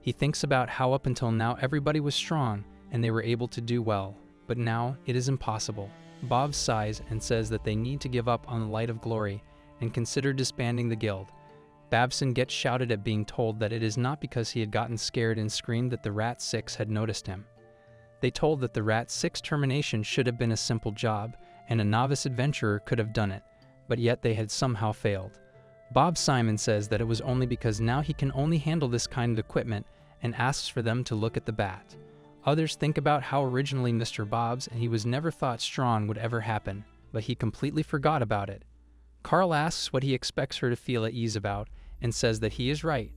He thinks about how up until now everybody was strong and they were able to do well, but now it is impossible. Bob sighs and says that they need to give up on the light of glory and consider disbanding the guild. Babson gets shouted at, being told that it is not because he had gotten scared and screamed that the Rat 6 had noticed him. They told that the Rat 6 termination should have been a simple job, and a novice adventurer could have done it, but yet they had somehow failed. Bob Simon says that it was only because now he can only handle this kind of equipment and asks for them to look at the bat. Others think about how originally Mr. Bob's and he was never thought Strawn would ever happen, but he completely forgot about it. Carl asks what he expects her to feel at ease about and says that he is right.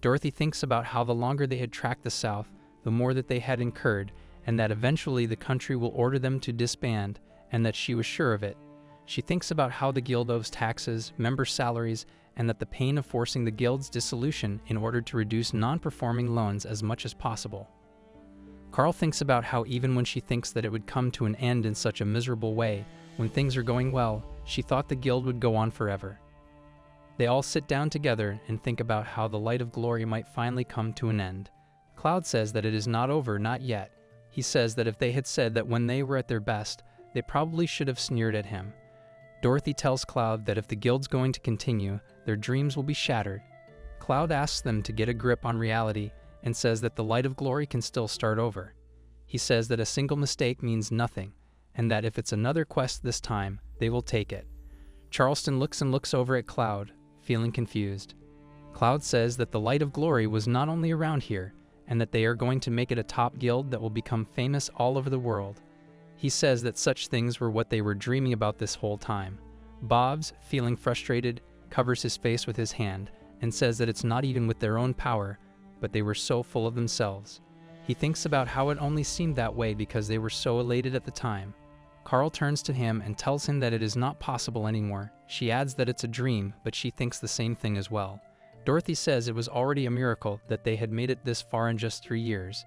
Dorothy thinks about how the longer they had tracked the South, the more that they had incurred, and that eventually the country will order them to disband, and that she was sure of it. She thinks about how the guild owes taxes, member salaries, and that the pain of forcing the guild's dissolution in order to reduce non-performing loans as much as possible. Carl thinks about how even when she thinks that it would come to an end in such a miserable way, when things are going well, she thought the guild would go on forever. They all sit down together and think about how the light of glory might finally come to an end. Cloud says that it is not over, not yet. He says that if they had said that when they were at their best, they probably should have sneered at him. Dorothy tells Cloud that if the guild's going to continue, their dreams will be shattered. Cloud asks them to get a grip on reality and says that the light of glory can still start over. He says that a single mistake means nothing, and that if it's another quest this time, they will take it. Charleston looks over at Cloud, feeling confused. Cloud says that the light of glory was not only around here, and that they are going to make it a top guild that will become famous all over the world. He says that such things were what they were dreaming about this whole time. Bobs, feeling frustrated, covers his face with his hand and says that it's not even with their own power, but they were so full of themselves. He thinks about how it only seemed that way because they were so elated at the time. Carl turns to him and tells him that it is not possible anymore. She adds that it's a dream, but she thinks the same thing as well. Dorothy says it was already a miracle that they had made it this far in just 3 years.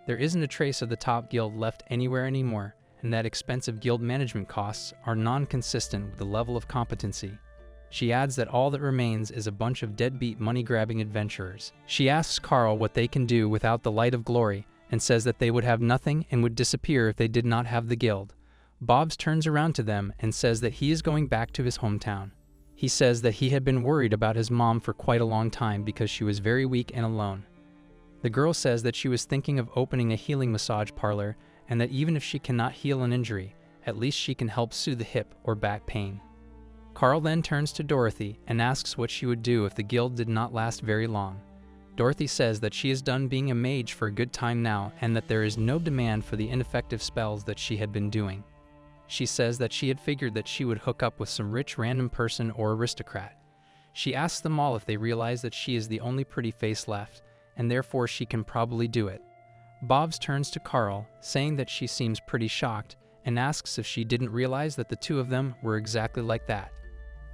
There isn't a trace of the top guild left anywhere anymore, and that expensive guild management costs are non-consistent with the level of competency. She adds that all that remains is a bunch of deadbeat money-grabbing adventurers. She asks Carl what they can do without the light of glory, and says that they would have nothing and would disappear if they did not have the guild. Bobs turns around to them and says that he is going back to his hometown. He says that he had been worried about his mom for quite a long time because she was very weak and alone. The girl says that she was thinking of opening a healing massage parlor, and that even if she cannot heal an injury, at least she can help soothe the hip or back pain. Carl then turns to Dorothy and asks what she would do if the guild did not last very long. Dorothy says that she is done being a mage for a good time now, and that there is no demand for the ineffective spells that she had been doing. She says that she had figured that she would hook up with some rich random person or aristocrat. She asks them all if they realize that she is the only pretty face left, and therefore she can probably do it. Bobs turns to Carl, saying that she seems pretty shocked, and asks if she didn't realize that the two of them were exactly like that.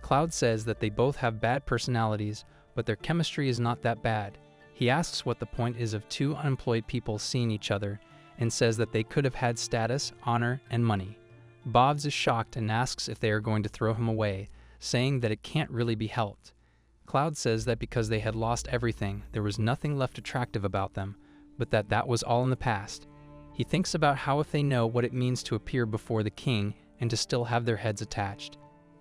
Cloud says that they both have bad personalities, but their chemistry is not that bad. He asks what the point is of two unemployed people seeing each other, and says that they could have had status, honor, and money. Bobs is shocked and asks if they are going to throw him away, saying that it can't really be helped. Cloud says that because they had lost everything, there was nothing left attractive about them, but that was all in the past. He thinks about how if they know what it means to appear before the king and to still have their heads attached.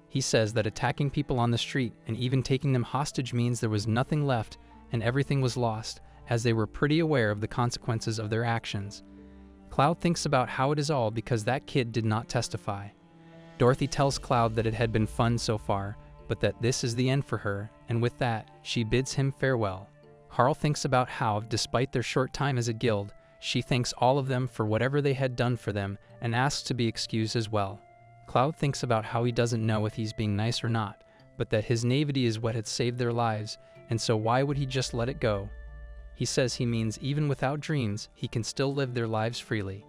He says that attacking people on the street and even taking them hostage means there was nothing left and everything was lost, as they were pretty aware of the consequences of their actions. Cloud thinks about how it is all because that kid did not testify. Dorothy tells Cloud that it had been fun so far, but that this is the end for her, and with that, she bids him farewell. Carl thinks about how, despite their short time as a guild, she thanks all of them for whatever they had done for them and asks to be excused as well. Cloud thinks about how he doesn't know if he's being nice or not, but that his naivety is what had saved their lives, and so why would he just let it go? He says he means even without dreams, he can still live their lives freely.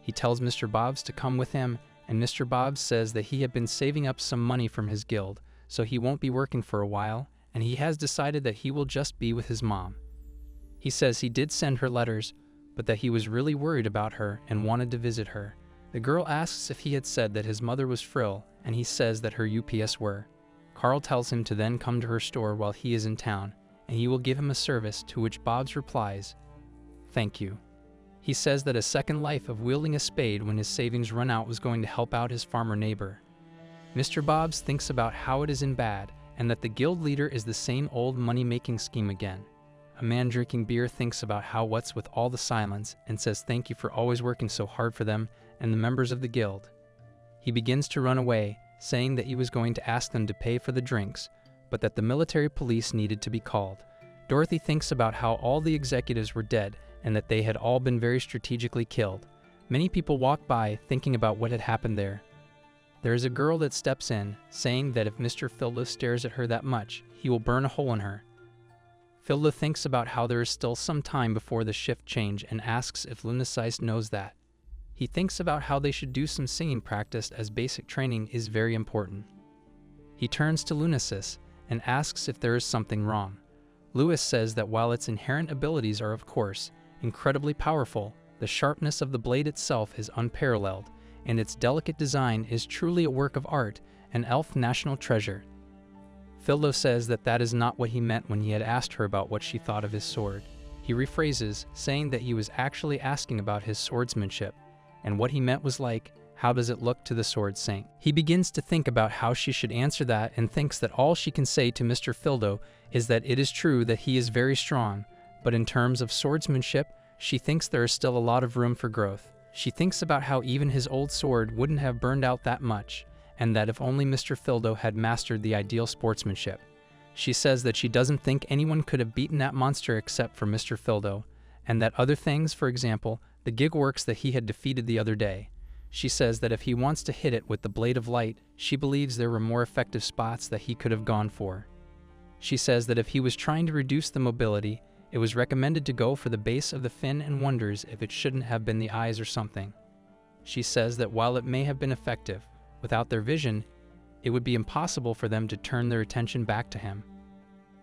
He tells Mr. Bobs to come with him, and Mr. Bobs says that he had been saving up some money from his guild, so he won't be working for a while, and he has decided that he will just be with his mom. He says he did send her letters, but that he was really worried about her and wanted to visit her. The girl asks if he had said that his mother was Frill, and he says that her UPS were. Carl tells him to then come to her store while he is in town, and he will give him a service, to which Bobs replies, "Thank you." He says that a second life of wielding a spade when his savings run out was going to help out his farmer neighbor. Mr. Bobs thinks about how it is in bad, and that the guild leader is the same old money-making scheme again. A man drinking beer thinks about how what's with all the silence, and says thank you for always working so hard for them and the members of the guild. He begins to run away, saying that he was going to ask them to pay for the drinks, but that the military police needed to be called. Dorothy thinks about how all the executives were dead and that they had all been very strategically killed. Many people walk by thinking about what had happened there. There is a girl that steps in, saying that if Mr. Filda stares at her that much, he will burn a hole in her. Filda thinks about how there is still some time before the shift change and asks if Lunasis knows that. He thinks about how they should do some singing practice as basic training is very important. He turns to Lunasis and asks if there is something wrong. Lewis says that while its inherent abilities are, of course, incredibly powerful, the sharpness of the blade itself is unparalleled, and its delicate design is truly a work of art, an elf national treasure. Fildo says that that is not what he meant when he had asked her about what she thought of his sword. He rephrases, saying that he was actually asking about his swordsmanship, and what he meant was like, how does it look to the sword saint? He begins to think about how she should answer that and thinks that all she can say to Mr. Fildo is that it is true that he is very strong, but in terms of swordsmanship, she thinks there is still a lot of room for growth. She thinks about how even his old sword wouldn't have burned out that much, and that if only Mr. Fildo had mastered the ideal sportsmanship. She says that she doesn't think anyone could have beaten that monster except for Mr. Fildo, and that other things, for example, the gigworks that he had defeated the other day. She says that if he wants to hit it with the blade of light, she believes there were more effective spots that he could have gone for. She says that if he was trying to reduce the mobility, it was recommended to go for the base of the fin and wonders if it shouldn't have been the eyes or something. She says that while it may have been effective, without their vision, it would be impossible for them to turn their attention back to him.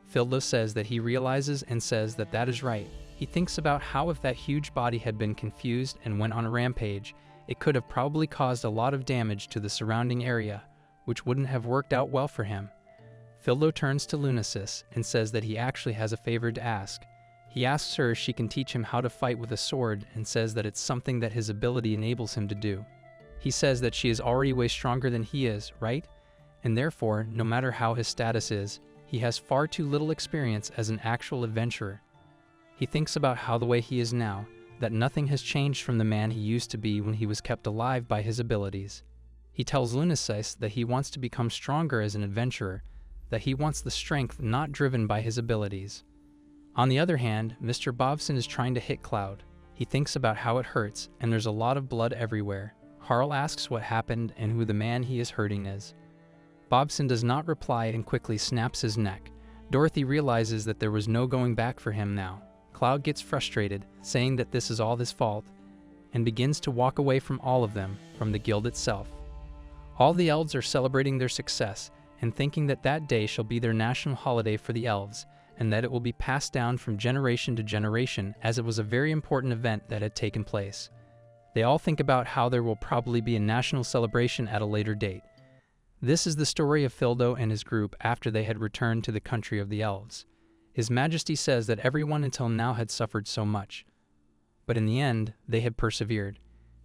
Fildo says that he realizes and says that that is right. He thinks about how if that huge body had been confused and went on a rampage, it could have probably caused a lot of damage to the surrounding area, which wouldn't have worked out well for him. Fildo turns to Lunasis and says that he actually has a favor to ask. He asks her if she can teach him how to fight with a sword and says that it's something that his ability enables him to do. He says that she is already way stronger than he is, right? And therefore, no matter how his status is, he has far too little experience as an actual adventurer. He thinks about how the way he is now, that nothing has changed from the man he used to be when he was kept alive by his abilities. He tells Lunasis that he wants to become stronger as an adventurer, that he wants the strength not driven by his abilities. On the other hand, Mr. Bobson is trying to hit Cloud. He thinks about how it hurts, and there's a lot of blood everywhere. Carl asks what happened and who the man he is hurting is. Bobson does not reply and quickly snaps his neck. Dorothy realizes that there was no going back for him now. Cloud gets frustrated, saying that this is all his fault, and begins to walk away from all of them, from the guild itself. All the elves are celebrating their success, and thinking that that day shall be their national holiday for the elves, and that it will be passed down from generation to generation, as it was a very important event that had taken place. They all think about how there will probably be a national celebration at a later date. This is the story of Fildo and his group after they had returned to the country of the elves. His Majesty says that everyone until now had suffered so much, but in the end, they had persevered.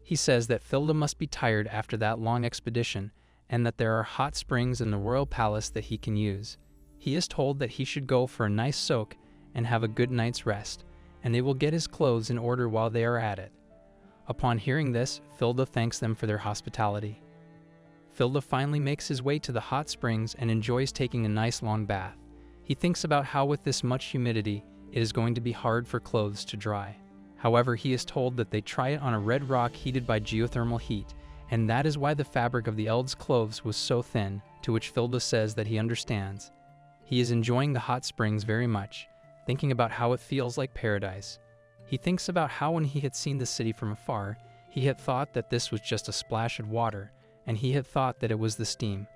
He says that Fildo must be tired after that long expedition, and that there are hot springs in the royal palace that he can use. He is told that he should go for a nice soak and have a good night's rest, and they will get his clothes in order while they are at it. Upon hearing this, Fildo thanks them for their hospitality. Fildo finally makes his way to the hot springs and enjoys taking a nice long bath. He thinks about how with this much humidity, it is going to be hard for clothes to dry. However, he is told that they try it on a red rock heated by geothermal heat, and that is why the fabric of the elves' clothes was so thin, to which Fildo says that he understands. He is enjoying the hot springs very much, thinking about how it feels like paradise. He thinks about how when he had seen the city from afar, he had thought that this was just a splash of water, and he had thought that it was the steam.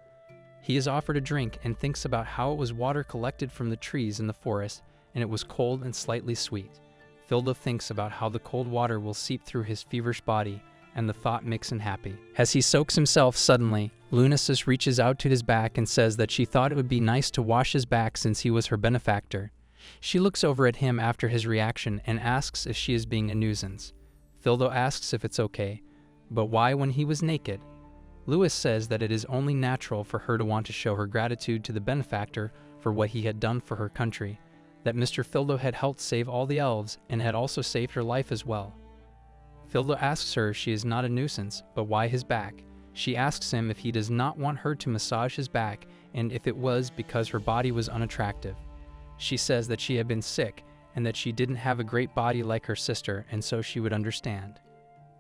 He is offered a drink and thinks about how it was water collected from the trees in the forest, and it was cold and slightly sweet. Fildo thinks about how the cold water will seep through his feverish body, and the thought makes him happy. As he soaks himself suddenly, Lunasis reaches out to his back and says that she thought it would be nice to wash his back since he was her benefactor. She looks over at him after his reaction and asks if she is being a nuisance. Fildo asks if it's okay, but why when he was naked? Lewis says that it is only natural for her to want to show her gratitude to the benefactor for what he had done for her country, that Mr. Fildo had helped save all the elves and had also saved her life as well. Fildo asks her if she is not a nuisance, but why his back. She asks him if he does not want her to massage his back and if it was because her body was unattractive. She says that she had been sick and that she didn't have a great body like her sister, and so she would understand.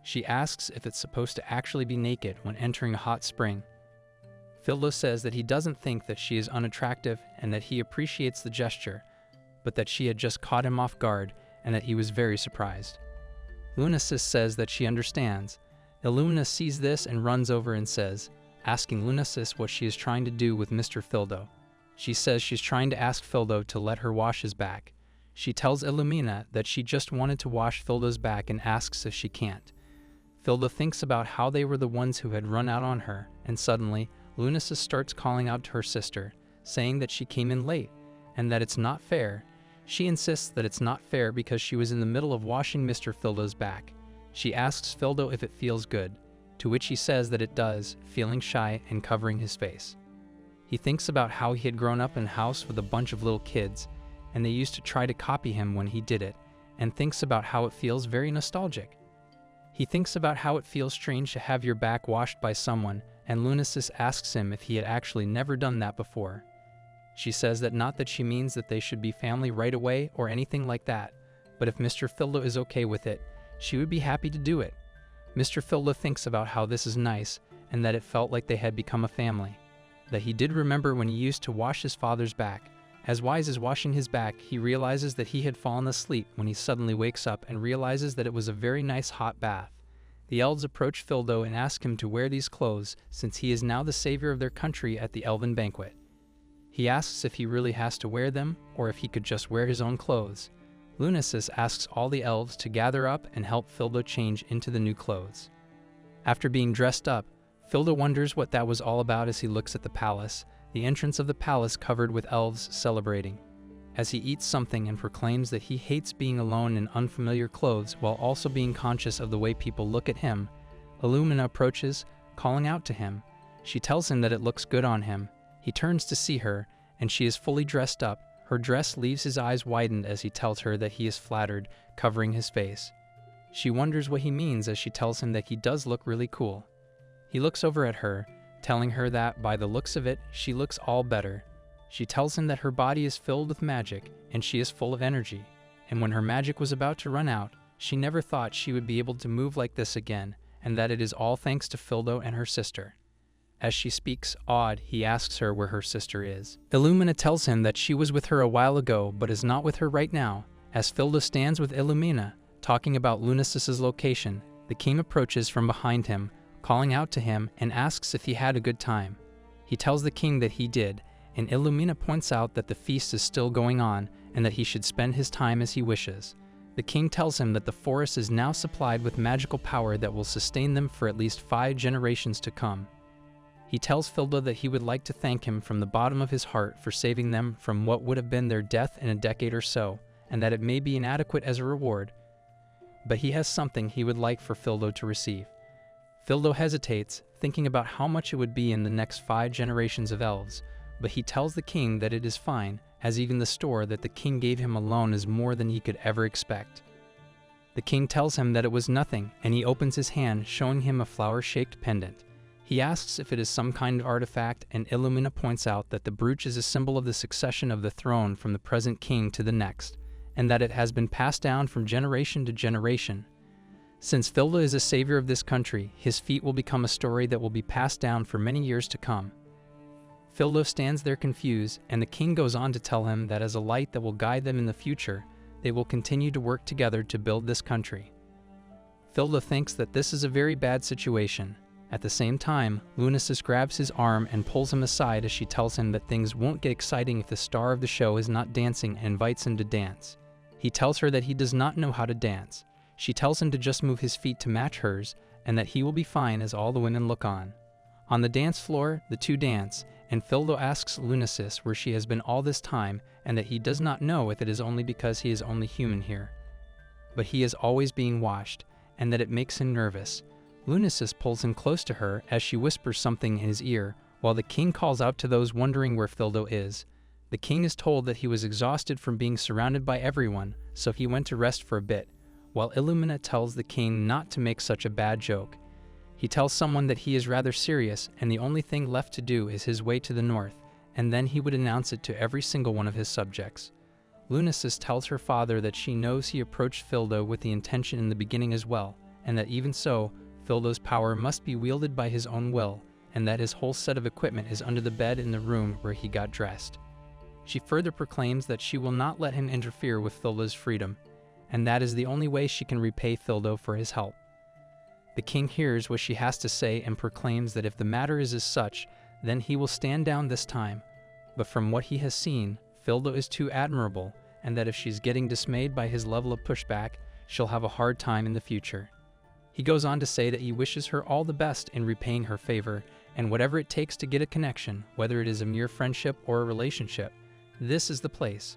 She asks if it's supposed to actually be naked when entering a hot spring. Fildo says that he doesn't think that she is unattractive and that he appreciates the gesture, but that she had just caught him off guard and that he was very surprised. Lunasis says that she understands. Illumina sees this and runs over and says, asking Lunasis what she is trying to do with Mr. Fildo. She says she's trying to ask Fildo to let her wash his back. She tells Illumina that she just wanted to wash Fildo's back and asks if she can't. Fildo thinks about how they were the ones who had run out on her, and suddenly, Lunasis starts calling out to her sister, saying that she came in late, and that it's not fair. She insists that it's not fair because she was in the middle of washing Mr. Fildo's back. She asks Fildo if it feels good, to which he says that it does, feeling shy and covering his face. He thinks about how he had grown up in a house with a bunch of little kids, and they used to try to copy him when he did it, and thinks about how it feels very nostalgic. He thinks about how it feels strange to have your back washed by someone, and Lunasis asks him if he had actually never done that before. She says that not that she means that they should be family right away or anything like that, but if Mr. Fildo is okay with it, she would be happy to do it. Mr. Fildo thinks about how this is nice, and that it felt like they had become a family. That he did remember when he used to wash his father's back. As Wise is washing his back, he realizes that he had fallen asleep when he suddenly wakes up and realizes that it was a very nice hot bath. The elves approach Fildo and ask him to wear these clothes since he is now the savior of their country at the elven banquet. He asks if he really has to wear them or if he could just wear his own clothes. Lunasis asks all the elves to gather up and help Fildo change into the new clothes. After being dressed up, Fildo wonders what that was all about as he looks at the palace, the entrance of the palace covered with elves celebrating. As he eats something and proclaims that he hates being alone in unfamiliar clothes while also being conscious of the way people look at him, Illumina approaches, calling out to him. She tells him that it looks good on him. He turns to see her, and she is fully dressed up. Her dress leaves his eyes widened as he tells her that he is flattered, covering his face. She wonders what he means as she tells him that he does look really cool. He looks over at her, telling her that, by the looks of it, she looks all better. She tells him that her body is filled with magic, and she is full of energy, and when her magic was about to run out, she never thought she would be able to move like this again, and that it is all thanks to Fildo and her sister. As she speaks, awed, he asks her where her sister is. Illumina tells him that she was with her a while ago, but is not with her right now. As Fildo stands with Illumina, talking about Lunasis's location, the king approaches from behind him, calling out to him and asks if he had a good time. He tells the king that he did, and Illumina points out that the feast is still going on and that he should spend his time as he wishes. The king tells him that the forest is now supplied with magical power that will sustain them for at least 5 generations to come. He tells Fildo that he would like to thank him from the bottom of his heart for saving them from what would have been their death in a decade or so, and that it may be inadequate as a reward, but he has something he would like for Fildo to receive. Fildo hesitates, thinking about how much it would be in the next 5 generations of elves, but he tells the king that it is fine, as even the store that the king gave him alone is more than he could ever expect. The king tells him that it was nothing, and he opens his hand, showing him a flower-shaped pendant. He asks if it is some kind of artifact, and Illumina points out that the brooch is a symbol of the succession of the throne from the present king to the next, and that it has been passed down from generation to generation. Since Filda is a savior of this country, his feat will become a story that will be passed down for many years to come. Filda stands there confused, and the king goes on to tell him that as a light that will guide them in the future, they will continue to work together to build this country. Filda thinks that this is a very bad situation. At the same time, Lunasis grabs his arm and pulls him aside as she tells him that things won't get exciting if the star of the show is not dancing and invites him to dance. He tells her that he does not know how to dance. She tells him to just move his feet to match hers and that he will be fine as all the women look on. On the dance floor, the two dance, and Filda asks Lunasis where she has been all this time and that he does not know if it is only because he is only human here. But he is always being watched, and that it makes him nervous. Lunasis pulls him close to her as she whispers something in his ear, while the king calls out to those wondering where Filda is. The king is told that he was exhausted from being surrounded by everyone, so he went to rest for a bit, while Illumina tells the king not to make such a bad joke. He tells someone that he is rather serious, and the only thing left to do is his way to the north, and then he would announce it to every single one of his subjects. Lunasis tells her father that she knows he approached Filda with the intention in the beginning as well, and that even so, Filda's power must be wielded by his own will, and that his whole set of equipment is under the bed in the room where he got dressed. She further proclaims that she will not let him interfere with Filda's freedom, and that is the only way she can repay Filda for his help. The king hears what she has to say and proclaims that if the matter is as such, then he will stand down this time, but from what he has seen, Filda is too admirable, and that if she's getting dismayed by his level of pushback, she'll have a hard time in the future. He goes on to say that he wishes her all the best in repaying her favor, and whatever it takes to get a connection, whether it is a mere friendship or a relationship, this is the place.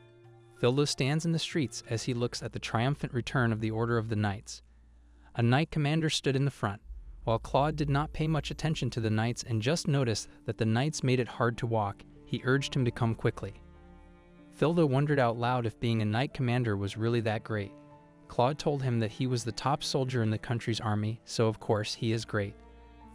Filda stands in the streets as he looks at the triumphant return of the Order of the Knights. A knight commander stood in the front, while Claude did not pay much attention to the knights and just noticed that the knights made it hard to walk. He urged him to come quickly. Filda wondered out loud if being a knight commander was really that great. Claude told him that he was the top soldier in the country's army, so of course he is great.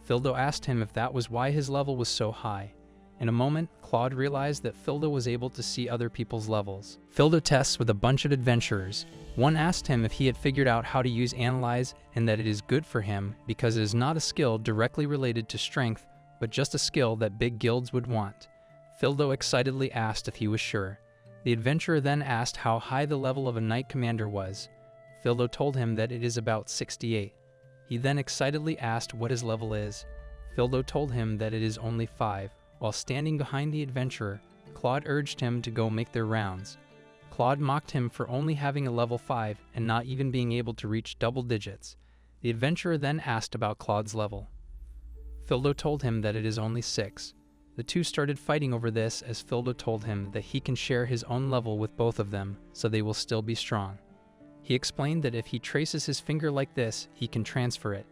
Filda asked him if that was why his level was so high. In a moment, Claude realized that Filda was able to see other people's levels. Filda tests with a bunch of adventurers. One asked him if he had figured out how to use Analyze and that it is good for him because it is not a skill directly related to strength, but just a skill that big guilds would want. Filda excitedly asked if he was sure. The adventurer then asked how high the level of a knight commander was. Filda told him that it is about 68. He then excitedly asked what his level is. Filda told him that it is only 5. While standing behind the adventurer, Claude urged him to go make their rounds. Claude mocked him for only having a level 5 and not even being able to reach double digits. The adventurer then asked about Claude's level. Filda told him that it is only 6. The two started fighting over this as Filda told him that he can share his own level with both of them, so they will still be strong. He explained that if he traces his finger like this, he can transfer it.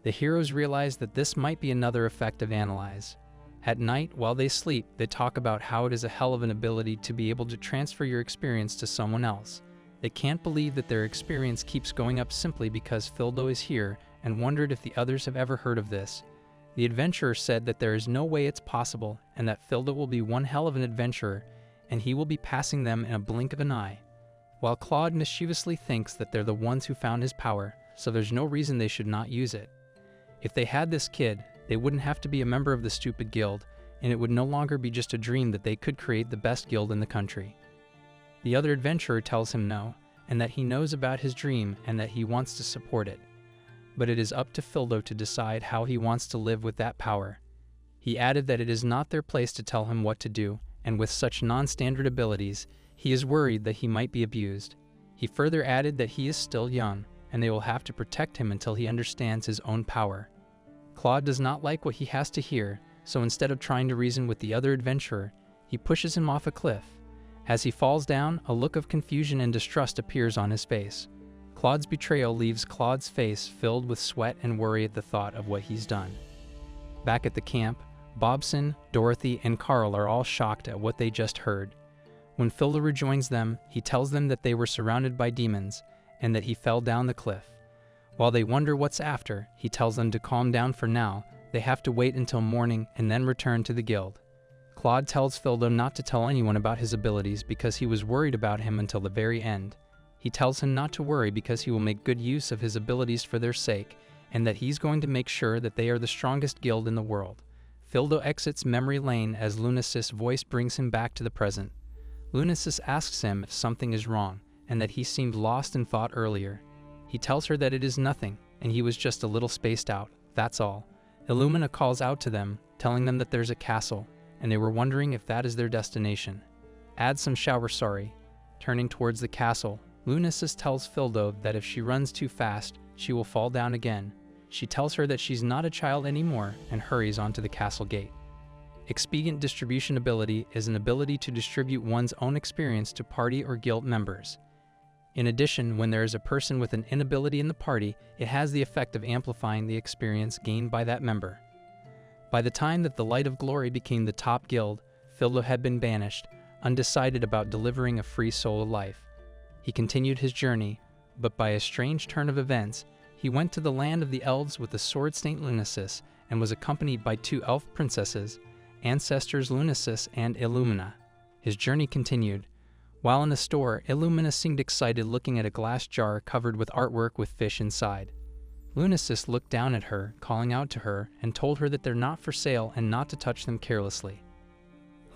The heroes realize that this might be another effect of Analyze. At night, while they sleep, they talk about how it is a hell of an ability to be able to transfer your experience to someone else. They can't believe that their experience keeps going up simply because Filda is here and wondered if the others have ever heard of this. The adventurer said that there is no way it's possible and that Filda will be one hell of an adventurer and he will be passing them in a blink of an eye. While Claude mischievously thinks that they're the ones who found his power, so there's no reason they should not use it. If they had this kid, they wouldn't have to be a member of the stupid guild, and it would no longer be just a dream that they could create the best guild in the country. The other adventurer tells him no, and that he knows about his dream and that he wants to support it. But it is up to Filda to decide how he wants to live with that power. He added that it is not their place to tell him what to do, and with such non-standard abilities, he is worried that he might be abused. He further added that he is still young, and they will have to protect him until he understands his own power. Claude does not like what he has to hear, so instead of trying to reason with the other adventurer, he pushes him off a cliff. As he falls down, a look of confusion and distrust appears on his face. Claude's betrayal leaves Claude's face filled with sweat and worry at the thought of what he's done. Back at the camp, Bobson, Dorothy, and Carl are all shocked at what they just heard. When Filda rejoins them, he tells them that they were surrounded by demons, and that he fell down the cliff. While they wonder what's after, he tells them to calm down for now. They have to wait until morning and then return to the guild. Claude tells Filda not to tell anyone about his abilities because he was worried about him until the very end. He tells him not to worry because he will make good use of his abilities for their sake, and that he's going to make sure that they are the strongest guild in the world. Fildo exits memory lane as Lunasis' voice brings him back to the present. Lunasis asks him if something is wrong, and that he seemed lost in thought earlier. He tells her that it is nothing, and he was just a little spaced out, that's all. Illumina calls out to them, telling them that there's a castle, and they were wondering if that is their destination. Add some shower sorry. Turning towards the castle, Lunasis tells Fildo that if she runs too fast, she will fall down again. She tells her that she's not a child anymore and hurries onto the castle gate. Expedient distribution ability is an ability to distribute one's own experience to party or guild members. In addition, when there is a person with an inability in the party, it has the effect of amplifying the experience gained by that member. By the time that the Light of Glory became the top guild, Fildo had been banished, undecided about delivering a free solo life. He continued his journey, but by a strange turn of events, he went to the land of the elves with the sword Saint Lunasis and was accompanied by 2 elf princesses, ancestors Lunasis and Illumina. His journey continued. While in a store, Illumina seemed excited looking at a glass jar covered with artwork with fish inside. Lunasis looked down at her, calling out to her, and told her that they're not for sale and not to touch them carelessly.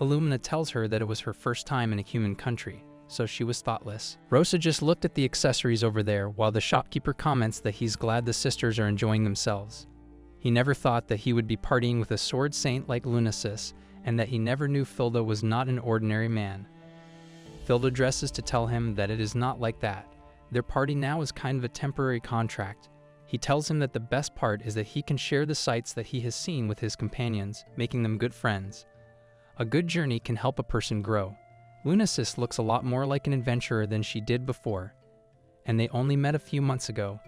Illumina tells her that it was her first time in a human country, so she was thoughtless. Rosa just looked at the accessories over there while the shopkeeper comments that he's glad the sisters are enjoying themselves. He never thought that he would be partying with a sword saint like Lunasis, and that he never knew Fildo was not an ordinary man. Fildo dresses to tell him that it is not like that. Their party now is kind of a temporary contract. He tells him that the best part is that he can share the sights that he has seen with his companions, making them good friends. A good journey can help a person grow. Lunasis looks a lot more like an adventurer than she did before, and they only met a few months ago.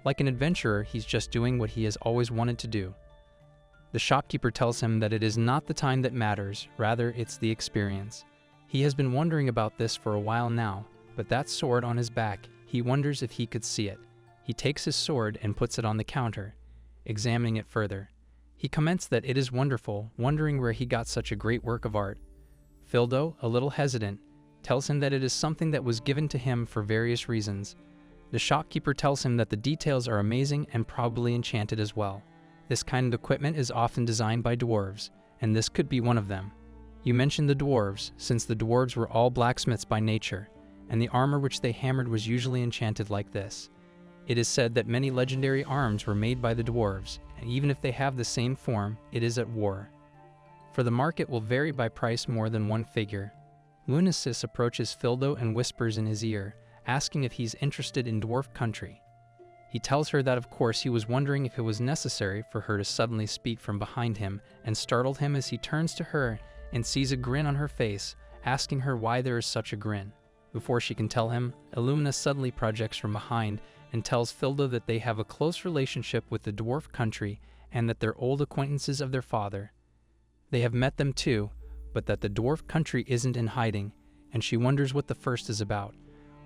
Like an adventurer, he's just doing what he has always wanted to do. The shopkeeper tells him that it is not the time that matters, rather it's the experience. He has been wondering about this for a while now, but that sword on his back, he wonders if he could see it. He takes his sword and puts it on the counter, examining it further. He comments that it is wonderful, wondering where he got such a great work of art. Fildo, a little hesitant, tells him that it is something that was given to him for various reasons. The shopkeeper tells him that the details are amazing and probably enchanted as well. This kind of equipment is often designed by dwarves, and this could be one of them. You mentioned the dwarves, since the dwarves were all blacksmiths by nature, and the armor which they hammered was usually enchanted like this. It is said that many legendary arms were made by the dwarves, and even if they have the same form, it is at war. For the market will vary by price more than one figure. Lunasis approaches Fildo and whispers in his ear, asking if he's interested in dwarf country. He tells her that of course he was wondering if it was necessary for her to suddenly speak from behind him, and startled him as he turns to her and sees a grin on her face, asking her why there is such a grin. Before she can tell him, Illumina suddenly projects from behind and tells Fildo that they have a close relationship with the dwarf country and that they're old acquaintances of their father. They have met them too, but that the dwarf country isn't in hiding, and she wonders what the first is about.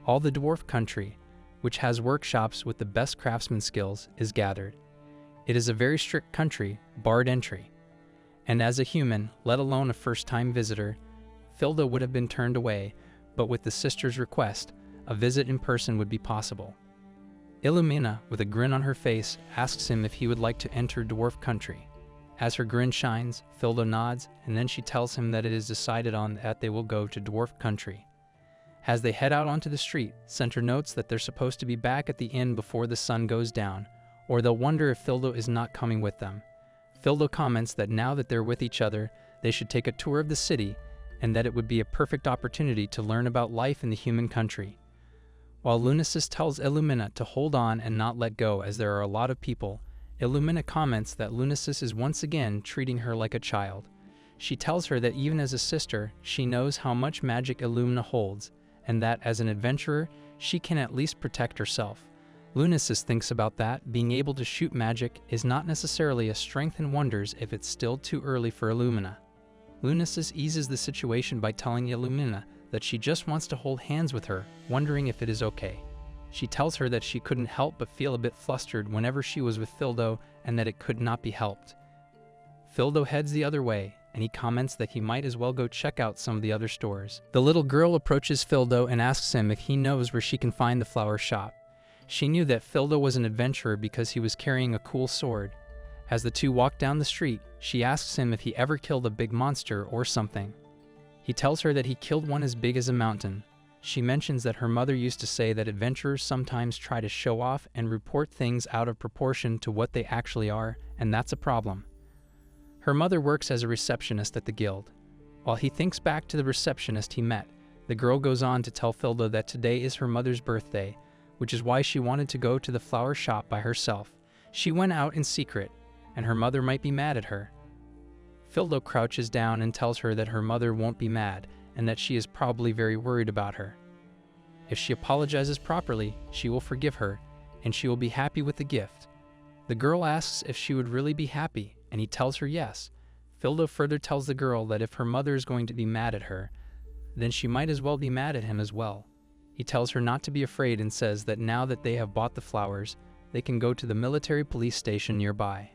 All the dwarf country, which has workshops with the best craftsman skills, is gathered. It is a very strict country, barred entry. And as a human, let alone a first-time visitor, Fildo would have been turned away, but with the sister's request, a visit in person would be possible. Illumina, with a grin on her face, asks him if he would like to enter dwarf country. As her grin shines, Fildo nods, and then she tells him that it is decided on that they will go to dwarf country. As they head out onto the street, Center notes that they're supposed to be back at the inn before the sun goes down, or they'll wonder if Fildo is not coming with them. Fildo comments that now that they're with each other, they should take a tour of the city, and that it would be a perfect opportunity to learn about life in the human country. While Lunasis tells Illumina to hold on and not let go as there are a lot of people, Illumina comments that Lunasis is once again treating her like a child. She tells her that even as a sister, she knows how much magic Illumina holds, and that as an adventurer, she can at least protect herself. Lunasis thinks about that, being able to shoot magic is not necessarily a strength and wonders if it's still too early for Illumina. Lunasis eases the situation by telling Illumina that she just wants to hold hands with her, wondering if it is okay. She tells her that she couldn't help but feel a bit flustered whenever she was with Fildo and that it could not be helped. Fildo heads the other way, and he comments that he might as well go check out some of the other stores. The little girl approaches Fildo and asks him if he knows where she can find the flower shop. She knew that Fildo was an adventurer because he was carrying a cool sword. As the two walk down the street, she asks him if he ever killed a big monster or something. He tells her that he killed one as big as a mountain. She mentions that her mother used to say that adventurers sometimes try to show off and report things out of proportion to what they actually are, and that's a problem. Her mother works as a receptionist at the guild. While he thinks back to the receptionist he met, the girl goes on to tell Fildo that today is her mother's birthday, which is why she wanted to go to the flower shop by herself. She went out in secret, and her mother might be mad at her. Fildo crouches down and tells her that her mother won't be mad, and that she is probably very worried about her. If she apologizes properly, she will forgive her, and she will be happy with the gift. The girl asks if she would really be happy, and he tells her yes. Fildo further tells the girl that if her mother is going to be mad at her, then she might as well be mad at him as well. He tells her not to be afraid and says that now that they have bought the flowers, they can go to the military police station nearby.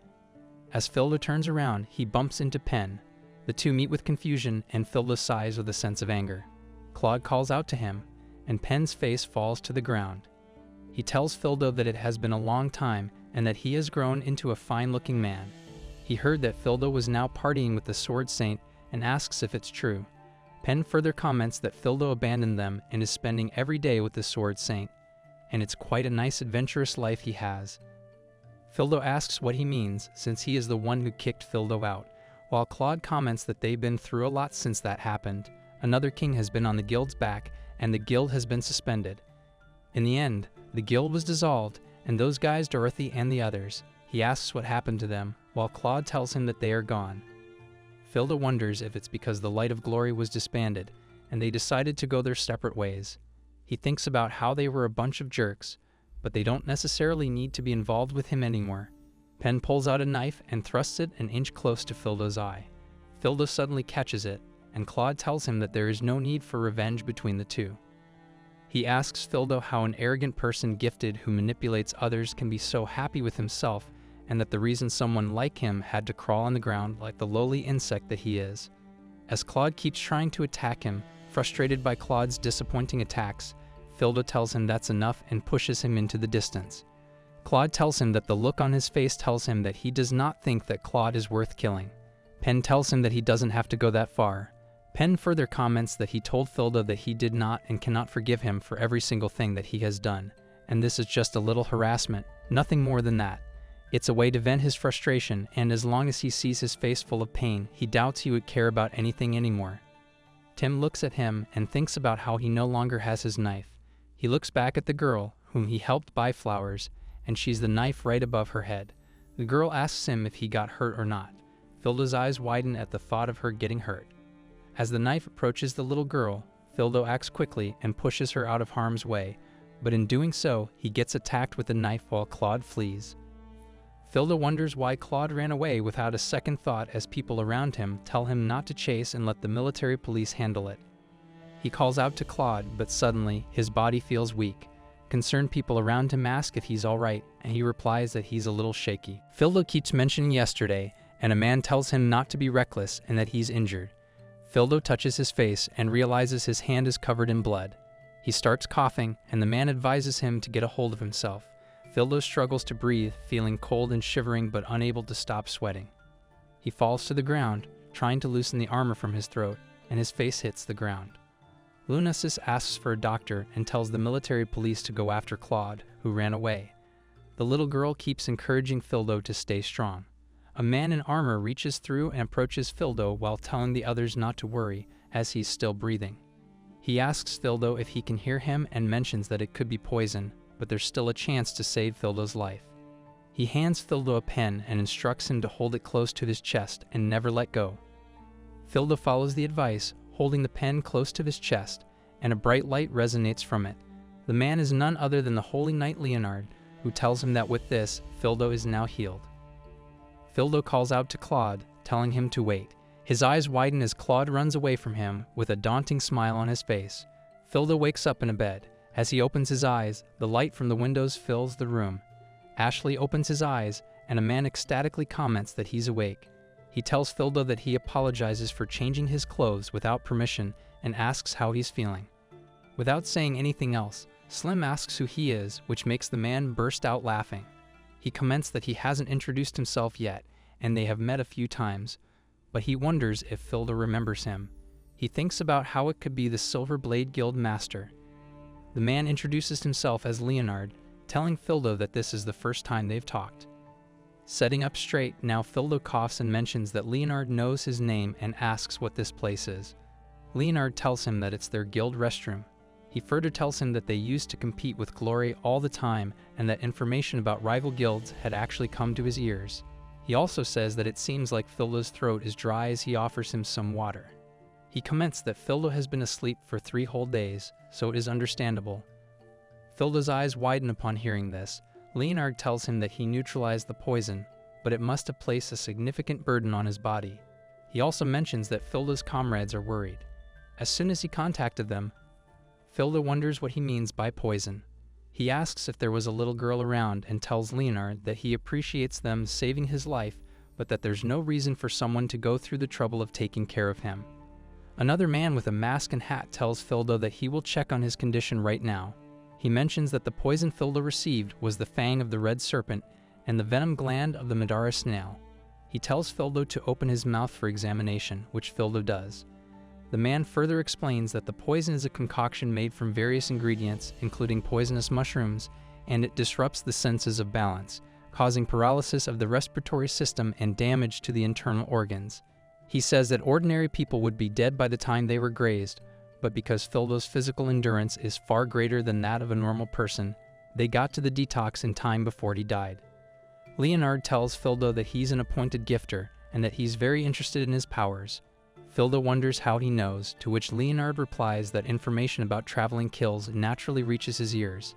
As Fildo turns around, he bumps into Pen. The two meet with confusion, and Fildo sighs with a sense of anger. Claude calls out to him, and Pen's face falls to the ground. He tells Fildo that it has been a long time and that he has grown into a fine-looking man. He heard that Fildo was now partying with the Sword Saint and asks if it's true. Pen further comments that Fildo abandoned them and is spending every day with the Sword Saint, and it's quite a nice adventurous life he has. Fildo asks what he means, since he is the one who kicked Fildo out, while Claude comments that they've been through a lot since that happened. Another king has been on the guild's back, and the guild has been suspended. In the end, the guild was dissolved, and those guys, Dorothy and the others. He asks what happened to them, while Claude tells him that they are gone. Fildo wonders if it's because the Light of Glory was disbanded, and they decided to go their separate ways. He thinks about how they were a bunch of jerks, but they don't necessarily need to be involved with him anymore. Pen pulls out a knife and thrusts it an inch close to Fildo's eye. Fildo suddenly catches it, and Claude tells him that there is no need for revenge between the two. He asks Fildo how an arrogant person gifted who manipulates others can be so happy with himself, and that the reason someone like him had to crawl on the ground like the lowly insect that he is. As Claude keeps trying to attack him, frustrated by Claude's disappointing attacks, Fildo tells him that's enough and pushes him into the distance. Claude tells him that the look on his face tells him that he does not think that Claude is worth killing. Pen tells him that he doesn't have to go that far. Pen further comments that he told Fildo that he did not and cannot forgive him for every single thing that he has done, and this is just a little harassment, nothing more than that. It's a way to vent his frustration, and as long as he sees his face full of pain, he doubts he would care about anything anymore. Tim looks at him and thinks about how he no longer has his knife. He looks back at the girl, whom he helped buy flowers, and she's the knife right above her head. The girl asks him if he got hurt or not. Fildo's eyes widen at the thought of her getting hurt. As the knife approaches the little girl, Fildo acts quickly and pushes her out of harm's way, but in doing so, he gets attacked with the knife while Claude flees. Fildo wonders why Claude ran away without a second thought, as people around him tell him not to chase and let the military police handle it. He calls out to Claude, but suddenly, his body feels weak. Concerned people around him ask if he's alright, and he replies that he's a little shaky. Fildo keeps mentioning yesterday, and a man tells him not to be reckless and that he's injured. Fildo touches his face and realizes his hand is covered in blood. He starts coughing, and the man advises him to get a hold of himself. Fildo struggles to breathe, feeling cold and shivering but unable to stop sweating. He falls to the ground, trying to loosen the armor from his throat, and his face hits the ground. Lunasis asks for a doctor and tells the military police to go after Claude, who ran away. The little girl keeps encouraging Fildo to stay strong. A man in armor reaches through and approaches Fildo while telling the others not to worry, as he's still breathing. He asks Fildo if he can hear him and mentions that it could be poison, but there's still a chance to save Fildo's life. He hands Fildo a pen and instructs him to hold it close to his chest and never let go. Fildo follows the advice, holding the pen close to his chest, and a bright light resonates from it. The man is none other than the Holy Knight Leonard, who tells him that with this, Fildo is now healed. Fildo calls out to Claude, telling him to wait. His eyes widen as Claude runs away from him with a daunting smile on his face. Fildo wakes up in a bed. As he opens his eyes, the light from the windows fills the room. Ashley opens his eyes, and a man ecstatically comments that he's awake. He tells Fildo that he apologizes for changing his clothes without permission and asks how he's feeling. Without saying anything else, Slim asks who he is, which makes the man burst out laughing. He comments that he hasn't introduced himself yet, and they have met a few times, but he wonders if Fildo remembers him. He thinks about how it could be the Silver Blade Guild master. The man introduces himself as Leonard, telling Fildo that this is the first time they've talked. Setting up straight, now Fildo coughs and mentions that Leonard knows his name and asks what this place is. Leonard tells him that it's their guild restroom. He further tells him that they used to compete with Glory all the time and that information about rival guilds had actually come to his ears. He also says that it seems like Fildo's throat is dry as he offers him some water. He comments that Fildo has been asleep for 3 whole days, so it is understandable. Fildo's eyes widen upon hearing this. Leonard tells him that he neutralized the poison, but it must have placed a significant burden on his body. He also mentions that Fildo's comrades are worried. As soon as he contacted them, Fildo wonders what he means by poison. He asks if there was a little girl around and tells Leonard that he appreciates them saving his life, but that there's no reason for someone to go through the trouble of taking care of him. Another man with a mask and hat tells Fildo that he will check on his condition right now. He mentions that the poison Fildo received was the fang of the red serpent and the venom gland of the Madara snail. He tells Fildo to open his mouth for examination, which Fildo does. The man further explains that the poison is a concoction made from various ingredients, including poisonous mushrooms, and it disrupts the senses of balance, causing paralysis of the respiratory system and damage to the internal organs. He says that ordinary people would be dead by the time they were grazed, but because Fildo's physical endurance is far greater than that of a normal person, they got to the detox in time before he died. Leonard tells Fildo that he's an appointed gifter and that he's very interested in his powers. Fildo wonders how he knows, to which Leonard replies that information about traveling kills naturally reaches his ears.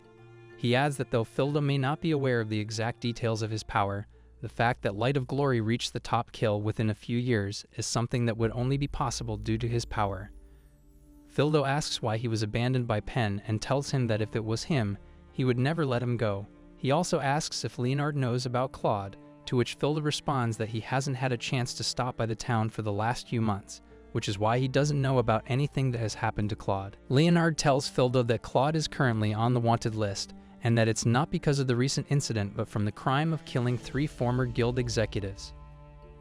He adds that though Fildo may not be aware of the exact details of his power, the fact that Light of Glory reached the top kill within a few years is something that would only be possible due to his power. Fildo asks why he was abandoned by Pen and tells him that if it was him, he would never let him go. He also asks if Leonard knows about Claude, to which Fildo responds that he hasn't had a chance to stop by the town for the last few months, which is why he doesn't know about anything that has happened to Claude. Leonard tells Fildo that Claude is currently on the wanted list, and that it's not because of the recent incident but from the crime of killing 3 former guild executives.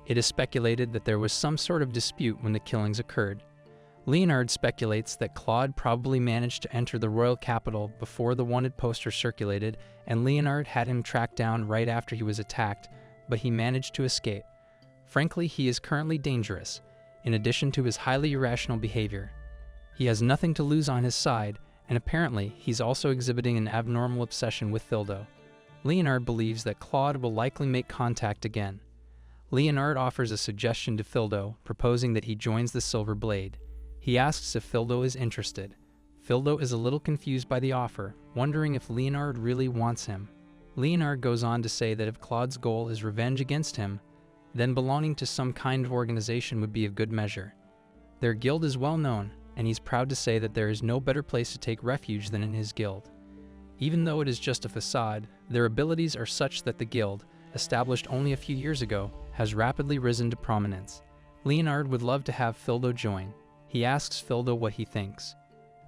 It is speculated that there was some sort of dispute when the killings occurred. Leonard speculates that Claude probably managed to enter the royal capital before the wanted poster circulated, and Leonard had him tracked down right after he was attacked, but he managed to escape. Frankly, he is currently dangerous, in addition to his highly irrational behavior. He has nothing to lose on his side, and apparently he's also exhibiting an abnormal obsession with Fildo. Leonard believes that Claude will likely make contact again. Leonard offers a suggestion to Fildo, proposing that he joins the Silver Blade. He asks if Fildo is interested. Fildo is a little confused by the offer, wondering if Leonard really wants him. Leonard goes on to say that if Claude's goal is revenge against him, then belonging to some kind of organization would be a good measure. Their guild is well known, and he's proud to say that there is no better place to take refuge than in his guild. Even though it is just a facade, their abilities are such that the guild, established only a few years ago, has rapidly risen to prominence. Leonard would love to have Fildo join. He asks Fildo what he thinks.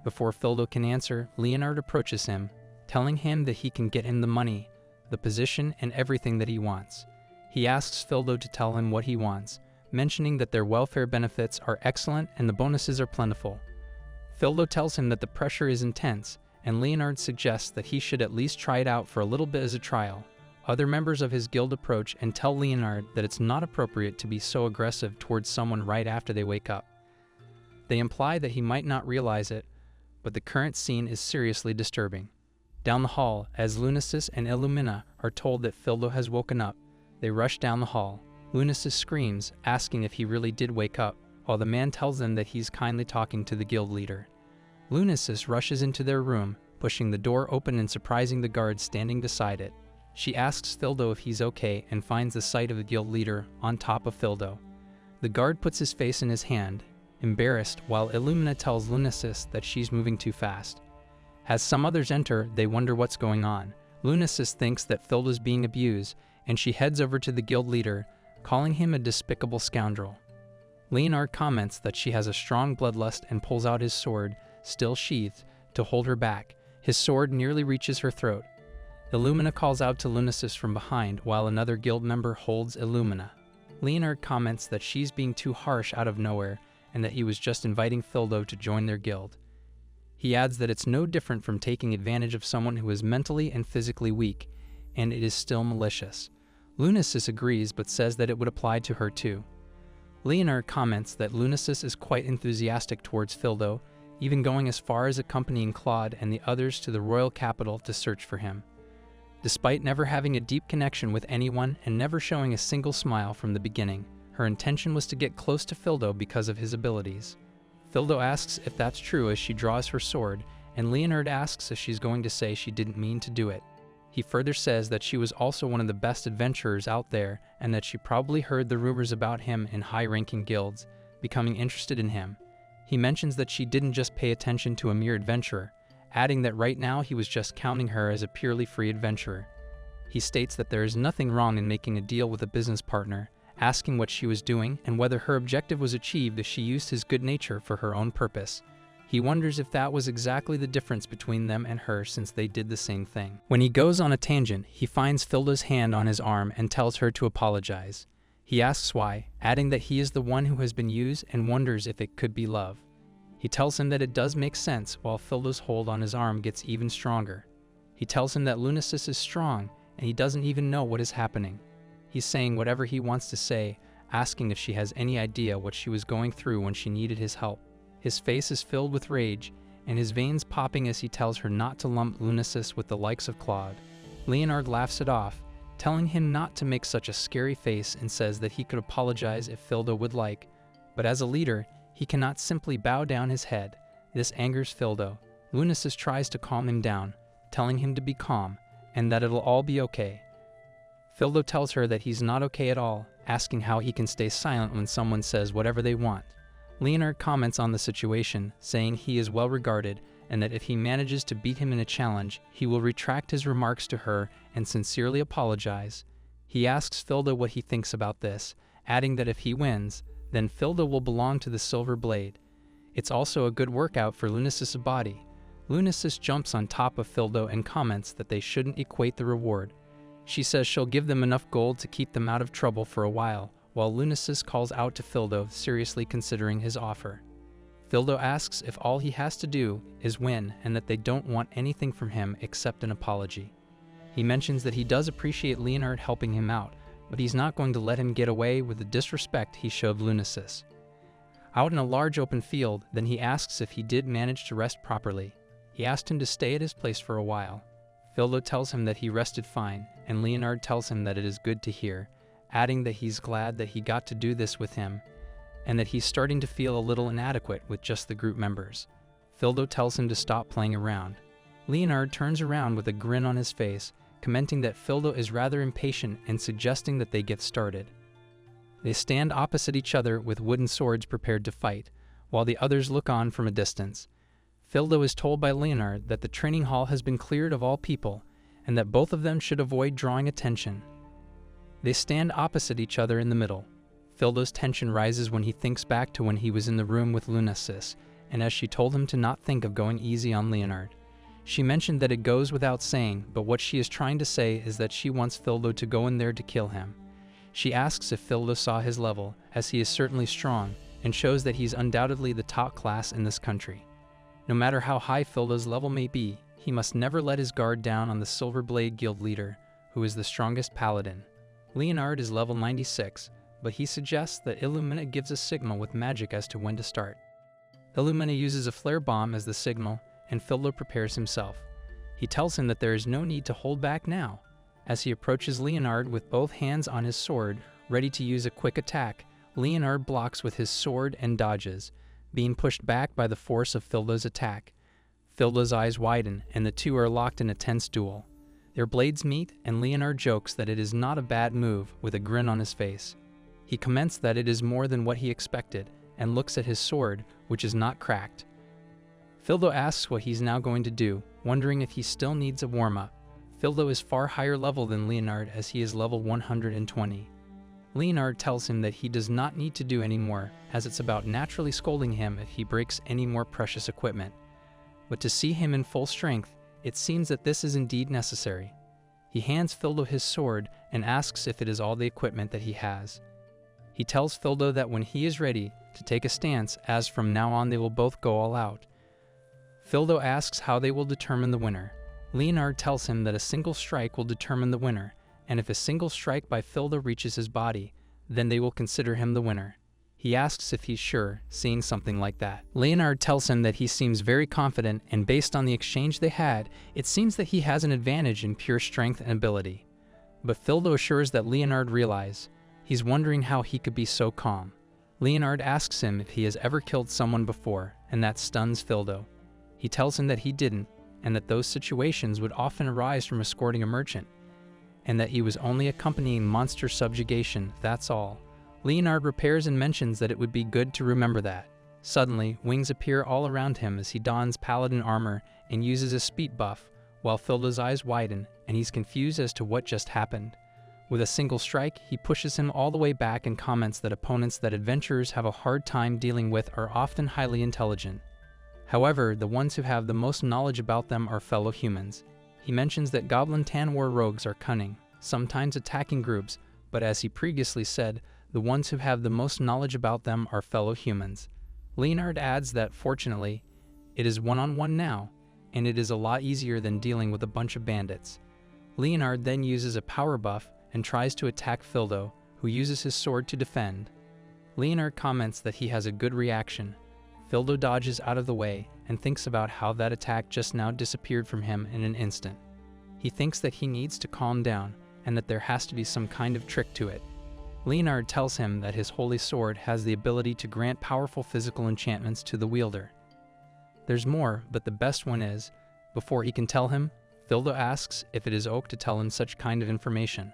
Before Fildo can answer, Leonard approaches him, telling him that he can get him the money, the position, and everything that he wants. He asks Fildo to tell him what he wants, mentioning that their welfare benefits are excellent and the bonuses are plentiful. Fildo tells him that the pressure is intense, and Leonard suggests that he should at least try it out for a little bit as a trial. Other members of his guild approach and tell Leonard that it's not appropriate to be so aggressive towards someone right after they wake up. They imply that he might not realize it, but the current scene is seriously disturbing. Down the hall, as Lunasis and Illumina are told that Fildo has woken up, they rush down the hall. Lunasis screams, asking if he really did wake up, while the man tells them that he's kindly talking to the guild leader. Lunasis rushes into their room, pushing the door open and surprising the guards standing beside it. She asks Fildo if he's okay and finds the sight of the guild leader on top of Fildo. The guard puts his face in his hand, embarrassed, while Illumina tells Lunasis that she's moving too fast. As some others enter, they wonder what's going on. Lunasis thinks that Fildo's being abused, and she heads over to the guild leader, calling him a despicable scoundrel. Leonard comments that she has a strong bloodlust and pulls out his sword, still sheathed, to hold her back. His sword nearly reaches her throat. Illumina calls out to Lunasis from behind while another guild member holds Illumina. Leonard comments that she's being too harsh out of nowhere and that he was just inviting Fildo to join their guild. He adds that it's no different from taking advantage of someone who is mentally and physically weak, and it is still malicious. Lunasis agrees but says that it would apply to her too. Leonard comments that Lunasis is quite enthusiastic towards Fildo, even going as far as accompanying Claude and the others to the royal capital to search for him. Despite never having a deep connection with anyone and never showing a single smile from the beginning, her intention was to get close to Fildo because of his abilities. Fildo asks if that's true as she draws her sword, and Leonard asks if she's going to say she didn't mean to do it. He further says that she was also one of the best adventurers out there and that she probably heard the rumors about him in high-ranking guilds, becoming interested in him. He mentions that she didn't just pay attention to a mere adventurer, adding that right now he was just counting her as a purely free adventurer. He states that there is nothing wrong in making a deal with a business partner, asking what she was doing and whether her objective was achieved as she used his good nature for her own purpose. He wonders if that was exactly the difference between them and her since they did the same thing. When he goes on a tangent, he finds Fildo's hand on his arm and tells her to apologize. He asks why, adding that he is the one who has been used and wonders if it could be love. He tells him that it does make sense while Fildo's hold on his arm gets even stronger. He tells him that Lunasis is strong and he doesn't even know what is happening. He's saying whatever he wants to say, asking if she has any idea what she was going through when she needed his help. His face is filled with rage, and his veins popping as he tells her not to lump Lunasis with the likes of Claude. Leonard laughs it off, telling him not to make such a scary face and says that he could apologize if Fildo would like, but as a leader, he cannot simply bow down his head. This angers Fildo. Lunasis tries to calm him down, telling him to be calm, and that it'll all be okay. Fildo tells her that he's not okay at all, asking how he can stay silent when someone says whatever they want. Leonard comments on the situation, saying he is well regarded and that if he manages to beat him in a challenge, he will retract his remarks to her and sincerely apologize. He asks Fildo what he thinks about this, adding that if he wins, then Fildo will belong to the Silver Blade. It's also a good workout for Lunasis' body. Lunasis jumps on top of Fildo and comments that they shouldn't equate the reward. She says she'll give them enough gold to keep them out of trouble for a while Lunasis calls out to Fildo, seriously considering his offer. Fildo asks if all he has to do is win and that they don't want anything from him except an apology. He mentions that he does appreciate Leonard helping him out, but he's not going to let him get away with the disrespect he showed Lunasis. Out in a large open field, then he asks if he did manage to rest properly. He asked him to stay at his place for a while. Fildo tells him that he rested fine, and Leonard tells him that it is good to hear, adding that he's glad that he got to do this with him, and that he's starting to feel a little inadequate with just the group members. Fildo tells him to stop playing around. Leonard turns around with a grin on his face, commenting that Fildo is rather impatient and suggesting that they get started. They stand opposite each other with wooden swords prepared to fight, while the others look on from a distance. Fildo is told by Leonard that the training hall has been cleared of all people, and that both of them should avoid drawing attention. They stand opposite each other in the middle. Fildo's tension rises when he thinks back to when he was in the room with Lunasis, and as she told him to not think of going easy on Leonard. She mentioned that it goes without saying, but what she is trying to say is that she wants Fildo to go in there to kill him. She asks if Fildo saw his level, as he is certainly strong, and shows that he's undoubtedly the top class in this country. No matter how high Fildo's level may be, he must never let his guard down on the Silver Blade Guild leader, who is the strongest paladin. Leonard is level 96, but he suggests that Illumina gives a signal with magic as to when to start. Illumina uses a flare bomb as the signal, and Fildo prepares himself. He tells him that there is no need to hold back now. As he approaches Leonard with both hands on his sword, ready to use a quick attack, Leonard blocks with his sword and dodges, being pushed back by the force of Fildo's attack. Fildo's eyes widen, and the two are locked in a tense duel. Their blades meet, and Leonard jokes that it is not a bad move, with a grin on his face. He comments that it is more than what he expected, and looks at his sword, which is not cracked. Fildo asks what he's now going to do, wondering if he still needs a warm-up. Fildo is far higher level than Leonard as he is level 120. Leonard tells him that he does not need to do any more, as it's about naturally scolding him if he breaks any more precious equipment. But to see him in full strength, it seems that this is indeed necessary. He hands Fildo his sword and asks if it is all the equipment that he has. He tells Fildo that when he is ready to take a stance, as from now on they will both go all out. Fildo asks how they will determine the winner. Leonard tells him that a single strike will determine the winner, and if a single strike by Fildo reaches his body, then they will consider him the winner. He asks if he's sure, seeing something like that. Leonard tells him that he seems very confident, and based on the exchange they had, it seems that he has an advantage in pure strength and ability. But Fildo assures that Leonard realizes. He's wondering how he could be so calm. Leonard asks him if he has ever killed someone before, and that stuns Fildo. He tells him that he didn't, and that those situations would often arise from escorting a merchant, and that he was only accompanying monster subjugation, that's all. Leonard repairs and mentions that it would be good to remember that. Suddenly, wings appear all around him as he dons paladin armor and uses a speed buff, while Fildo's eyes widen and he's confused as to what just happened. With a single strike, he pushes him all the way back and comments that opponents that adventurers have a hard time dealing with are often highly intelligent. However, the ones who have the most knowledge about them are fellow humans. He mentions that Goblin Tanwar rogues are cunning, sometimes attacking groups, but as he previously said, the ones who have the most knowledge about them are fellow humans. Leonard adds that, fortunately, it is one-on-one now, and it is a lot easier than dealing with a bunch of bandits. Leonard then uses a power buff and tries to attack Fildo, who uses his sword to defend. Leonard comments that he has a good reaction. Fildo dodges out of the way and thinks about how that attack just now disappeared from him in an instant. He thinks that he needs to calm down and that there has to be some kind of trick to it. Leonard tells him that his holy sword has the ability to grant powerful physical enchantments to the wielder. There's more, but the best one is, before he can tell him, Fildo asks if it is okay to tell him such kind of information.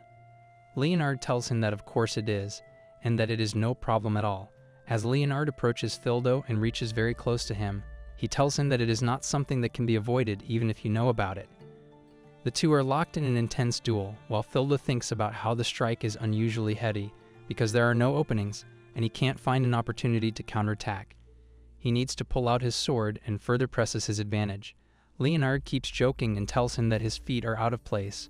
Leonard tells him that of course it is, and that it is no problem at all. As Leonard approaches Fildo and reaches very close to him, he tells him that it is not something that can be avoided even if you know about it. The two are locked in an intense duel, while Fildo thinks about how the strike is unusually heavy, because there are no openings, and he can't find an opportunity to counterattack. He needs to pull out his sword and further presses his advantage. Leonard keeps joking and tells him that his feet are out of place.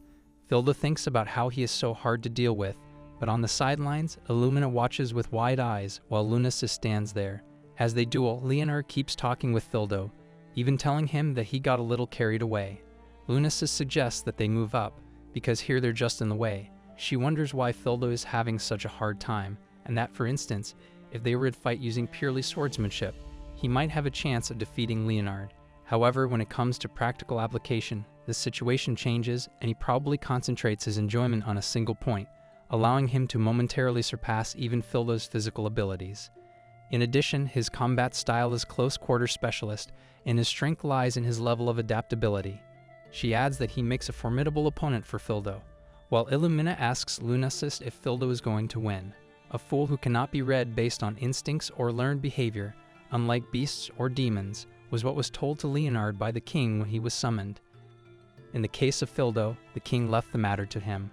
Fildo thinks about how he is so hard to deal with, but on the sidelines, Illumina watches with wide eyes while Lunasis stands there. As they duel, Leonard keeps talking with Fildo, even telling him that he got a little carried away. Lunasis suggests that they move up, because here they're just in the way. She wonders why Fildo is having such a hard time, and that, for instance, if they were to fight using purely swordsmanship, he might have a chance of defeating Leonard. However, when it comes to practical application, the situation changes and he probably concentrates his enjoyment on a single point, allowing him to momentarily surpass even Fildo's physical abilities. In addition, his combat style is close-quarter specialist, and his strength lies in his level of adaptability. She adds that he makes a formidable opponent for Fildo, while Illumina asks Lunasis if Fildo is going to win. A fool who cannot be read based on instincts or learned behavior, unlike beasts or demons, was what was told to Leonard by the king when he was summoned. In the case of Fildo, the king left the matter to him.